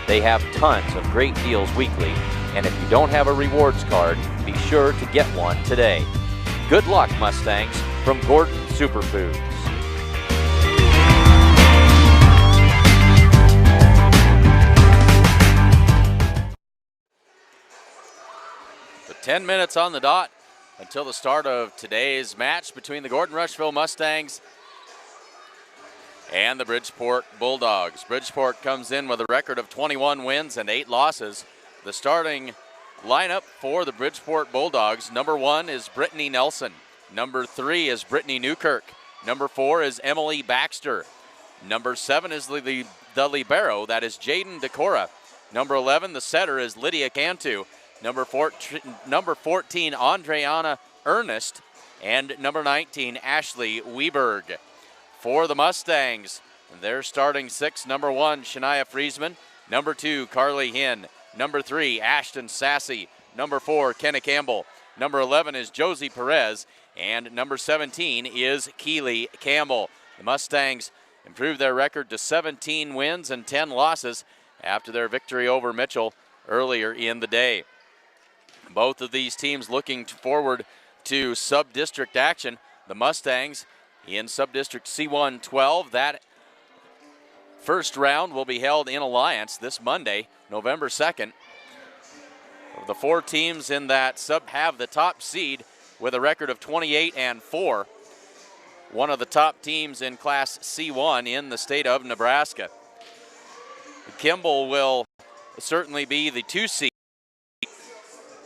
They have tons of great deals weekly, and if you don't have a rewards card, be sure to get one today. Good luck, Mustangs, from Gordon Superfoods. The 10 minutes on the dot until the start of today's match between the Gordon Rushville Mustangs and the Bridgeport Bulldogs. Bridgeport comes in with a record of 21 wins and 8 losses. The starting lineup for the Bridgeport Bulldogs: number 1 is Brittany Nelson. Number 3 is Brittany Newkirk. Number 4 is Emily Baxter. Number 7 is the libero, that is Jaden Decora. Number 11, the setter, is Lydia Cantu. Number 14, Andreana Ernest. And number 19, Ashley Weberg. For the Mustangs, their starting 6: number 1, Shania Friesman. Number 2, Carly Hinn. Number 3, Ashton Sassy. Number 4, Kenna Campbell. Number 11 is Josie Perez. And number 17 is Keely Campbell. The Mustangs improved their record to 17 wins and 10 losses after their victory over Mitchell earlier in the day. Both of these teams looking forward to sub-district action. The Mustangs in sub-district C1-12. That first round will be held in Alliance this Monday, November 2nd. The 4 teams in that sub have the top seed with a record of 28-4. One of the top teams in Class C1 in the state of Nebraska. Kimball will certainly be the 2 seed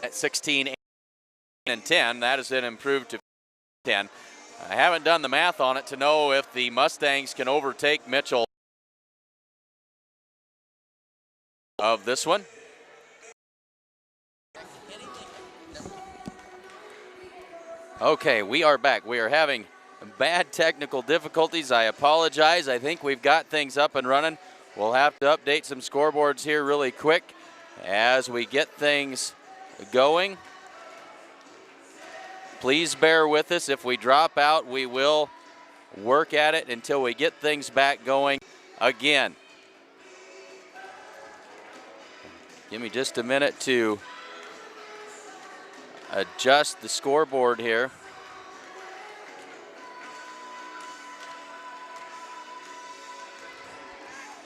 at 16 and 10. That has been improved to 10. I haven't done the math on it to know if the Mustangs can overtake Mitchell of this one. Okay, we are back. We are having bad technical difficulties. I apologize. I think we've got things up and running. We'll have to update some scoreboards here really quick as we get things going. Please bear with us. If we drop out, we will work at it until we get things back going again. Give me just a minute to adjust the scoreboard here.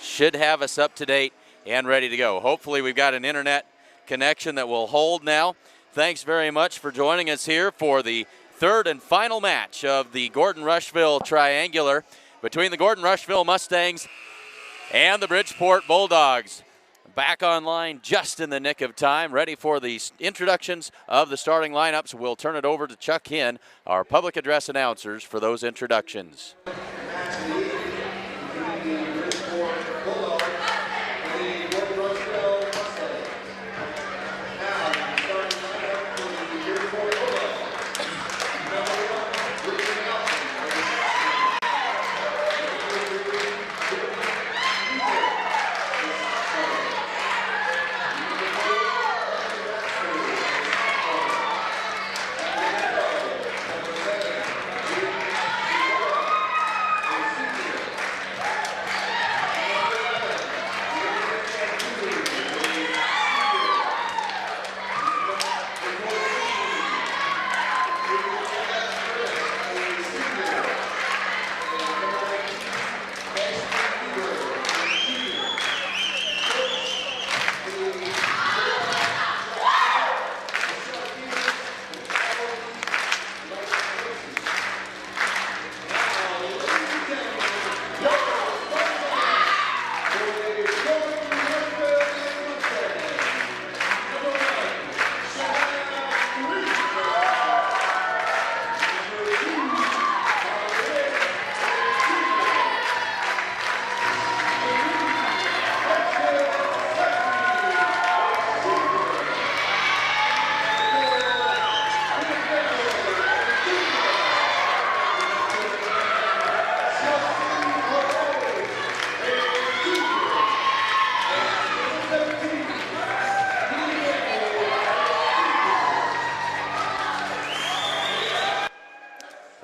Should have us up to date and ready to go. Hopefully we've got an internet connection that will hold now. Thanks very much for joining us here for the third and final match of the Gordon Rushville Triangular between the Gordon Rushville Mustangs and the Bridgeport Bulldogs. Back online just in the nick of time, ready for the introductions of the starting lineups. We'll turn it over to Chuck Hinn, our public address announcers, for those introductions.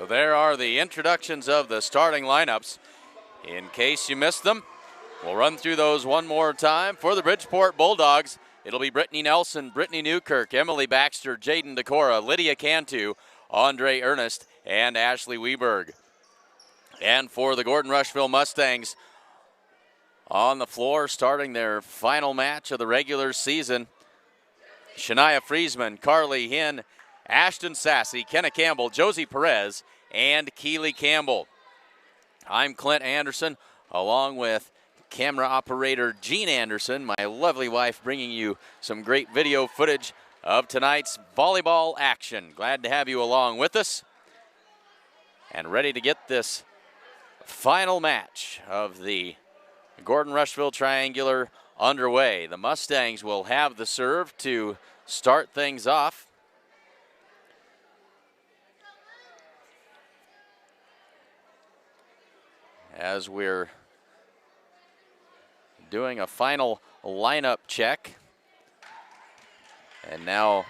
There are the introductions of the starting lineups. In case you missed them, we'll run through those one more time. For the Bridgeport Bulldogs, it'll be Brittany Nelson, Brittany Newkirk, Emily Baxter, Jaden Decora, Lydia Cantu, Andre Ernest, and Ashley Weberg. And for the Gordon Rushville Mustangs, on the floor starting their final match of the regular season, Shania Friesman, Carly Hinn, Ashton Sassy, Kenna Campbell, Josie Perez, and Keely Campbell. I'm Clint Anderson, along with camera operator Gene Anderson, my lovely wife, bringing you some great video footage of tonight's volleyball action. Glad to have you along with us and ready to get this final match of the Gordon Rushville Triangular underway. The Mustangs will have the serve to start things off. As we're doing a final lineup check. And now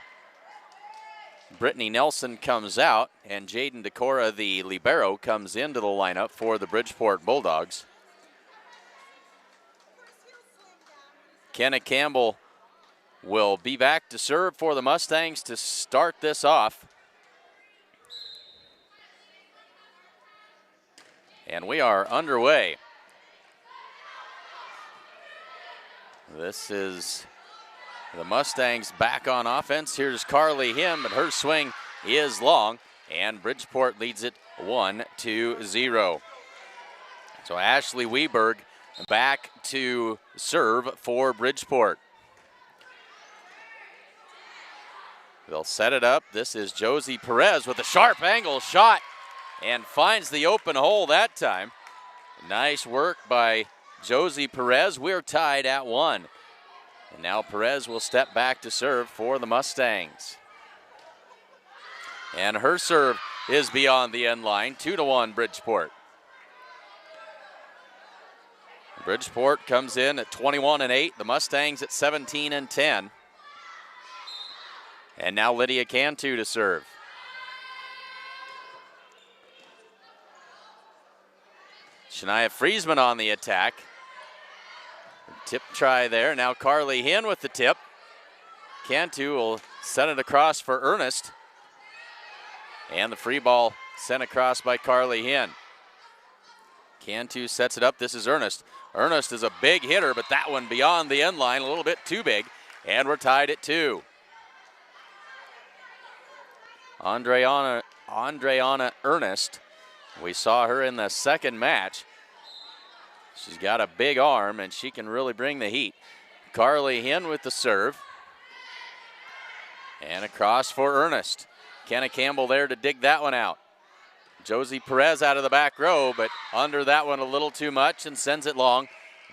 Brittany Nelson comes out and Jaden Decora, the libero, comes into the lineup for the Bridgeport Bulldogs. Kenna Campbell will be back to serve for the Mustangs to start this off. And we are underway. This is the Mustangs back on offense. Here's Carly Hinn, but her swing is long, and Bridgeport leads it 1-0. So Ashley Weberg back to serve for Bridgeport. They'll set it up. This is Josie Perez with a sharp angle shot and finds the open hole that time. Nice work by Josie Perez. We're tied at 1. And now Perez will step back to serve for the Mustangs. And her serve is beyond the end line, 2-1 Bridgeport. Bridgeport comes in at 21-8, the Mustangs at 17-10. And now Lydia Cantu to serve. Shania Friesman on the attack. Tip try there. Now Carly Hinn with the tip. Cantu will send it across for Ernest. And the free ball sent across by Carly Hinn. Cantu sets it up. This is Ernest. Ernest is a big hitter, but that one beyond the end line, a little bit too big. And we're tied at 2. Andreana Ernest. We saw her in the second match. She's got a big arm, and she can really bring the heat. Carly Hinn with the serve. And across for Ernest. Kenna Campbell there to dig that one out. Josie Perez out of the back row, but under that one a little too much and sends it long.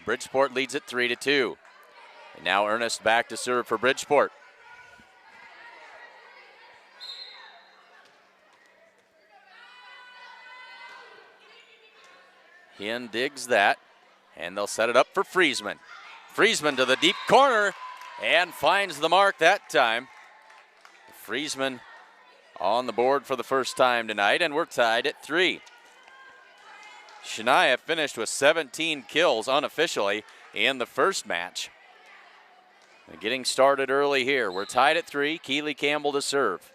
Bridgeport leads it 3-2. And now Ernest back to serve for Bridgeport. Hinn digs that, and they'll set it up for Friesman. Friesman to the deep corner and finds the mark that time. Friesman on the board for the first time tonight, and we're tied at 3. Shania finished with 17 kills unofficially in the first match. And getting started early here. We're tied at 3. Keely Campbell to serve.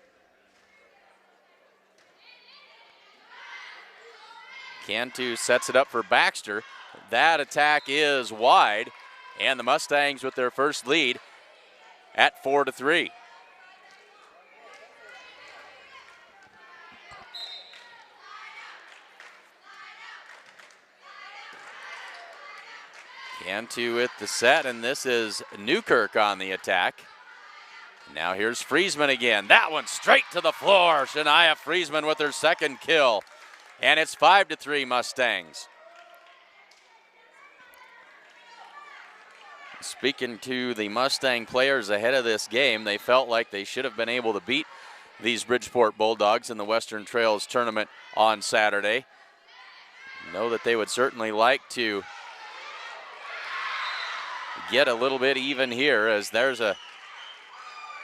Cantu sets it up for Baxter. That attack is wide, and the Mustangs with their first lead at 4-3. Cantu with the set, and this is Newkirk on the attack. Now here's Friesman again. That one straight to the floor. Shania Friesman with her second kill. And it's 5-3 Mustangs. Speaking to the Mustang players ahead of this game, they felt like they should have been able to beat these Bridgeport Bulldogs in the Western Trails tournament on Saturday. Know that they would certainly like to get a little bit even here, as there's a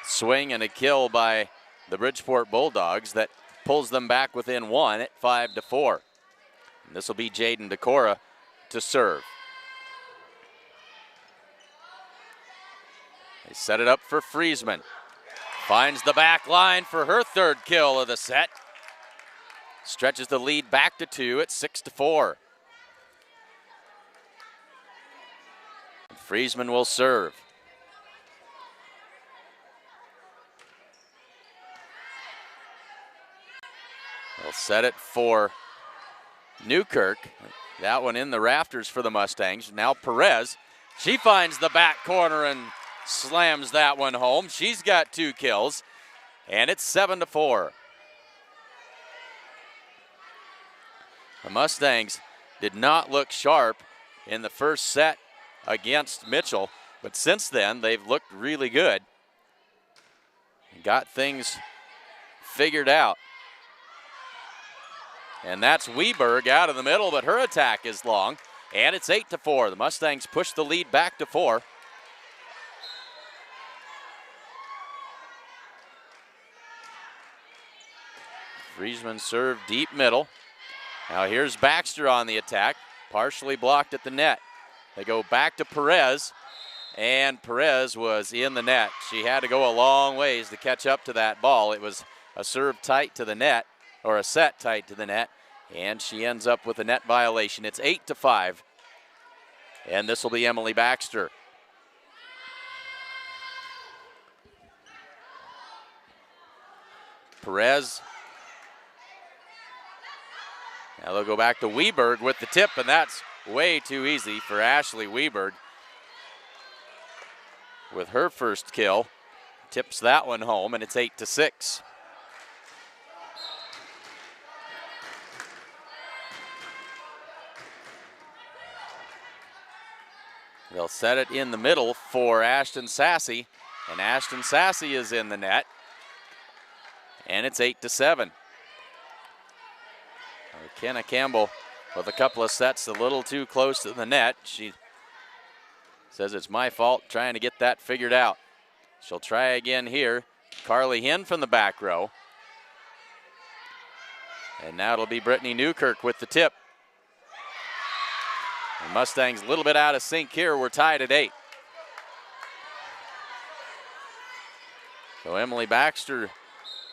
swing and a kill by the Bridgeport Bulldogs that pulls them back within 1 at 5-4. And this will be Jaden Decora to serve. They set it up for Friesman. Finds the back line for her third kill of the set. Stretches the lead back to 2 at 6-4. And Friesman will serve. They'll set it for Newkirk. That one in the rafters for the Mustangs. Now Perez, she finds the back corner and slams that one home. She's got 2 kills, and it's 7-4. The Mustangs did not look sharp in the first set against Mitchell, but since then they've looked really good. Got things figured out. And that's Weberg out of the middle, but her attack is long, and it's 8-4. The Mustangs push the lead back to 4. Friesman served deep middle. Now here's Baxter on the attack, partially blocked at the net. They go back to Perez, and Perez was in the net. She had to go a long ways to catch up to that ball. It was a serve tight to the net, or a set tight to the net, and she ends up with a net violation. It's 8-5, and this will be Emily Baxter. Perez. Now they'll go back to Weberg with the tip, and that's way too easy for Ashley Weberg with her first kill. tips that one home, and it's 8-6. They'll set it in the middle for Ashton Sassy, and Ashton Sassy is in the net, and it's 8-7. Kenna Campbell with a couple of sets a little too close to the net. She says it's my fault, trying to get that figured out. She'll try again here. Carly Hinn from the back row. And now it'll be Brittany Newkirk with the tip. The Mustangs a little bit out of sync here. We're tied at 8. So Emily Baxter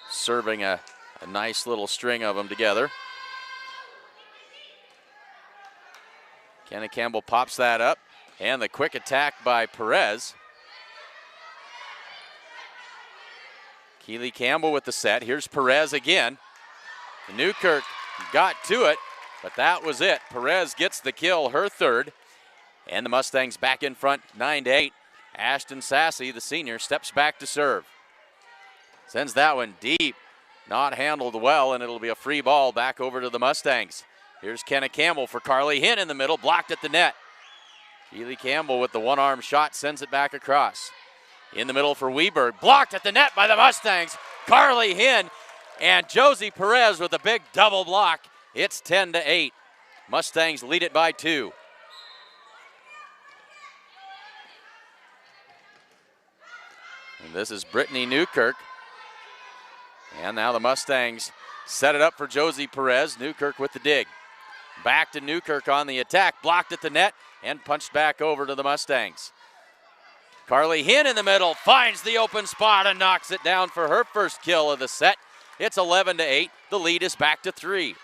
serving a nice little string of them together. Kenna Campbell pops that up, and the quick attack by Perez. Keely Campbell with the set. Here's Perez again. Newkirk got to it, but that was it. Perez gets the kill, her third, and the Mustangs back in front, 9-8. Ashton Sassy, the senior, steps back to serve. Sends that one deep, not handled well, and it'll be a free ball back over to the Mustangs. Here's Kenna Campbell for Carly Hinn in the middle, blocked at the net. Keely Campbell with the one-arm shot sends it back across. In the middle for Weberg, blocked at the net by the Mustangs. Carly Hinn and Josie Perez with a big double block. It's 10-8. Mustangs lead it by 2. And this is Brittany Newkirk. And now the Mustangs set it up for Josie Perez. Newkirk with the dig. Back to Newkirk on the attack, blocked at the net and punched back over to the Mustangs. Carly Hinn in the middle, finds the open spot and knocks it down for her first kill of the set. It's 11-8. The lead is back to 3.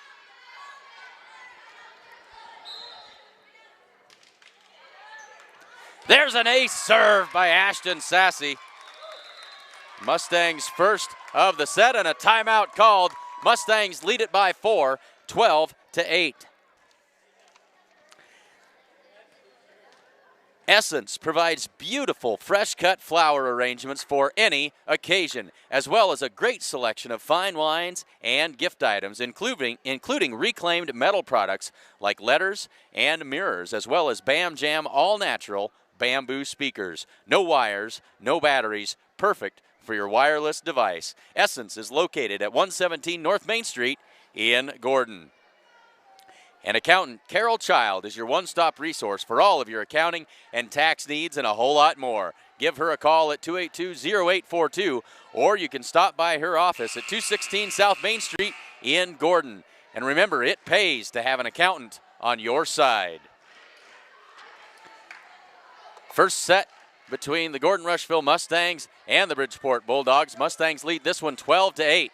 There's an ace serve by Ashton Sassy. Mustangs first of the set and a timeout called. Mustangs lead it by 4, 12-8. Essence provides beautiful fresh-cut flower arrangements for any occasion, as well as a great selection of fine wines and gift items, including reclaimed metal products like letters and mirrors, as well as Bam Jam all-natural bamboo speakers. No wires, no batteries, perfect for your wireless device. Essence is located at 117 North Main Street in Gordon. And accountant Carol Child is your one-stop resource for all of your accounting and tax needs and a whole lot more. Give her a call at 282-0842, or you can stop by her office at 216 South Main Street in Gordon. And remember, it pays to have an accountant on your side. First set between the Gordon Rushville Mustangs and the Bridgeport Bulldogs. Mustangs lead this one 12-8.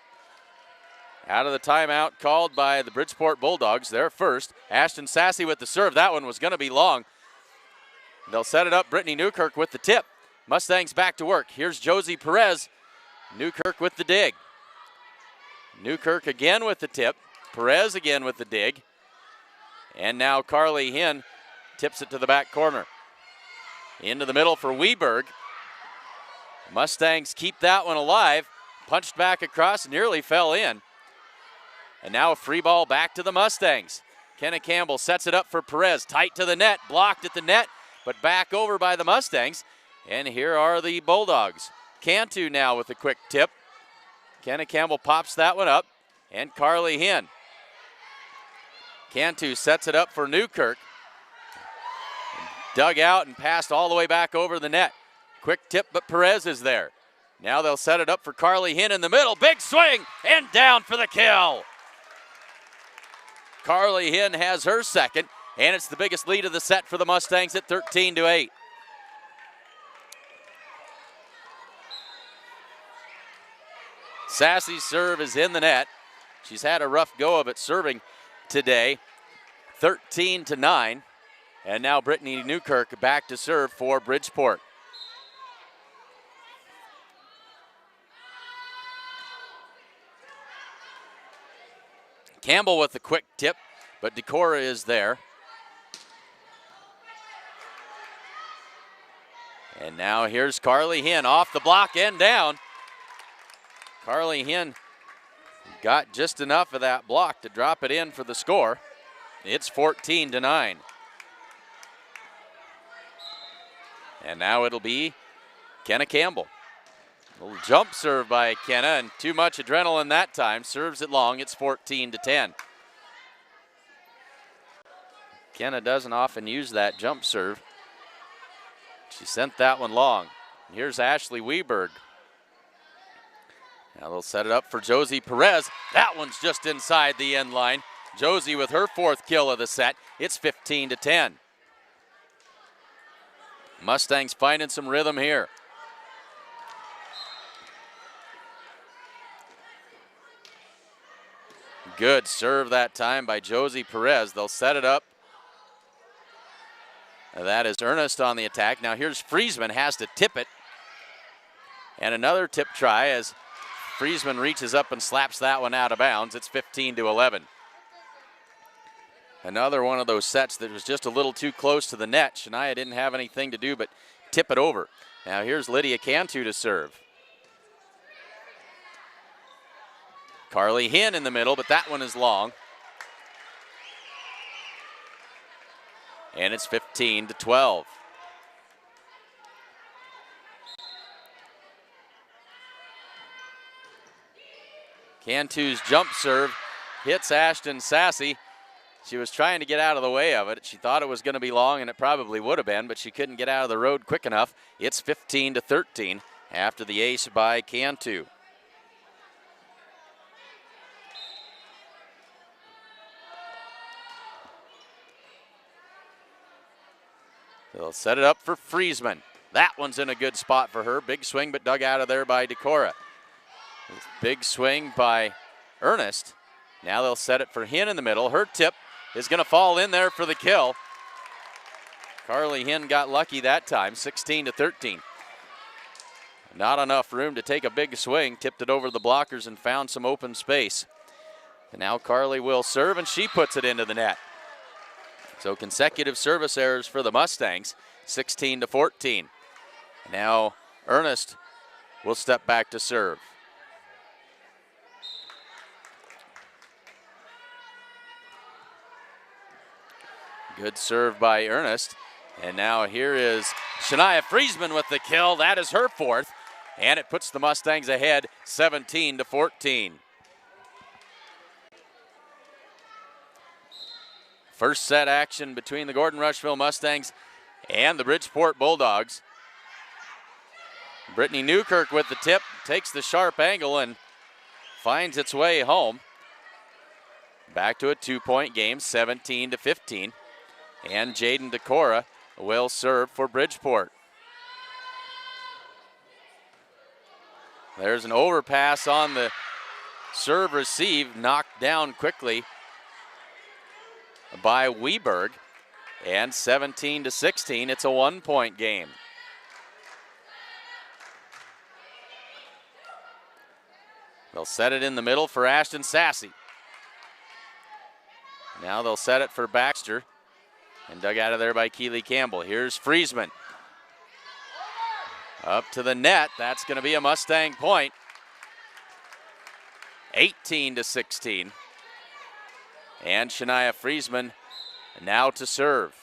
Out of the timeout called by the Bridgeport Bulldogs. They're first. Ashton Sassy with the serve. That one was going to be long. They'll set it up. Brittany Newkirk with the tip. Mustangs back to work. Here's Josie Perez. Newkirk with the dig. Newkirk again with the tip. Perez again with the dig. And now Carly Hinn tips it to the back corner. Into the middle for Weberg. Mustangs keep that one alive. Punched back across, nearly fell in. And now a free ball back to the Mustangs. Kenna Campbell sets it up for Perez. Tight to the net, blocked at the net, but back over by the Mustangs. And here are the Bulldogs. Cantu now with a quick tip. Kenna Campbell pops that one up. And Carly Hinn. Cantu sets it up for Newkirk. Dug out and passed all the way back over the net. Quick tip, but Perez is there. Now they'll set it up for Carly Hinn in the middle. Big swing and down for the kill. Carly Hinn has her second, and it's the biggest lead of the set for the Mustangs at 13-8. Sassy's serve is in the net. She's had a rough go of it serving today. 13-9. And now Brittany Newkirk back to serve for Bridgeport. Campbell with the quick tip, but Decora is there. And now here's Carly Hinn off the block and down. Carly Hinn got just enough of that block to drop it in for the score. It's 14-9. And now it'll be Kenna Campbell. A little jump serve by Kenna, and too much adrenaline that time. Serves it long. It's 14-10. Kenna doesn't often use that jump serve. She sent that one long. And here's Ashley Weberg. Now they'll set it up for Josie Perez. That one's just inside the end line. Josie with her 4th kill of the set. It's 15-10. Mustangs finding some rhythm here. Good serve that time by Josie Perez. They'll set it up. That is Ernest on the attack. Now here's Friesman, has to tip it. And another tip try as Friesman reaches up and slaps that one out of bounds. It's 15-11. Another one of those sets that was just a little too close to the net. Shania didn't have anything to do but tip it over. Now here's Lydia Cantu to serve. Carly Hinn in the middle, but that one is long. And it's 15-12. Cantu's jump serve hits Ashton Sassy. She was trying to get out of the way of it. She thought it was going to be long, and it probably would have been, but she couldn't get out of the road quick enough. It's 15-13 after the ace by Cantu. They'll set it up for Friesman. That one's in a good spot for her. Big swing, but dug out of there by Decora. Big swing by Ernest. Now they'll set it for Hinn in the middle. Her tip is going to fall in there for the kill. Carly Hinn got lucky that time, 16-13. Not enough room to take a big swing. Tipped it over the blockers and found some open space. And now Carly will serve, and she puts it into the net. So consecutive service errors for the Mustangs, 16-14. Now Ernest will step back to serve. Good serve by Ernest. And now here is Shania Friesman with the kill. That is her 4th. And it puts the Mustangs ahead 17-14. First set action between the Gordon Rushville Mustangs and the Bridgeport Bulldogs. Brittany Newkirk with the tip, takes the sharp angle and finds its way home. Back to a 2-point game, 17-15. And Jaden Decora will serve for Bridgeport. There's an overpass on the serve receive, knocked down quickly by Weberg, and 17-16. It's a 1-point game. They'll set it in the middle for Ashton Sassy. Now they'll set it for Baxter, and dug out of there by Keely Campbell. Here's Friesman. Up to the net. That's going to be a Mustang point. 18-16. And Shania Friesman now to serve.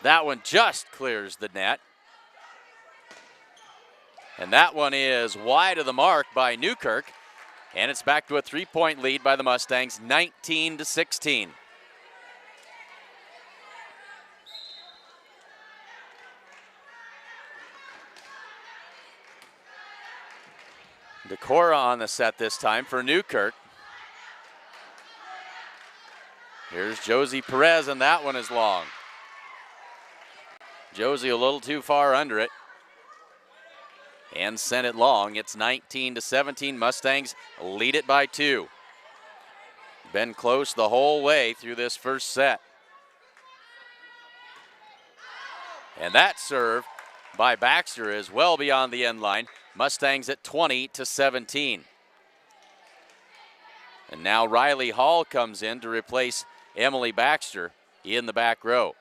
That one just clears the net. And that one is wide of the mark by Newkirk. And it's back to a 3-point lead by the Mustangs, 19-16. Decora on the set this time for Newkirk. Here's Josie Perez, and that one is long. Josie a little too far under it and sent it long. It's 19-17. Mustangs lead it by 2. Been close the whole way through this first set. And that serve by Baxter is well beyond the end line. Mustangs at 20-17. And now Riley Hall comes in to replace Emily Baxter in the back row.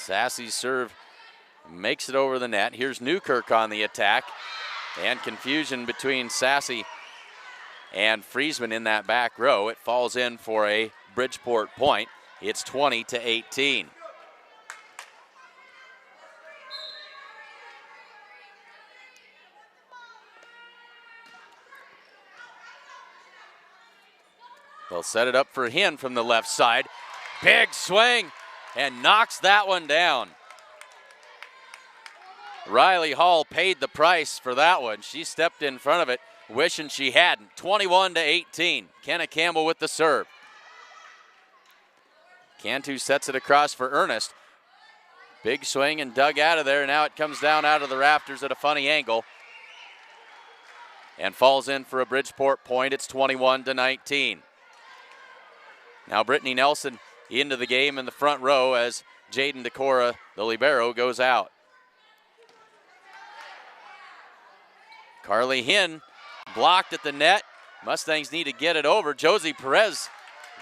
Sassy's serve makes it over the net. Here's Newkirk on the attack. And confusion between Sassy and Friesman in that back row. It falls in for a Bridgeport point. It's 20-18. They'll set it up for Hinn from the left side. Big swing and knocks that one down. Riley Hall paid the price for that one. She stepped in front of it, wishing she hadn't. 21-18. Kenna Campbell with the serve. Cantu sets it across for Ernest. Big swing and dug out of there. Now it comes down out of the rafters at a funny angle and falls in for a Bridgeport point. It's 21-19. Now Brittany Nelson into the game in the front row as Jaden Decora, the libero, goes out. Carly Hinn blocked at the net. Mustangs need to get it over. Josie Perez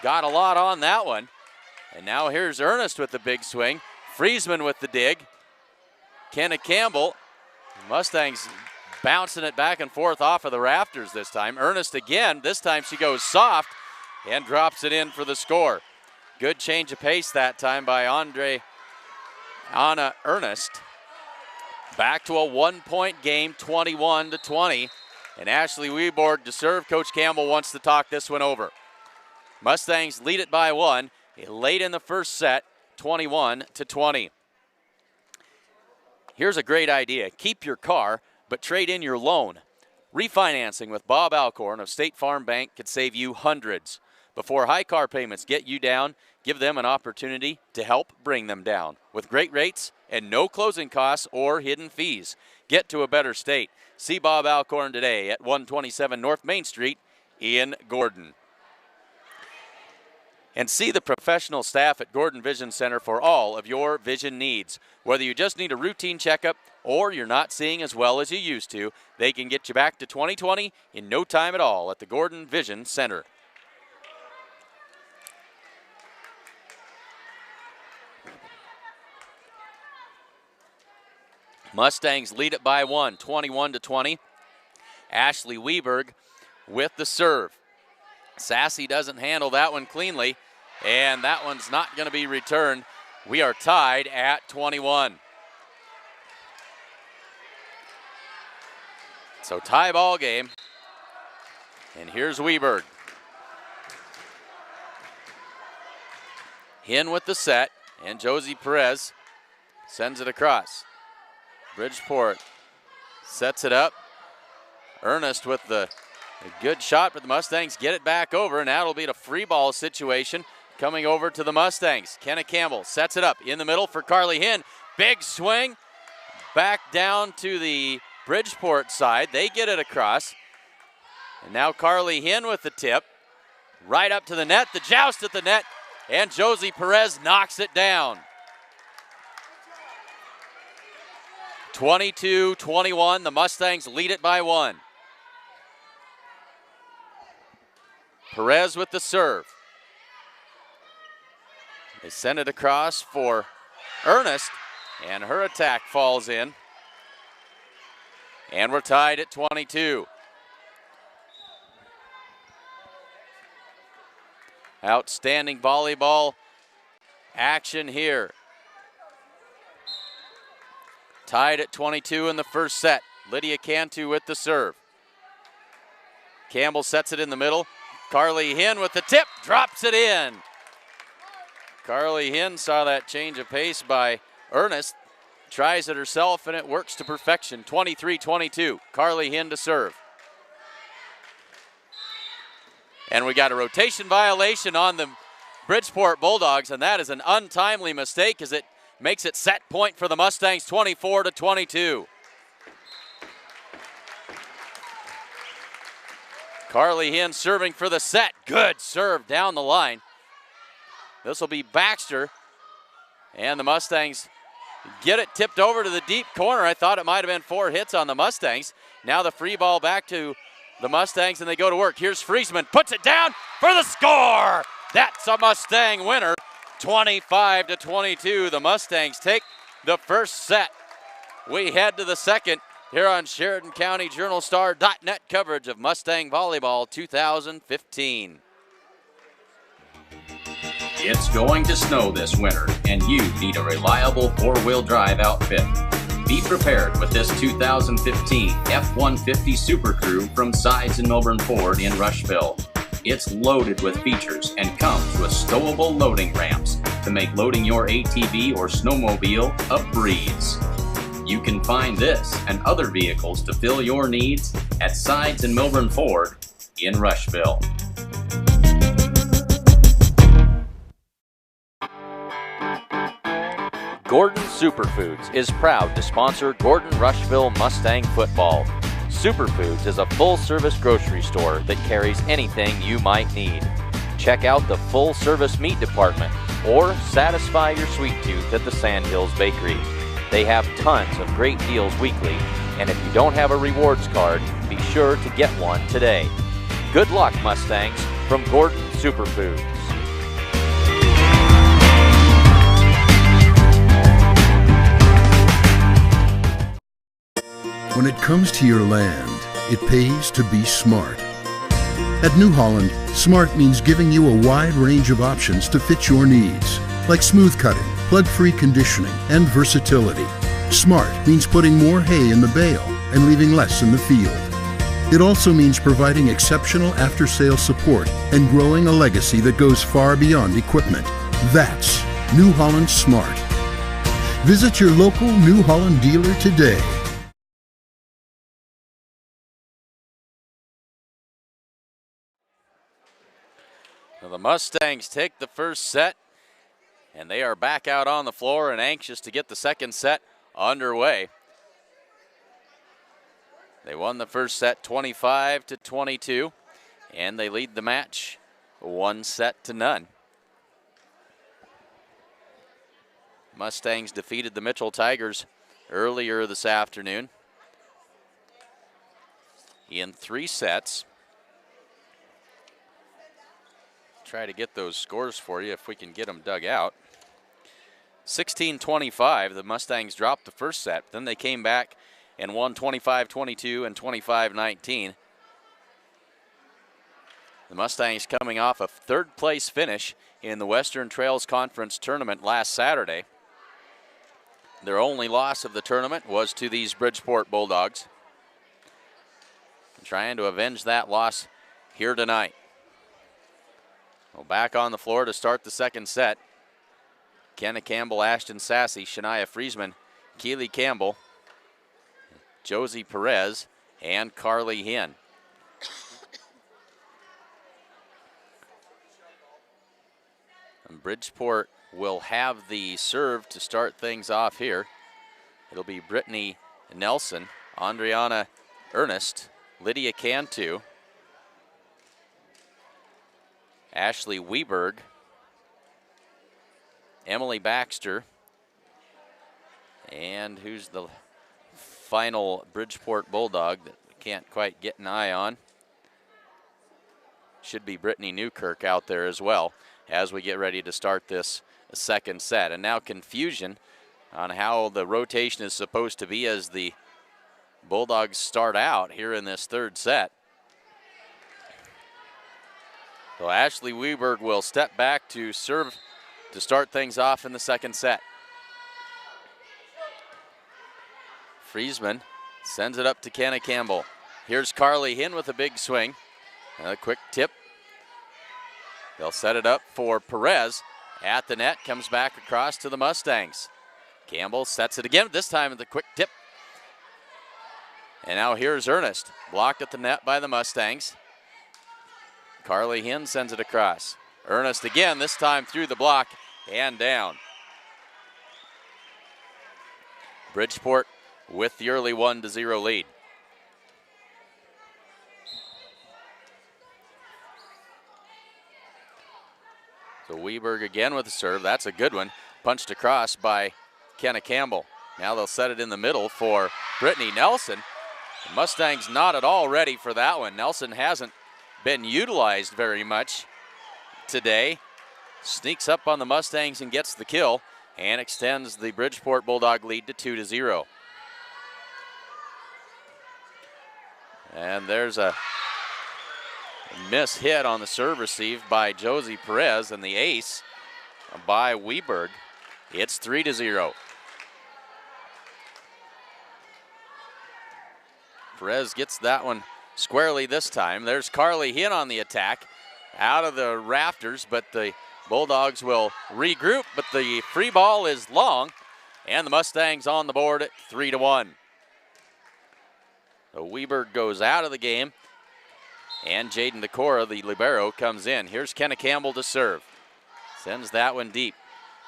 got a lot on that one. And now here's Ernest with the big swing. Friesman with the dig. Kenna Campbell. Mustangs bouncing it back and forth off of the rafters this time. Ernest again. This time she goes soft and drops it in for the score. Good change of pace that time by Anna Ernest. Back to a 1-point game, 21-20. And Ashley Weborg to serve. Coach Campbell wants to talk this one over. Mustangs lead it by 1 late in the first set, 21-20. Here's a great idea. Keep your car, but trade in your loan. Refinancing with Bob Alcorn of State Farm Bank could save you hundreds. Before high car payments get you down, give them an opportunity to help bring them down. With great rates and no closing costs or hidden fees. Get to a better state. See Bob Alcorn today at 127 North Main Street in Gordon. And see the professional staff at Gordon Vision Center for all of your vision needs. Whether you just need a routine checkup or you're not seeing as well as you used to, they can get you back to 20/20 in no time at all at the Gordon Vision Center. Mustangs lead it by 1, 21-20. Ashley Weberg with the serve. Sassy doesn't handle that one cleanly, and that one's not going to be returned. We are tied at 21. So tie ball game. And here's Weberg. Hinn with the set, and Josie Perez sends it across. Bridgeport sets it up. Ernest with the good shot, but the Mustangs get it back over, and that'll be a free ball situation coming over to the Mustangs. Kenna Campbell sets it up in the middle for Carly Hinn. Big swing back down to the Bridgeport side. They get it across. And now Carly Hinn with the tip. Right up to the net, the joust at the net, and Josie Perez knocks it down. 22-21, the Mustangs lead it by 1. Perez with the serve. They send it across for Ernest, and her attack falls in. And we're tied at 22. Outstanding volleyball action here. Tied at 22 in the first set. Lydia Cantu with the serve. Campbell sets it in the middle. Carly Hinn with the tip, drops it in. Carly Hinn saw that change of pace by Ernest. Tries it herself, and it works to perfection. 23-22. Carly Hinn to serve. And we got a rotation violation on the Bridgeport Bulldogs, and that is an untimely mistake as it makes it set point for the Mustangs, 24-22. Carly Hinn serving for the set. Good serve down the line. This will be Baxter, and the Mustangs get it tipped over to the deep corner. I thought it might have been 4 hits on the Mustangs. Now the free ball back to the Mustangs, and they go to work. Here's Friesman, puts it down for the score. That's a Mustang winner, 25-22. The Mustangs take the first set. We head to the second here on Sheridan County JournalStar.net coverage of Mustang Volleyball 2015. It's going to snow this winter, and you need a reliable four-wheel drive outfit. Be prepared with this 2015 F-150 Super Crew from Sides and Milburn Ford in Rushville. It's loaded with features and comes with stowable loading ramps to make loading your ATV or snowmobile a breeze. You can find this and other vehicles to fill your needs at Sides and Milburn Ford in Rushville. Gordon Superfoods is proud to sponsor Gordon Rushville Mustang football. Superfoods is a full-service grocery store that carries anything you might need. Check out the full-service meat department or satisfy your sweet tooth at the Sandhills Bakery. They have tons of great deals weekly, and if you don't have a rewards card, be sure to get one today. Good luck, Mustangs, from Gordon Superfoods. When it comes to your land, it pays to be smart. At New Holland, smart means giving you a wide range of options to fit your needs, like smooth cutting, plug-free conditioning, and versatility. Smart means putting more hay in the bale and leaving less in the field. It also means providing exceptional after-sales support and growing a legacy that goes far beyond equipment. That's New Holland Smart. Visit your local New Holland dealer today. Well, the Mustangs take the first set, and they are back out on the floor and anxious to get the second set underway. They won the first set 25-22, and they lead the match 1-0. Mustangs defeated the Mitchell Tigers earlier this afternoon in 3 sets. Try to get those scores for you if we can get them dug out. 16-25, the Mustangs dropped the first set. Then they came back and won 25-22 and 25-19. The Mustangs coming off a third-place finish in the Western Trails Conference tournament last Saturday. Their only loss of the tournament was to these Bridgeport Bulldogs. Trying to avenge that loss here tonight. Well, back on the floor to start the second set. Kenna Campbell, Ashton Sassy, Shania Friesman, Keely Campbell, Josie Perez, and Carly Hinn. And Bridgeport will have the serve to start things off here. It'll be Brittany Nelson, Andriana Ernest, Lydia Cantu, Ashley Weberg, Emily Baxter, and who's the final Bridgeport Bulldog that we can't quite get an eye on? Should be Brittany Newkirk out there as well as we get ready to start this second set. And now confusion on how the rotation is supposed to be as the Bulldogs start out here in this third set. So Ashley Weberg will step back to serve to start things off in the second set. Friesman sends it up to Kenna Campbell. Here's Carly Hinn with a big swing. A quick tip. They'll set it up for Perez at the net. Comes back across to the Mustangs. Campbell sets it again, this time with a quick tip. And now here's Ernest. Blocked at the net by the Mustangs. Carly Hinn sends it across. Ernest again, this time through the block and down. Bridgeport with the early 1-0 lead. So Weberg again with the serve. That's a good one. Punched across by Kenna Campbell. Now they'll set it in the middle for Brittany Nelson. The Mustangs not at all ready for that one. Nelson hasn't been utilized very much today. sneaks up on the Mustangs and gets the kill and extends the Bridgeport Bulldog lead to 2-0. And there's a miss hit on the serve received by Josie Perez, and the ace by Weberg. It's 3-0. Perez gets that one squarely this time. There's Carly Hinn on the attack, out of the rafters, but the Bulldogs will regroup, but the free ball is long, and the Mustangs on the board at 3-1. So Weberg goes out of the game, and Jaden Decora, the libero, comes in. Here's Kenna Campbell to serve. Sends that one deep.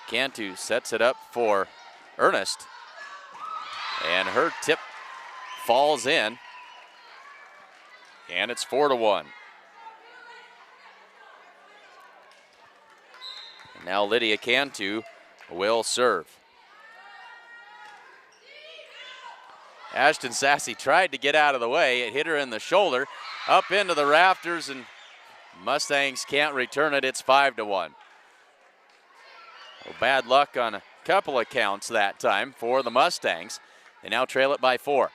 Cantu sets it up for Ernest, and her tip falls in, and it's 4-1. Now Lydia Cantu will serve. Ashton Sassy tried to get out of the way. It hit her in the shoulder, up into the rafters, and Mustangs can't return it. It's 5-1. Well, bad luck on a couple of counts that time for the Mustangs. They now trail it by 4.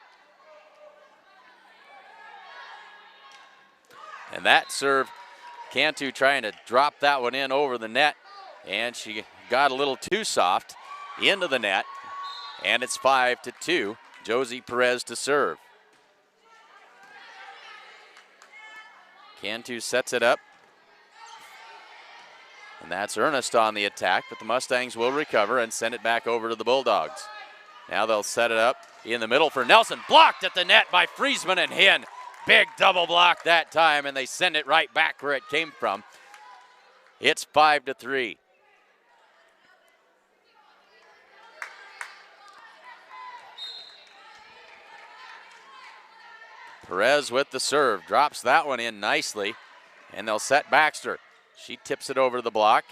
And that serve, Cantu trying to drop that one in over the net, and she got a little too soft into the net, and it's 5-2. Josie Perez to serve. Cantu sets it up, and that's Ernest on the attack, but the Mustangs will recover and send it back over to the Bulldogs. Now they'll set it up in the middle for Nelson, blocked at the net by Friesman and Hinn. Big double block that time, and they send it right back where it came from. It's 5-3. Perez with the serve, drops that one in nicely, and they'll set Baxter. She tips it over the block.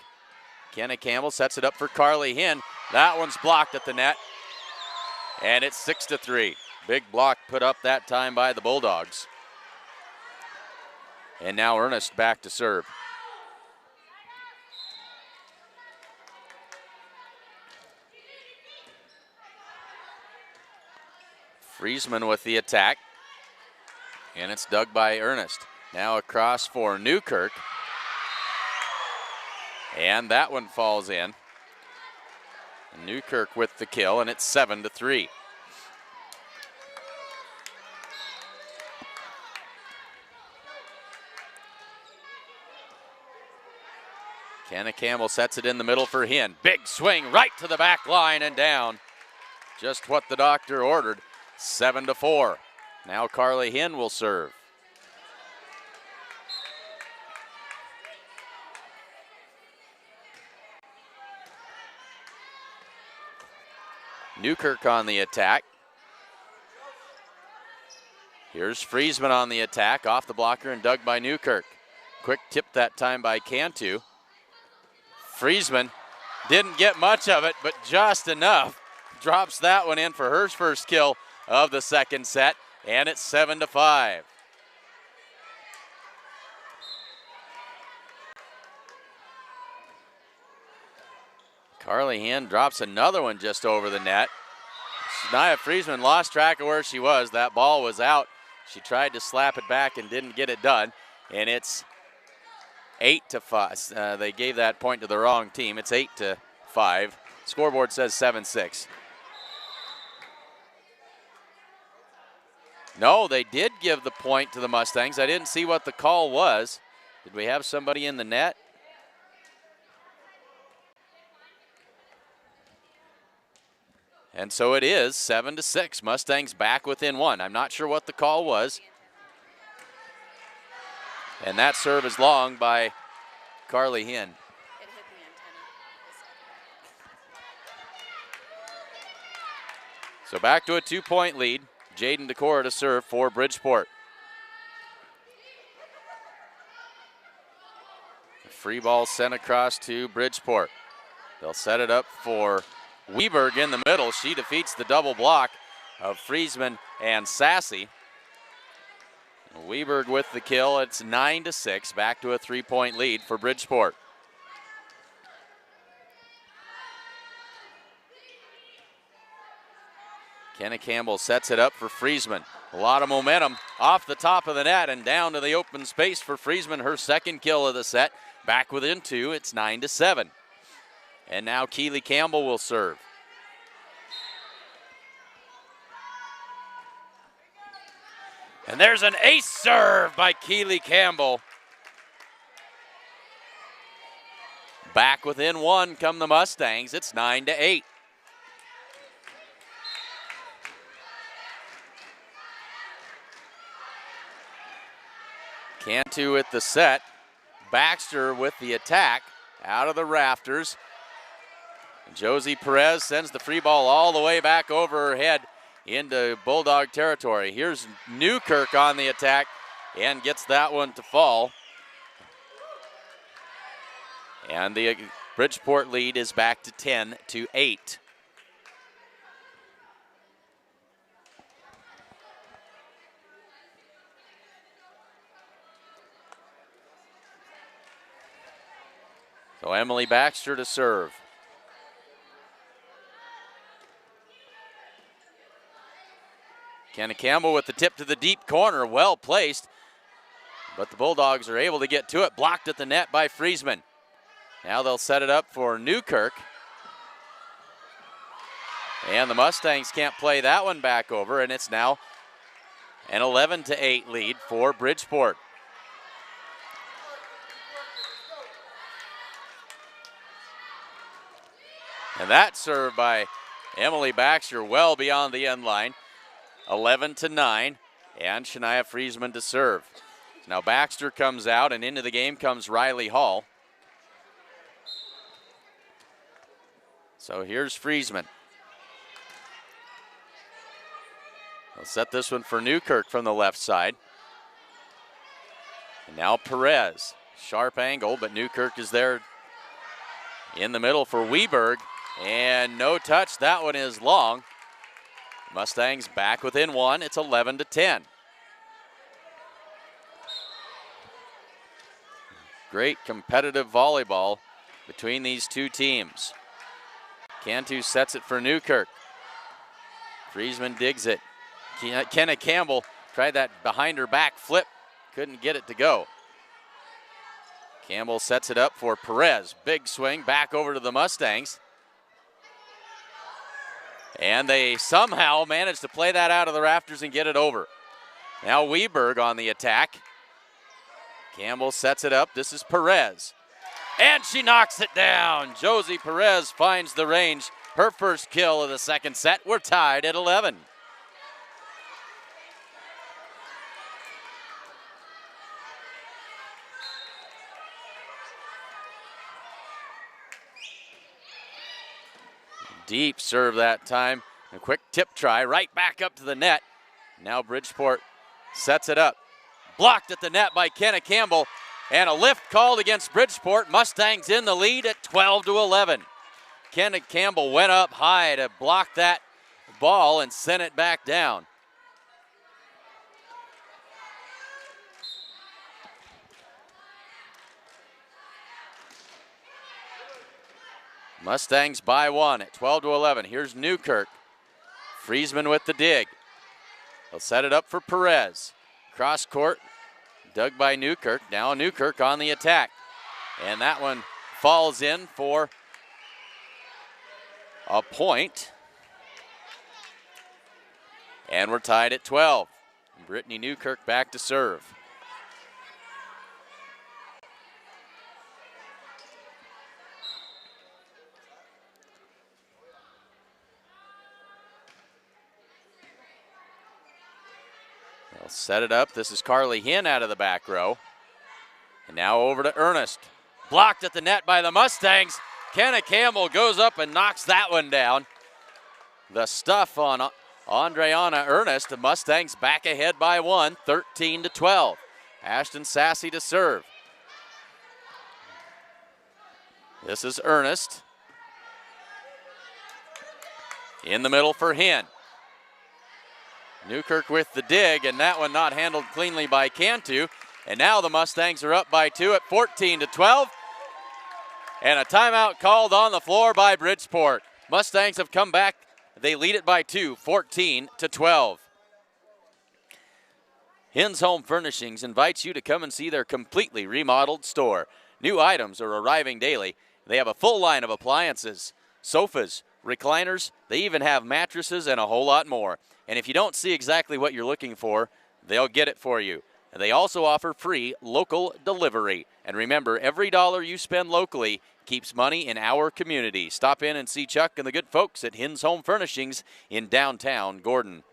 Kenna Campbell sets it up for Carly Hinn. That one's blocked at the net, and it's 6-3. Big block put up that time by the Bulldogs. And now Ernest back to serve. Friesman with the attack. And it's dug by Ernest. Now across for Newkirk. And that one falls in. Newkirk with the kill, and it's 7-3. Kenna Campbell sets it in the middle for Hinn. Big swing right to the back line and down. Just what the doctor ordered. 7-4. Now Carly Hinn will serve. Newkirk on the attack. Here's Friesman on the attack, off the blocker and dug by Newkirk. Quick tip that time by Cantu. Friesman didn't get much of it, but just enough. Drops that one in for her first kill of the second set, and it's 7-5. Carly Hinn drops another one just over the net. Shania Friesman lost track of where she was. That ball was out. She tried to slap it back and didn't get it done, and it's 8-5. They gave that point to the wrong team. It's 8-5. Scoreboard says 7-6. No, they did give the point to the Mustangs. I didn't see what the call was. Did we have somebody in the net? And so it is 7-6. Mustangs back within one. I'm not sure what the call was. And that serve is long by Carly Hinn. It hit the antenna. So back to a 2-point lead. Jaden Decora to serve for Bridgeport. Free ball sent across to Bridgeport. They'll set it up for Weberg in the middle. She defeats the double block of Friesman and Sassy. Weberg with the kill. It's 9-6, back to a 3-point lead for Bridgeport. Kenna Campbell sets it up for Friesman. A lot of momentum off the top of the net and down to the open space for Friesman. Her second kill of the set. Back within 2. It's 9-7. And now Keely Campbell will serve. And there's an ace serve by Keely Campbell. Back within 1 come the Mustangs. It's 9-8. Cantu with the set. Baxter with the attack out of the rafters. Josie Perez sends the free ball all the way back over her head into Bulldog territory. Here's Newkirk on the attack and gets that one to fall. And the Bridgeport lead is back to 10-8. So Emily Baxter to serve. Kenna Campbell with the tip to the deep corner, well placed. But the Bulldogs are able to get to it, blocked at the net by Friesman. Now they'll set it up for Newkirk. And the Mustangs can't play that one back over, and it's now an 11-8 lead for Bridgeport. And that serve by Emily Baxter well beyond the end line. 11-9, and Shania Friesman to serve. Now Baxter comes out, and into the game comes Riley Hall. So here's Friesman. They'll set this one for Newkirk from the left side. And now Perez. Sharp angle, but Newkirk is there in the middle for Weberg. And no touch. That one is long. Mustangs back within 1. It's 11-10. Great competitive volleyball between these two teams. Cantu sets it for Newkirk. Friesman digs it. Kenna Campbell tried that behind her back flip. Couldn't get it to go. Campbell sets it up for Perez. Big swing back over to the Mustangs. And they somehow managed to play that out of the rafters and get it over. Now Weberg on the attack. Campbell sets it up. This is Perez. And she knocks it down. Josie Perez finds the range. Her first kill of the second set. We're tied at 11. Deep serve that time. A quick tip try right back up to the net. Now Bridgeport sets it up. Blocked at the net by Kenna Campbell. And a lift called against Bridgeport. Mustangs in the lead at 12-11. Kenna Campbell went up high to block that ball and sent it back down. Mustangs by 1 at 12-11. Here's Newkirk. Friesman with the dig. They'll set it up for Perez. Cross court, dug by Newkirk. Now Newkirk on the attack. And that one falls in for a point. And we're tied at 12. Brittany Newkirk back to serve. They'll set it up. This is Carly Hinn out of the back row. And now over to Ernest. Blocked at the net by the Mustangs. Kenna Campbell goes up and knocks that one down. The stuff on Andreana Ernest. The Mustangs back ahead by 1, 13-12. Ashton Sassy to serve. This is Ernest. In the middle for Hinn. Newkirk with the dig, and that one not handled cleanly by Cantu. And now the Mustangs are up by 2 at 14-12. And a timeout called on the floor by Bridgeport. Mustangs have come back They lead it by 2, 14-12. Hens Home Furnishings invites you to come and see their completely remodeled store. New items are arriving daily. They have a full line of appliances, sofas, recliners. They even have mattresses and a whole lot more. And if you don't see exactly what you're looking for, they'll get it for you. They also offer free local delivery. And remember, every dollar you spend locally keeps money in our community. Stop in and see Chuck and the good folks at Hens Home Furnishings in downtown Gordon.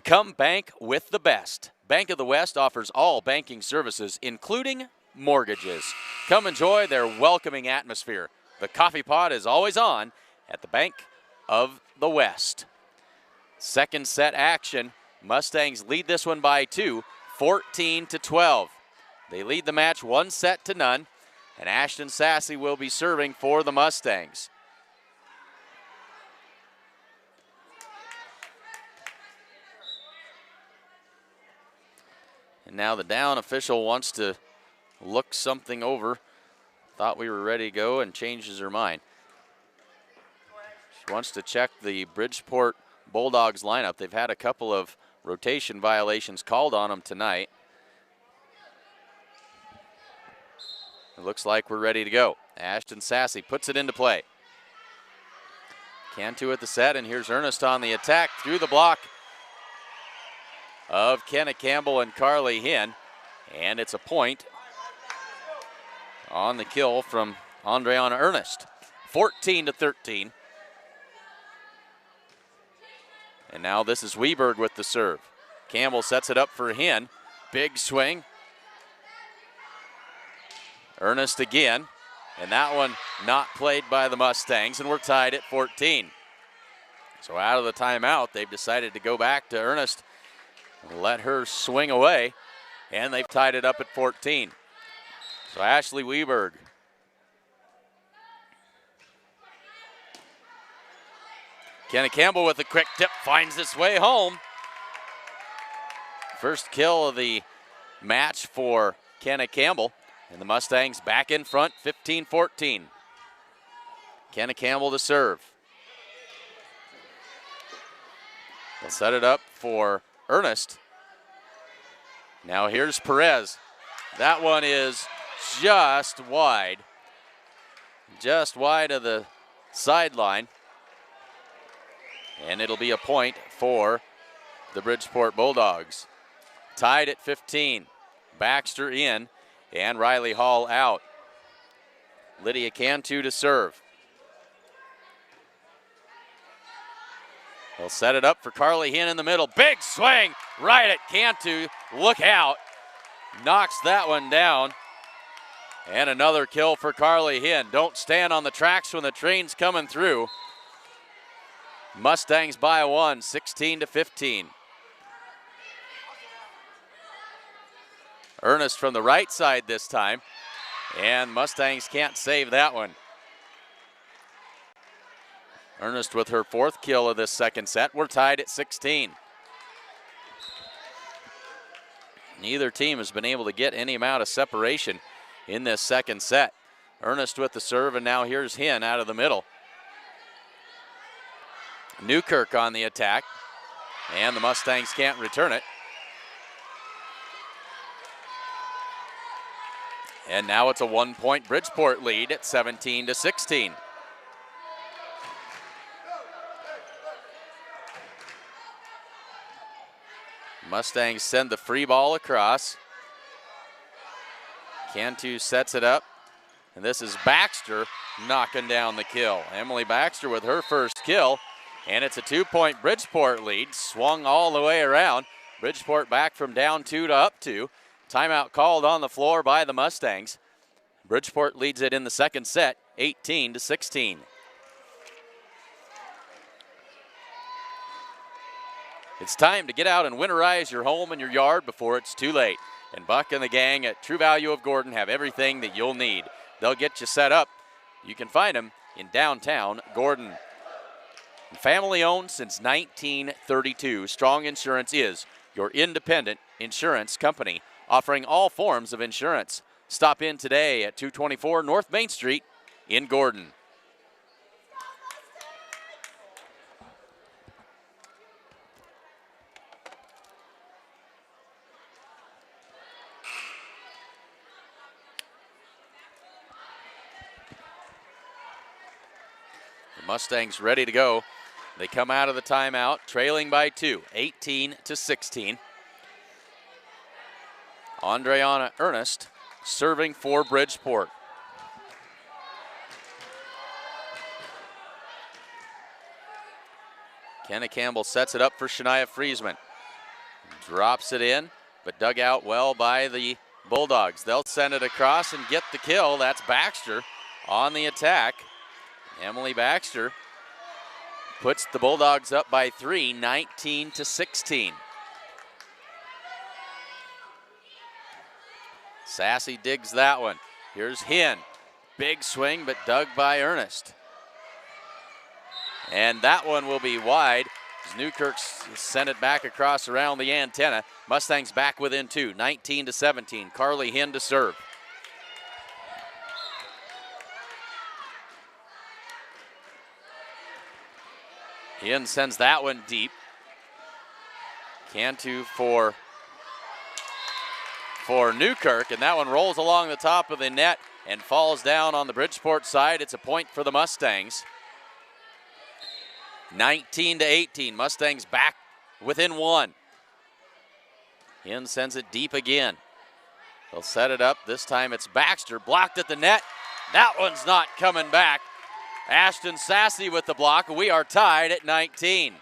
Come bank with the best. Bank of the West offers all banking services, including mortgages. Come enjoy their welcoming atmosphere. The coffee pot is always on at the Bank of the West. Second set action. Mustangs lead this one by 2, 14-12. They lead the match 1-0, and Ashton Sassy will be serving for the Mustangs. And now the down official wants to look something over. Thought we were ready to go and changes her mind. She wants to check the Bridgeport Bulldogs lineup. They've had a couple of rotation violations called on them tonight. It looks like we're ready to go. Ashton Sassy puts it into play. Cantu at the set, and here's Ernest on the attack through the block of Kenna Campbell and Carly Hinn. And it's a point on the kill from Andreana Ernest. 14-13. And now this is Weberg with the serve. Campbell sets it up for Hinn. Big swing. Ernest again. And that one not played by the Mustangs, and we're tied at 14. So out of the timeout, they've decided to go back to Ernest and let her swing away, and they've tied it up at 14. So Ashley Weberg. Kenna Campbell with a quick tip finds its way home. First kill of the match for Kenna Campbell, and the Mustangs back in front, 15-14. Kenna Campbell to serve. They'll set it up for Ernest. Now here's Perez. That one is just wide of the sideline. And it'll be a point for the Bridgeport Bulldogs. Tied at 15. Baxter in and Riley Hall out. Lydia Cantu to serve. They'll set it up for Carly Hinn in the middle. Big swing right at Cantu. Look out. Knocks that one down. And another kill for Carly Hinn. Don't stand on the tracks when the train's coming through. Mustangs by 1, 16-15. Ernest from the right side this time, and Mustangs can't save that one. Ernest with her 4th kill of this second set. We're tied at 16. Neither team has been able to get any amount of separation in this second set. Ernest with the serve, and now here's Hinn out of the middle. Newkirk on the attack, and the Mustangs can't return it. And now it's a 1-point Bridgeport lead at 17-16. Mustangs send the free ball across. Cantu sets it up, and this is Baxter knocking down the kill. Emily Baxter with her first kill. And it's a 2-point Bridgeport lead, swung all the way around. Bridgeport back from down 2 to up 2. Timeout called on the floor by the Mustangs. Bridgeport leads it in the second set, 18-16. It's time to get out and winterize your home and your yard before it's too late. And Buck and the gang at True Value of Gordon have everything that you'll need. They'll get you set up. You can find them in downtown Gordon. Family owned since 1932, Strong Insurance is your independent insurance company, offering all forms of insurance. Stop in today at 224 North Main Street in Gordon. The Mustangs ready to go. They come out of the timeout, trailing by 2, 18-16. Andreana Ernest serving for Bridgeport. Kenna Campbell sets it up for Shania Friesman. Drops it in, but dug out well by the Bulldogs. They'll send it across and get the kill. That's Baxter on the attack. Emily Baxter puts the Bulldogs up by 3, 19-16. Sassy digs that one. Here's Hinn. Big swing, but dug by Ernest. And that one will be wide as Newkirk sent it back across around the antenna. Mustangs back within 2, 19-17. Carly Hinn to serve. Hinn sends that one deep. Cantu for Newkirk, and that one rolls along the top of the net and falls down on the Bridgeport side. It's a point for the Mustangs. 19-18, Mustangs back within 1. Hinn sends it deep again. They'll set it up. This time it's Baxter, blocked at the net. That one's not coming back. Ashton Sassy with the block. We are tied at 19.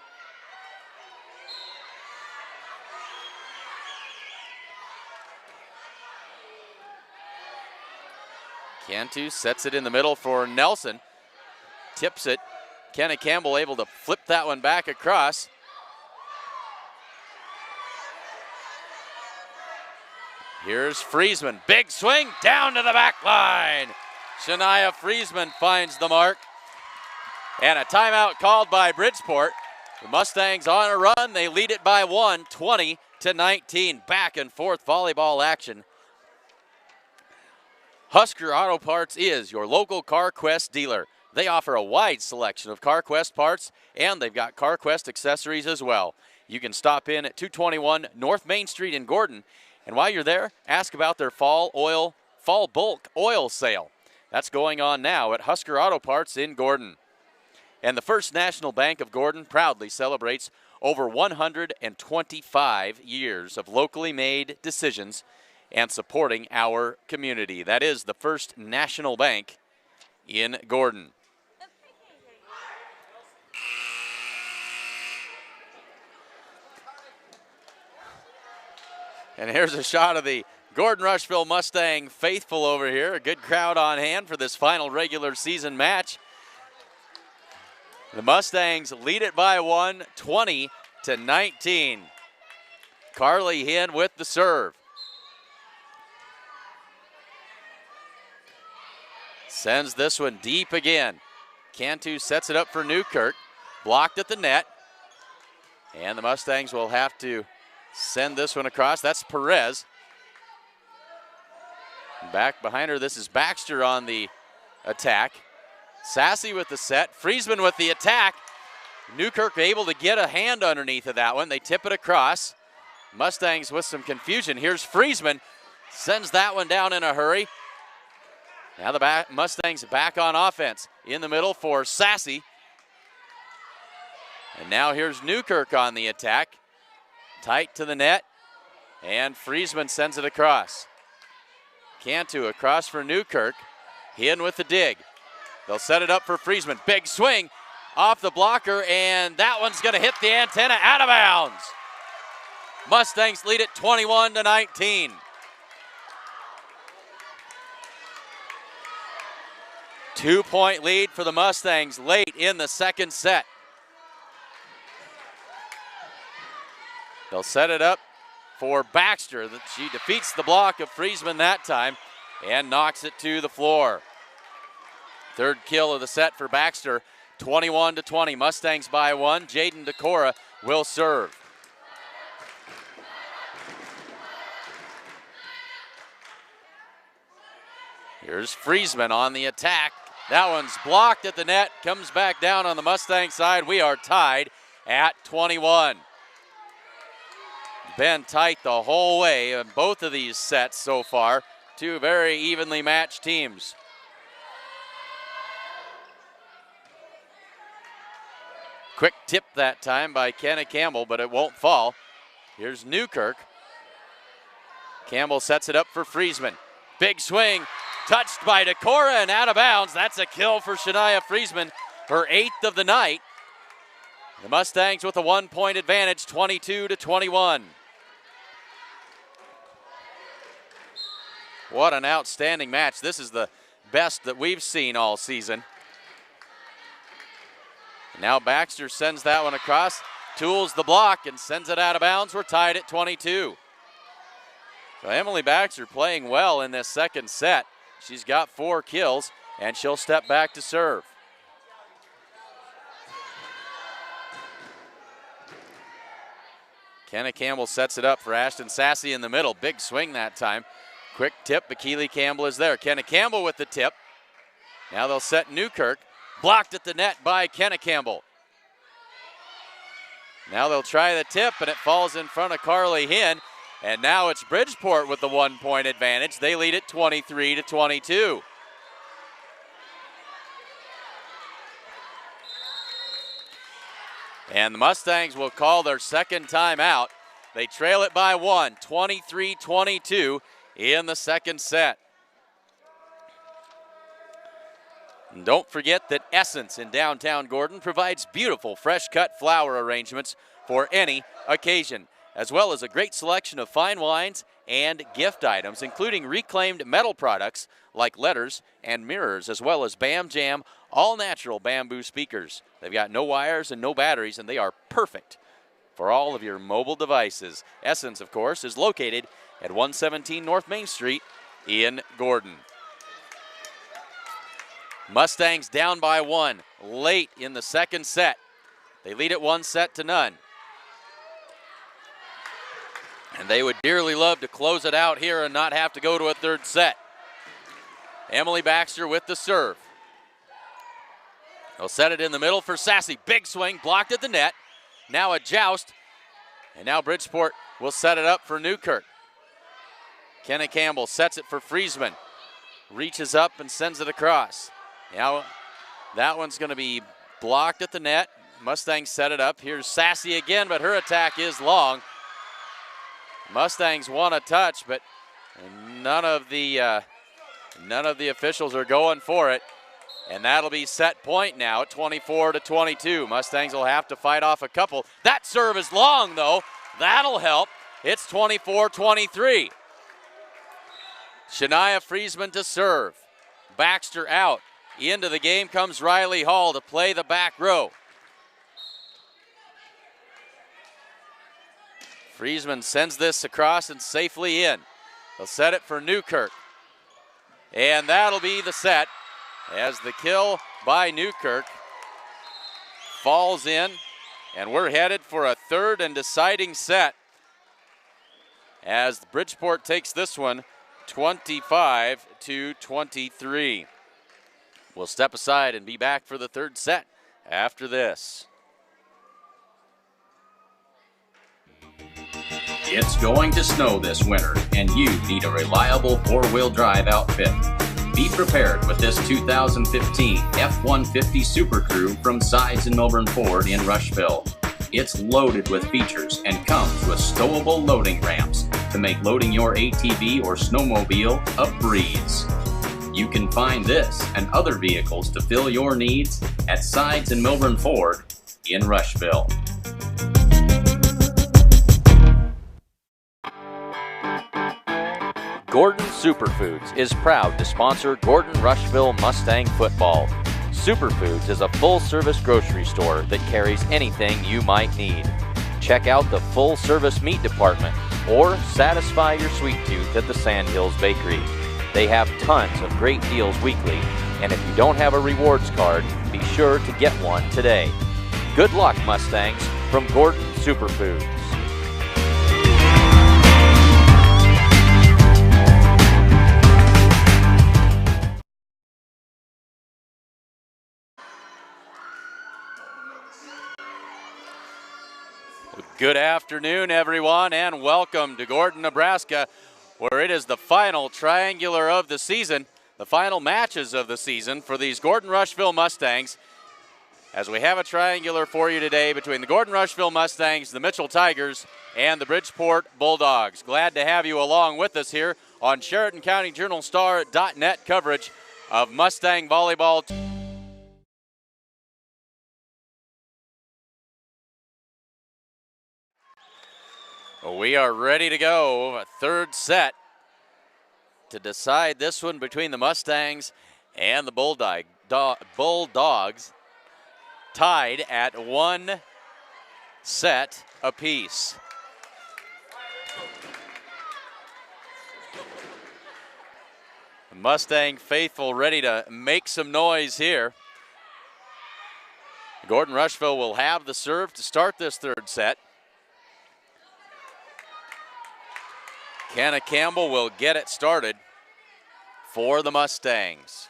Cantu sets it in the middle for Nelson. Tips it. Kenna Campbell able to flip that one back across. Here's Friesman. Big swing down to the back line. Shania Friesman finds the mark. And a timeout called by Bridgeport. The Mustangs on a run. They lead it by 1, 20-19. Back and forth volleyball action. Husker Auto Parts is your local CarQuest dealer. They offer a wide selection of CarQuest parts, and they've got CarQuest accessories as well. You can stop in at 221 North Main Street in Gordon, and while you're there, ask about their fall bulk oil sale. That's going on now at Husker Auto Parts in Gordon. And the First National Bank of Gordon proudly celebrates over 125 years of locally made decisions and supporting our community. That is the First National Bank in Gordon. And here's a shot of the Gordon Rushville Mustang faithful over here. A good crowd on hand for this final regular season match. The Mustangs lead it by 1, 20-19. Carly Hinn with the serve. Sends this one deep again. Cantu sets it up for Newkirk. Blocked at the net. And the Mustangs will have to send this one across. That's Perez. Back behind her, this is Baxter on the attack. Sassy with the set. Friesman with the attack. Newkirk able to get a hand underneath of that one. They tip it across. Mustangs with some confusion. Here's Friesman. Sends that one down in a hurry. Now the Mustangs back on offense. In the middle for Sassy. And now here's Newkirk on the attack. Tight to the net. And Friesman sends it across. Cantu across for Newkirk. Hinn with the dig. They'll set it up for Friesman. Big swing off the blocker, and that one's going to hit the antenna out of bounds. Mustangs lead it 21-19. Two-point lead for the Mustangs late in the second set. They'll set it up for Baxter. She defeats the block of Friesman that time and knocks it to the floor. Third kill of the set for Baxter, 21-20. Mustangs by 1. Jaden Decora will serve. Here's Friesman on the attack. That one's blocked at the net, comes back down on the Mustang side. We are tied at 21. Been tight the whole way in both of these sets so far. Two very evenly matched teams. Quick tip that time by Kenna Campbell, but it won't fall. Here's Newkirk. Campbell sets it up for Friesman. Big swing, touched by Decora and out of bounds. That's a kill for Shania Friesman, her 8th of the night. The Mustangs with a 1-point advantage, 22-21. What an outstanding match. This is the best that we've seen all season. Now Baxter sends that one across, tools the block and sends it out of bounds. We're tied at 22. So Emily Baxter playing well in this second set. She's got 4 kills and she'll step back to serve. Kenna Campbell sets it up for Ashton Sassy in the middle. Big swing that time. Quick tip, Keely Campbell is there. Kenna Campbell with the tip. Now they'll set Newkirk. Blocked at the net by Kenna Campbell. Now they'll try the tip and it falls in front of Carly Hinn. And now it's Bridgeport with the 1-point advantage. They lead it 23-22. And the Mustangs will call their second timeout. They trail it by 1, 23-22 in the second set. And don't forget that Essence in downtown Gordon provides beautiful fresh cut flower arrangements for any occasion, as well as a great selection of fine wines and gift items, including reclaimed metal products like letters and mirrors, as well as Bam Jam all-natural bamboo speakers. They've got no wires and no batteries, and they are perfect for all of your mobile devices. Essence, of course, is located at 117 North Main Street in Gordon. Mustangs down by 1 late in the second set. They lead it 1-0. And they would dearly love to close it out here and not have to go to a third set. Emily Baxter with the serve. They'll set it in the middle for Sassy. Big swing, blocked at the net. Now a joust. And now Bridgeport will set it up for Newkirk. Kenna Campbell sets it for Friesman. Reaches up and sends it across. Now that one's going to be blocked at the net. Mustangs set it up. Here's Sassy again, but her attack is long. Mustangs want a touch, but none of the officials are going for it. And that'll be set point now at 24-22. Mustangs will have to fight off a couple. That serve is long, though. That'll help. It's 24-23. Shania Friesman to serve. Baxter out. Into the game comes Riley Hall to play the back row. Friesman sends this across and safely in. They'll set it for Newkirk. And that'll be the set as the kill by Newkirk falls in, and we're headed for a third and deciding set as Bridgeport takes this one 25-23. We'll step aside and be back for the third set after this. It's going to snow this winter, and you need a reliable four-wheel drive outfit. Be prepared with this 2015 F-150 Super Crew from Sides and Milburn Ford in Rushville. It's loaded with features and comes with stowable loading ramps to make loading your ATV or snowmobile a breeze. You can find this and other vehicles to fill your needs at Sides and Milburn Ford in Rushville. Gordon Superfoods is proud to sponsor Gordon Rushville Mustang football. Superfoods is a full-service grocery store that carries anything you might need. Check out the full-service meat department or satisfy your sweet tooth at the Sandhills Bakery. They have tons of great deals weekly, and if you don't have a rewards card, be sure to get one today. Good luck, Mustangs, from Gordon Superfoods. Good afternoon, everyone, and welcome to Gordon, Nebraska, where it is the final triangular of the season, the final matches of the season for these Gordon Rushville Mustangs as we have a triangular for you today between the Gordon Rushville Mustangs, the Mitchell Tigers, and the Bridgeport Bulldogs. Glad to have you along with us here on Sheridan County Journal-Star.net coverage of Mustang volleyball. We are ready to go. A third set to decide this one between the Mustangs and the Bulldogs, tied at 1 set apiece. The Mustang faithful ready to make some noise here. Gordon Rushville will have the serve to start this third set. Kenna Campbell will get it started for the Mustangs.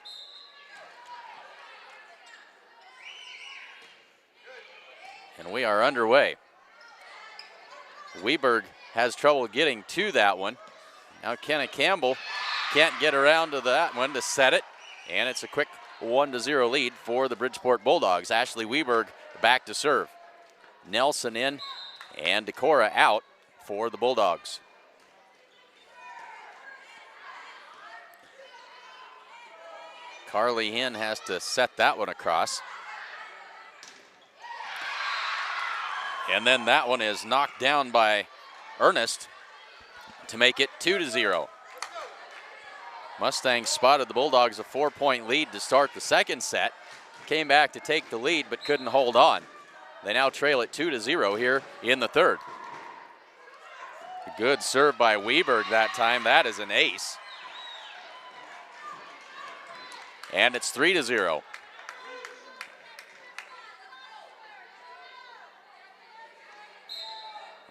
And we are underway. Weberg has trouble getting to that one. Now Kenna Campbell can't get around to that one to set it. And it's a quick 1-0 lead for the Bridgeport Bulldogs. Ashley Weberg back to serve. Nelson in and Decora out for the Bulldogs. Carly Hinn has to set that one across. And then that one is knocked down by Ernest to make it 2-0. Mustangs spotted the Bulldogs a 4-point lead to start the second set. Came back to take the lead but couldn't hold on. They now trail it 2-0 here in the third. A good serve by Weberg that time. That is an ace. And it's 3-0.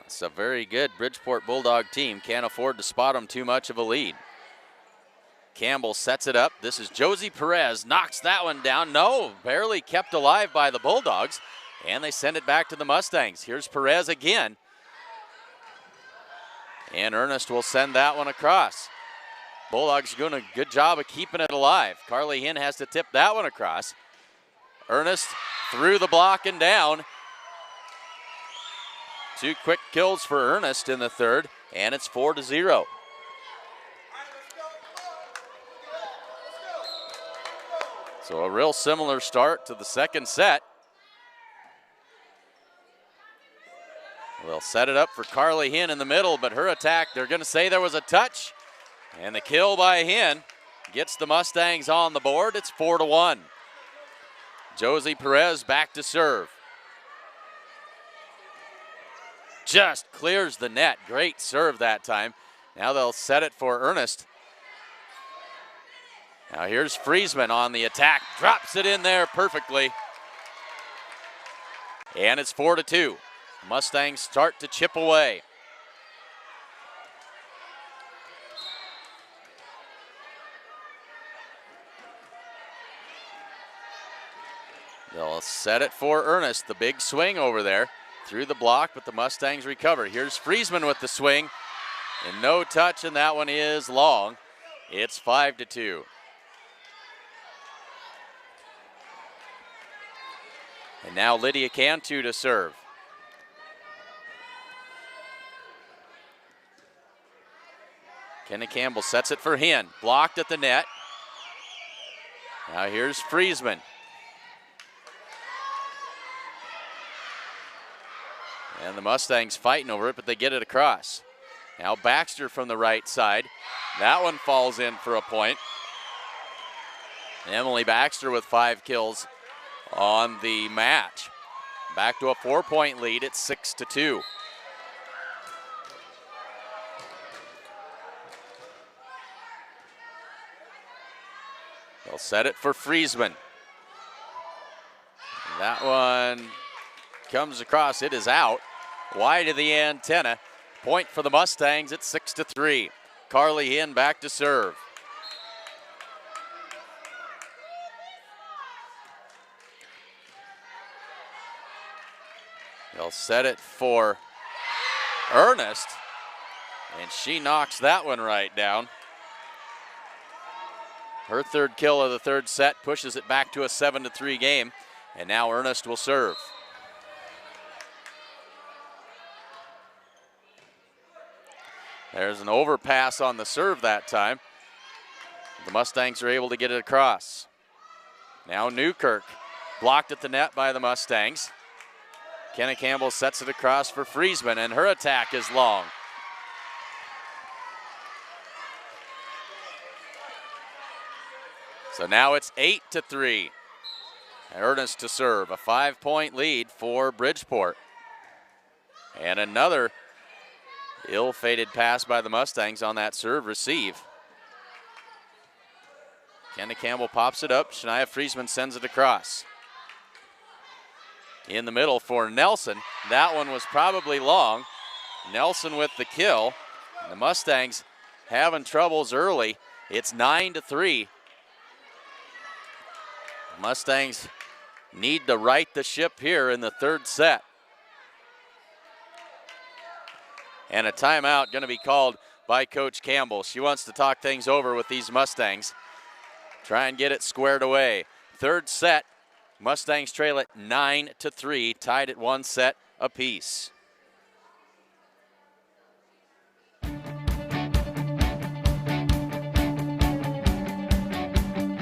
It's a very good Bridgeport Bulldog team. Can't afford to spot them too much of a lead. Campbell sets it up. This is Josie Perez. Knocks that one down. No, barely kept alive by the Bulldogs. And they send it back to the Mustangs. Here's Perez again. And Ernest will send that one across. Bulldogs doing a good job of keeping it alive. Carly Hinn has to tip that one across. Ernest through the block and down. 2 quick kills for Ernest in the third, and it's 4-0. So a real similar start to the second set. They'll set it up for Carly Hinn in the middle, but her attack, they're going to say there was a touch. And the kill by Hinn gets the Mustangs on the board. It's 4-1. Josie Perez back to serve. Just clears the net. Great serve that time. Now they'll set it for Ernest. Now here's Friesman on the attack. Drops it in there perfectly. And it's 4-2. Mustangs start to chip away. They'll set it for Ernest. The big swing over there through the block, but the Mustangs recover. Here's Friesman with the swing. And no touch, and that one is long. It's 5-2. And now Lydia Cantu to serve. Kenna Campbell sets it for Hinn. Blocked at the net. Now here's Friesman. And the Mustangs fighting over it, but they get it across. Now Baxter from the right side. That one falls in for a point. Emily Baxter with 5 kills on the match. Back to a 4-point lead. It's 6-2. They'll set it for Friesman. That one comes across. It is out. Wide of the antenna. Point for the Mustangs at 6-3. Carly Hinn back to serve. They'll set it for Ernest, and she knocks that one right down. Her third kill of the third set pushes it back to a 7-3 game. And now Ernest will serve. There's an overpass on the serve that time. The Mustangs are able to get it across. Now Newkirk, blocked at the net by the Mustangs. Kenna Campbell sets it across for Friesman, and her attack is long. So now it's 8-3. Ernest to serve, a 5-point lead for Bridgeport. And another ill-fated pass by the Mustangs on that serve receive. Kenna Campbell pops it up. Shania Friesman sends it across. In the middle for Nelson. That one was probably long. Nelson with the kill. The Mustangs having troubles early. It's 9-3. Mustangs need to right the ship here in the third set. And a timeout going to be called by Coach Campbell. She wants to talk things over with these Mustangs. Try and get it squared away. Third set, Mustangs trail it 9-3, tied at 1 set apiece.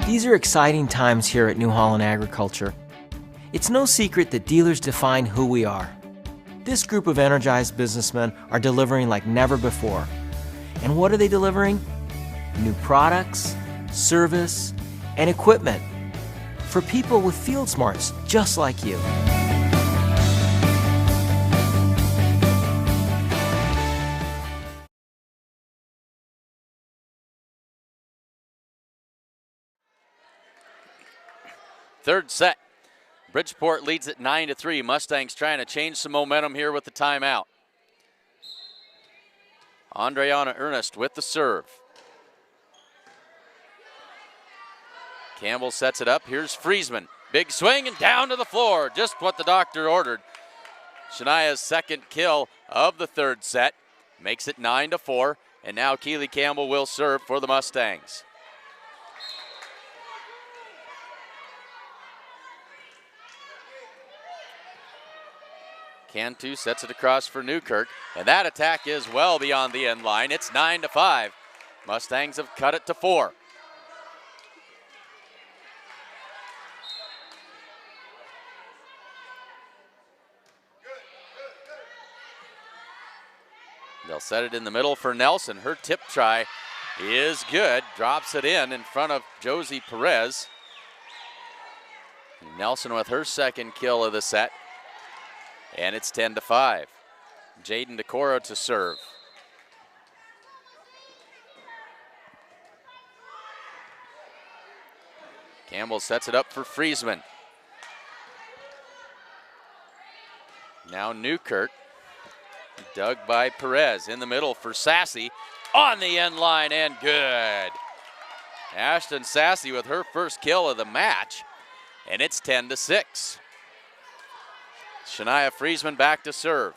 These are exciting times here at New Holland Agriculture. It's no secret that dealers define who we are. This group of energized businessmen are delivering like never before. And what are they delivering? New products, service, and equipment for people with field smarts just like you. Third set, Bridgeport leads at 9-3. Mustangs trying to change some momentum here with the timeout. Andreana Ernest with the serve. Campbell sets it up. Here's Friesman. Big swing and down to the floor. Just what the doctor ordered. Shania's second kill of the third set makes it 9-4. And now Keely Campbell will serve for the Mustangs. Cantu sets it across for Newkirk. And that attack is well beyond the end line. It's 9-5. Mustangs have cut it to 4. They'll set it in the middle for Nelson. Her tip try is good. Drops it in front of Josie Perez. Nelson with her second kill of the set. And it's 10-5. Jaden DeCoro to serve. Campbell sets it up for Friesman. Now Newkirk. Dug by Perez in the middle for Sassy. On the end line and good. Ashton Sassy with her first kill of the match. And it's 10-6. Shania Friesman back to serve.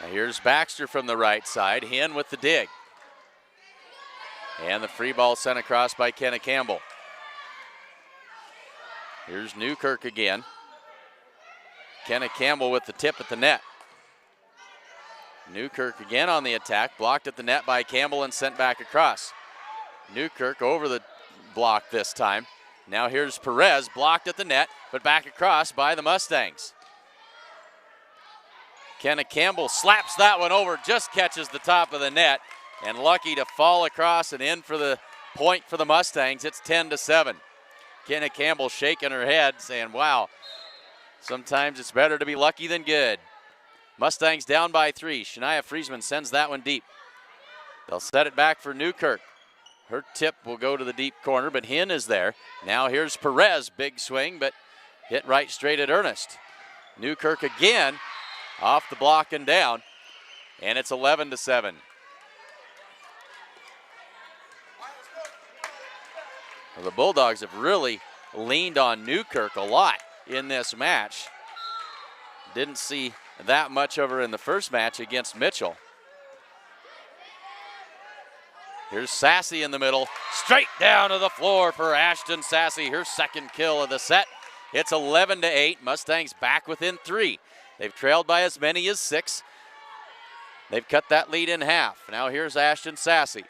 Now here's Baxter from the right side. Hen with the dig. And the free ball sent across by Kenna Campbell. Here's Newkirk again. Kenna Campbell with the tip at the net. Newkirk again on the attack, blocked at the net by Campbell and sent back across. Newkirk over the block this time. Now here's Perez, blocked at the net, but back across by the Mustangs. Kenna Campbell slaps that one over, just catches the top of the net, and lucky to fall across and in for the point for the Mustangs. It's 10-7. Kenna Campbell shaking her head, saying, wow, sometimes it's better to be lucky than good. Mustangs down by 3. Shania Friesman sends that one deep. They'll set it back for Newkirk. Her tip will go to the deep corner, but Hen is there. Now here's Perez, big swing, but hit right straight at Ernest. Newkirk again, off the block and down, and it's 11-7. Well, the Bulldogs have really leaned on Newkirk a lot in this match. Didn't see that much of her in the first match against Mitchell. Here's Sassy in the middle, straight down to the floor for Ashton Sassy, her second kill of the set. It's 11-8, Mustangs back within 3. They've trailed by as many as 6. They've cut that lead in half. Now here's Ashton Sassy.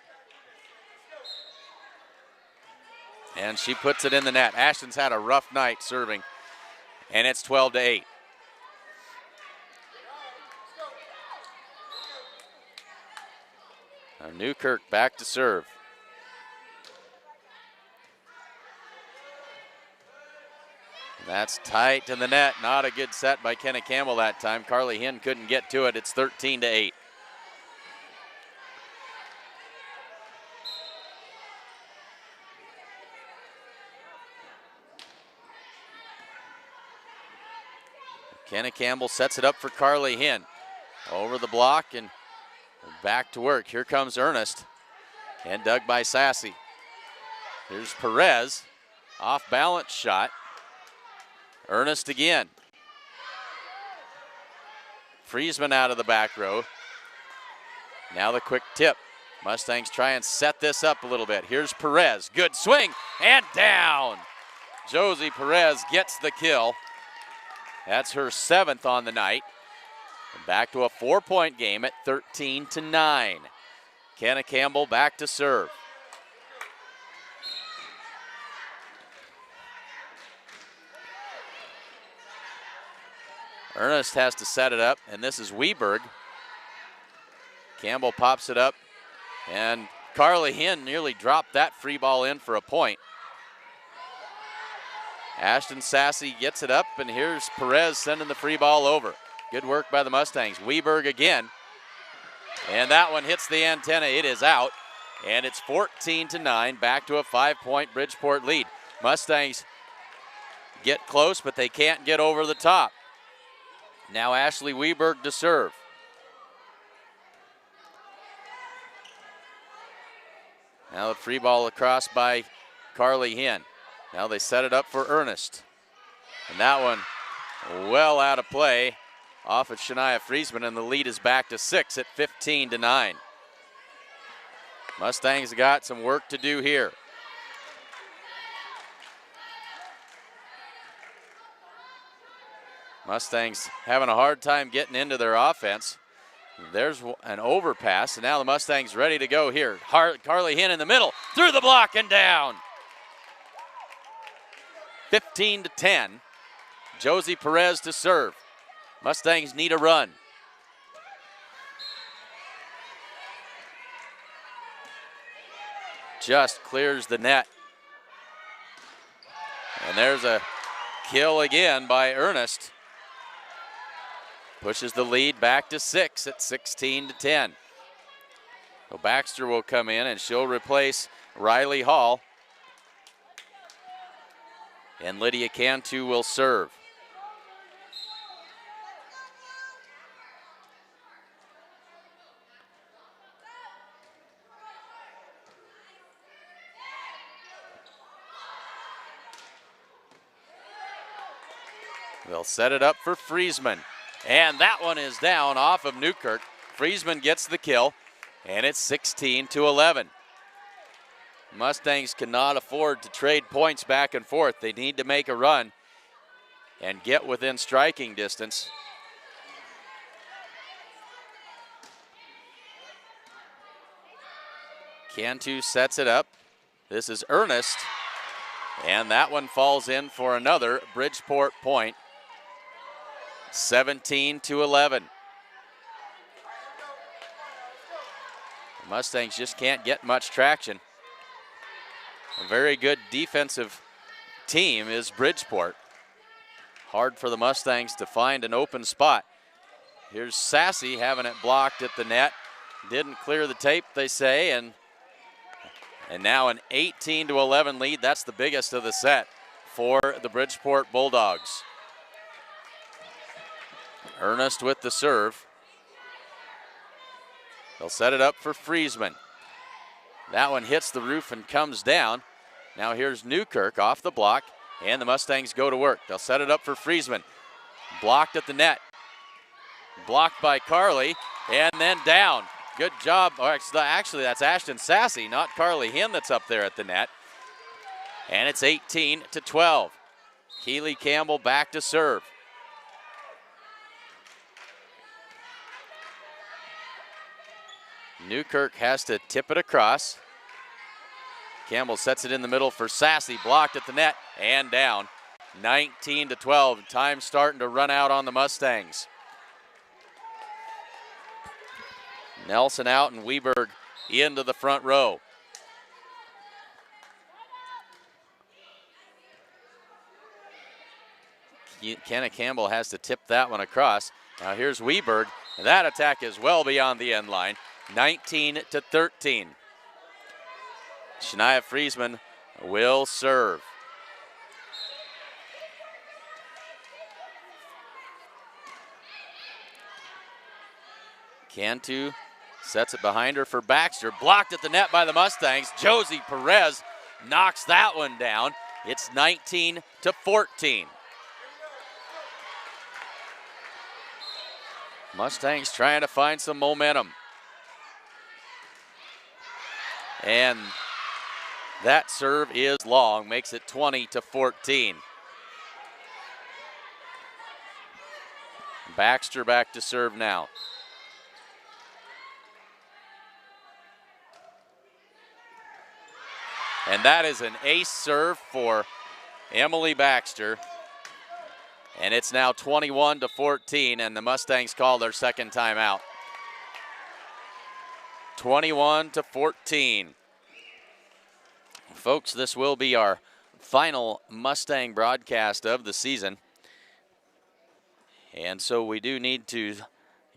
And she puts it in the net. Ashton's had a rough night serving, and it's 12-8. Now Newkirk back to serve. That's tight in the net. Not a good set by Kenna Campbell that time. Carly Hinn couldn't get to it. It's 13-8. Kenna Campbell sets it up for Carly Hinn. Over the block and back to work. Here comes Ernest. And dug by Sassy. Here's Perez. Off balance shot. Ernest again. Friesman out of the back row. Now the quick tip. Mustangs try and set this up a little bit. Here's Perez. Good swing and down. Josie Perez gets the kill. That's her 7th on the night. And back to a 4-point game at 13-9. Kenna Campbell back to serve. Ernest has to set it up, and this is Weberg. Campbell pops it up, and Carly Hinn nearly dropped that free ball in for a point. Ashton Sassy gets it up, and here's Perez sending the free ball over. Good work by the Mustangs. Weberg again, and that one hits the antenna. It is out, and it's 14-9, back to a 5-point Bridgeport lead. Mustangs get close, but they can't get over the top. Now Ashley Weberg to serve. Now the free ball across by Carly Hinn. Now they set it up for Ernest. And that one well out of play off of Shania Friesman, and the lead is back to 6 at 15-9. Mustangs got some work to do here. Mustangs having a hard time getting into their offense. There's an overpass, and now the Mustangs ready to go here. Carly Hinn in the middle, through the block and down. 15-10. Josie Perez to serve. Mustangs need a run. Just clears the net. And there's a kill again by Ernest. Pushes the lead back to 6 at 16-10. So Baxter will come in, and she'll replace Riley Hall. And Lydia Cantu will serve. They'll set it up for Friesman. And that one is down off of Newkirk. Friesman gets the kill, and it's 16-11. Mustangs cannot afford to trade points back and forth. They need to make a run and get within striking distance. Cantu sets it up. This is Ernest, and that one falls in for another Bridgeport point. 17-11. The Mustangs just can't get much traction. A very good defensive team is Bridgeport. Hard for the Mustangs to find an open spot. Here's Sassy having it blocked at the net. Didn't clear the tape, they say, and now an 18-11 lead. That's the biggest of the set for the Bridgeport Bulldogs. Ernest with the serve. They'll set it up for Friesman. That one hits the roof and comes down. Now here's Newkirk off the block, and the Mustangs go to work. They'll set it up for Friesman. Blocked at the net. Blocked by Carly, and then down. Good job. Actually, that's Ashton Sassy, not Carly Hinn, that's up there at the net. And it's 18-12. Keely Campbell back to serve. Newkirk has to tip it across. Campbell sets it in the middle for Sassy, blocked at the net and down. 19-12. Time starting to run out on the Mustangs. Nelson out and Weberg into the front row. Kenna Campbell has to tip that one across. Now here's Weberg. That attack is well beyond the end line. 19-13. Shania Friesman will serve. Cantu sets it behind her for Baxter. Blocked at the net by the Mustangs. Josie Perez knocks that one down. It's 19-14. Mustangs trying to find some momentum. And that serve is long, makes it 20-14. Baxter back to serve now. And that is an ace serve for Emily Baxter. And it's now 21-14, and the Mustangs call their second timeout. 21-14. Folks, this will be our final Mustang broadcast of the season. And so we do need to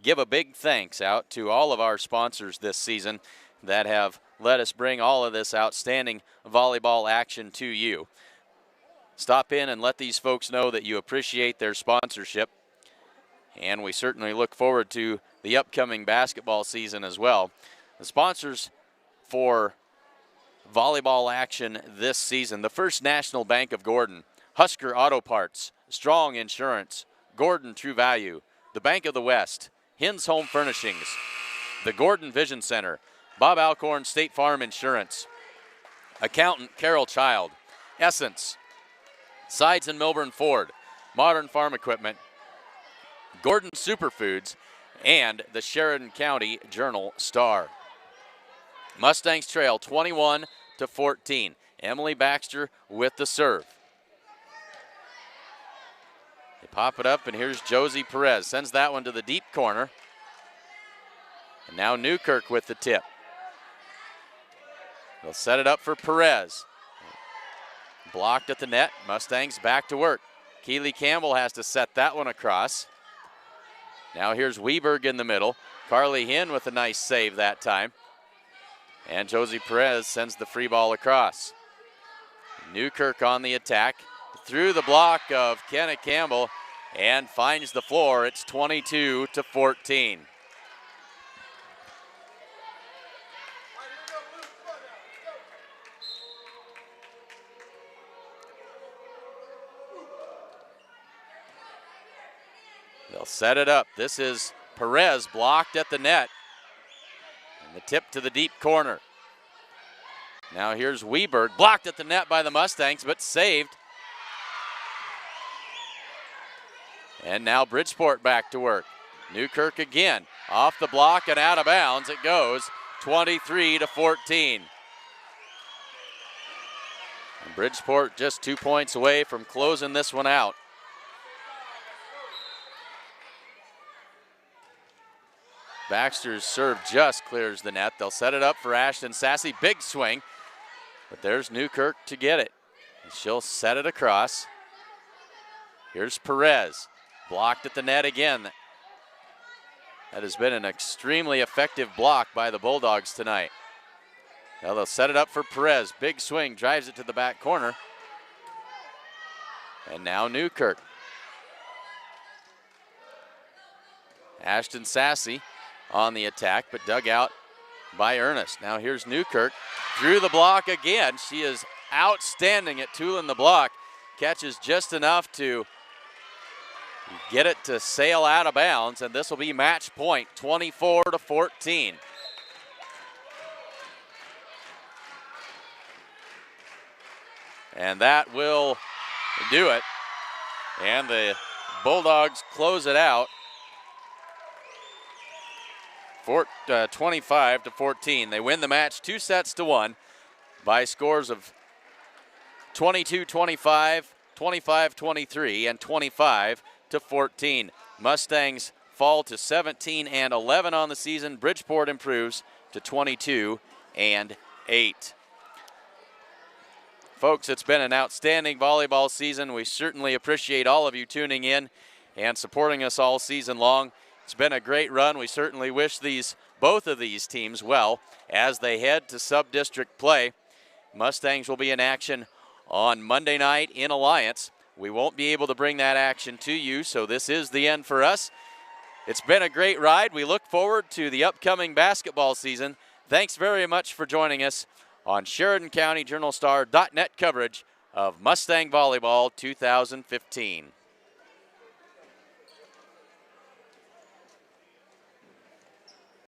give a big thanks out to all of our sponsors this season that have let us bring all of this outstanding volleyball action to you. Stop in and let these folks know that you appreciate their sponsorship. And we certainly look forward to the upcoming basketball season as well. The sponsors for volleyball action this season: the First National Bank of Gordon, Husker Auto Parts, Strong Insurance, Gordon True Value, the Bank of the West, Hinn's Home Furnishings, the Gordon Vision Center, Bob Alcorn State Farm Insurance, Accountant Carol Child, Essence, Sides and Milburn Ford, Modern Farm Equipment, Gordon Superfoods, and the Sheridan County Journal-Star. Mustangs trail 21-14. Emily Baxter with the serve. They pop it up, and here's Josie Perez. Sends that one to the deep corner. And now Newkirk with the tip. They'll set it up for Perez. Blocked at the net. Mustangs back to work. Keely Campbell has to set that one across. Now here's Weberg in the middle. Carly Hinn with a nice save that time. And Josie Perez sends the free ball across. Newkirk on the attack. Through the block of Kenna Campbell and finds the floor. It's 22-14. They'll set it up. This is Perez blocked at the net. And the tip to the deep corner. Now here's Weberg, blocked at the net by the Mustangs, but saved. And now Bridgeport back to work. Newkirk again, off the block and out of bounds it goes, 23-14. And Bridgeport just 2 points away from closing this one out. Baxter's serve just clears the net. They'll set it up for Ashton Sassy. Big swing, but there's Newkirk to get it. And she'll set it across. Here's Perez, blocked at the net again. That has been an extremely effective block by the Bulldogs tonight. Now they'll set it up for Perez. Big swing, drives it to the back corner. And now Newkirk. Ashton Sassy on the attack, but dug out by Ernest. Now here's Newkirk through the block again. She is outstanding at tooling the block. Catches just enough to get it to sail out of bounds, and this will be match point, 24-14. And that will do it. And the Bulldogs close it out. 25-14. They win the match 2-1 by scores of 22-25, 25-23, and 25-14. Mustangs fall to 17-11 on the season. Bridgeport improves to 22-8. Folks, it's been an outstanding volleyball season. We certainly appreciate all of you tuning in and supporting us all season long. It's been a great run. We certainly wish both of these teams well as they head to sub-district play. Mustangs will be in action on Monday night in Alliance. We won't be able to bring that action to you, so this is the end for us. It's been a great ride. We look forward to the upcoming basketball season. Thanks very much for joining us on Sheridan County Journal-Star.net coverage of Mustang Volleyball 2015.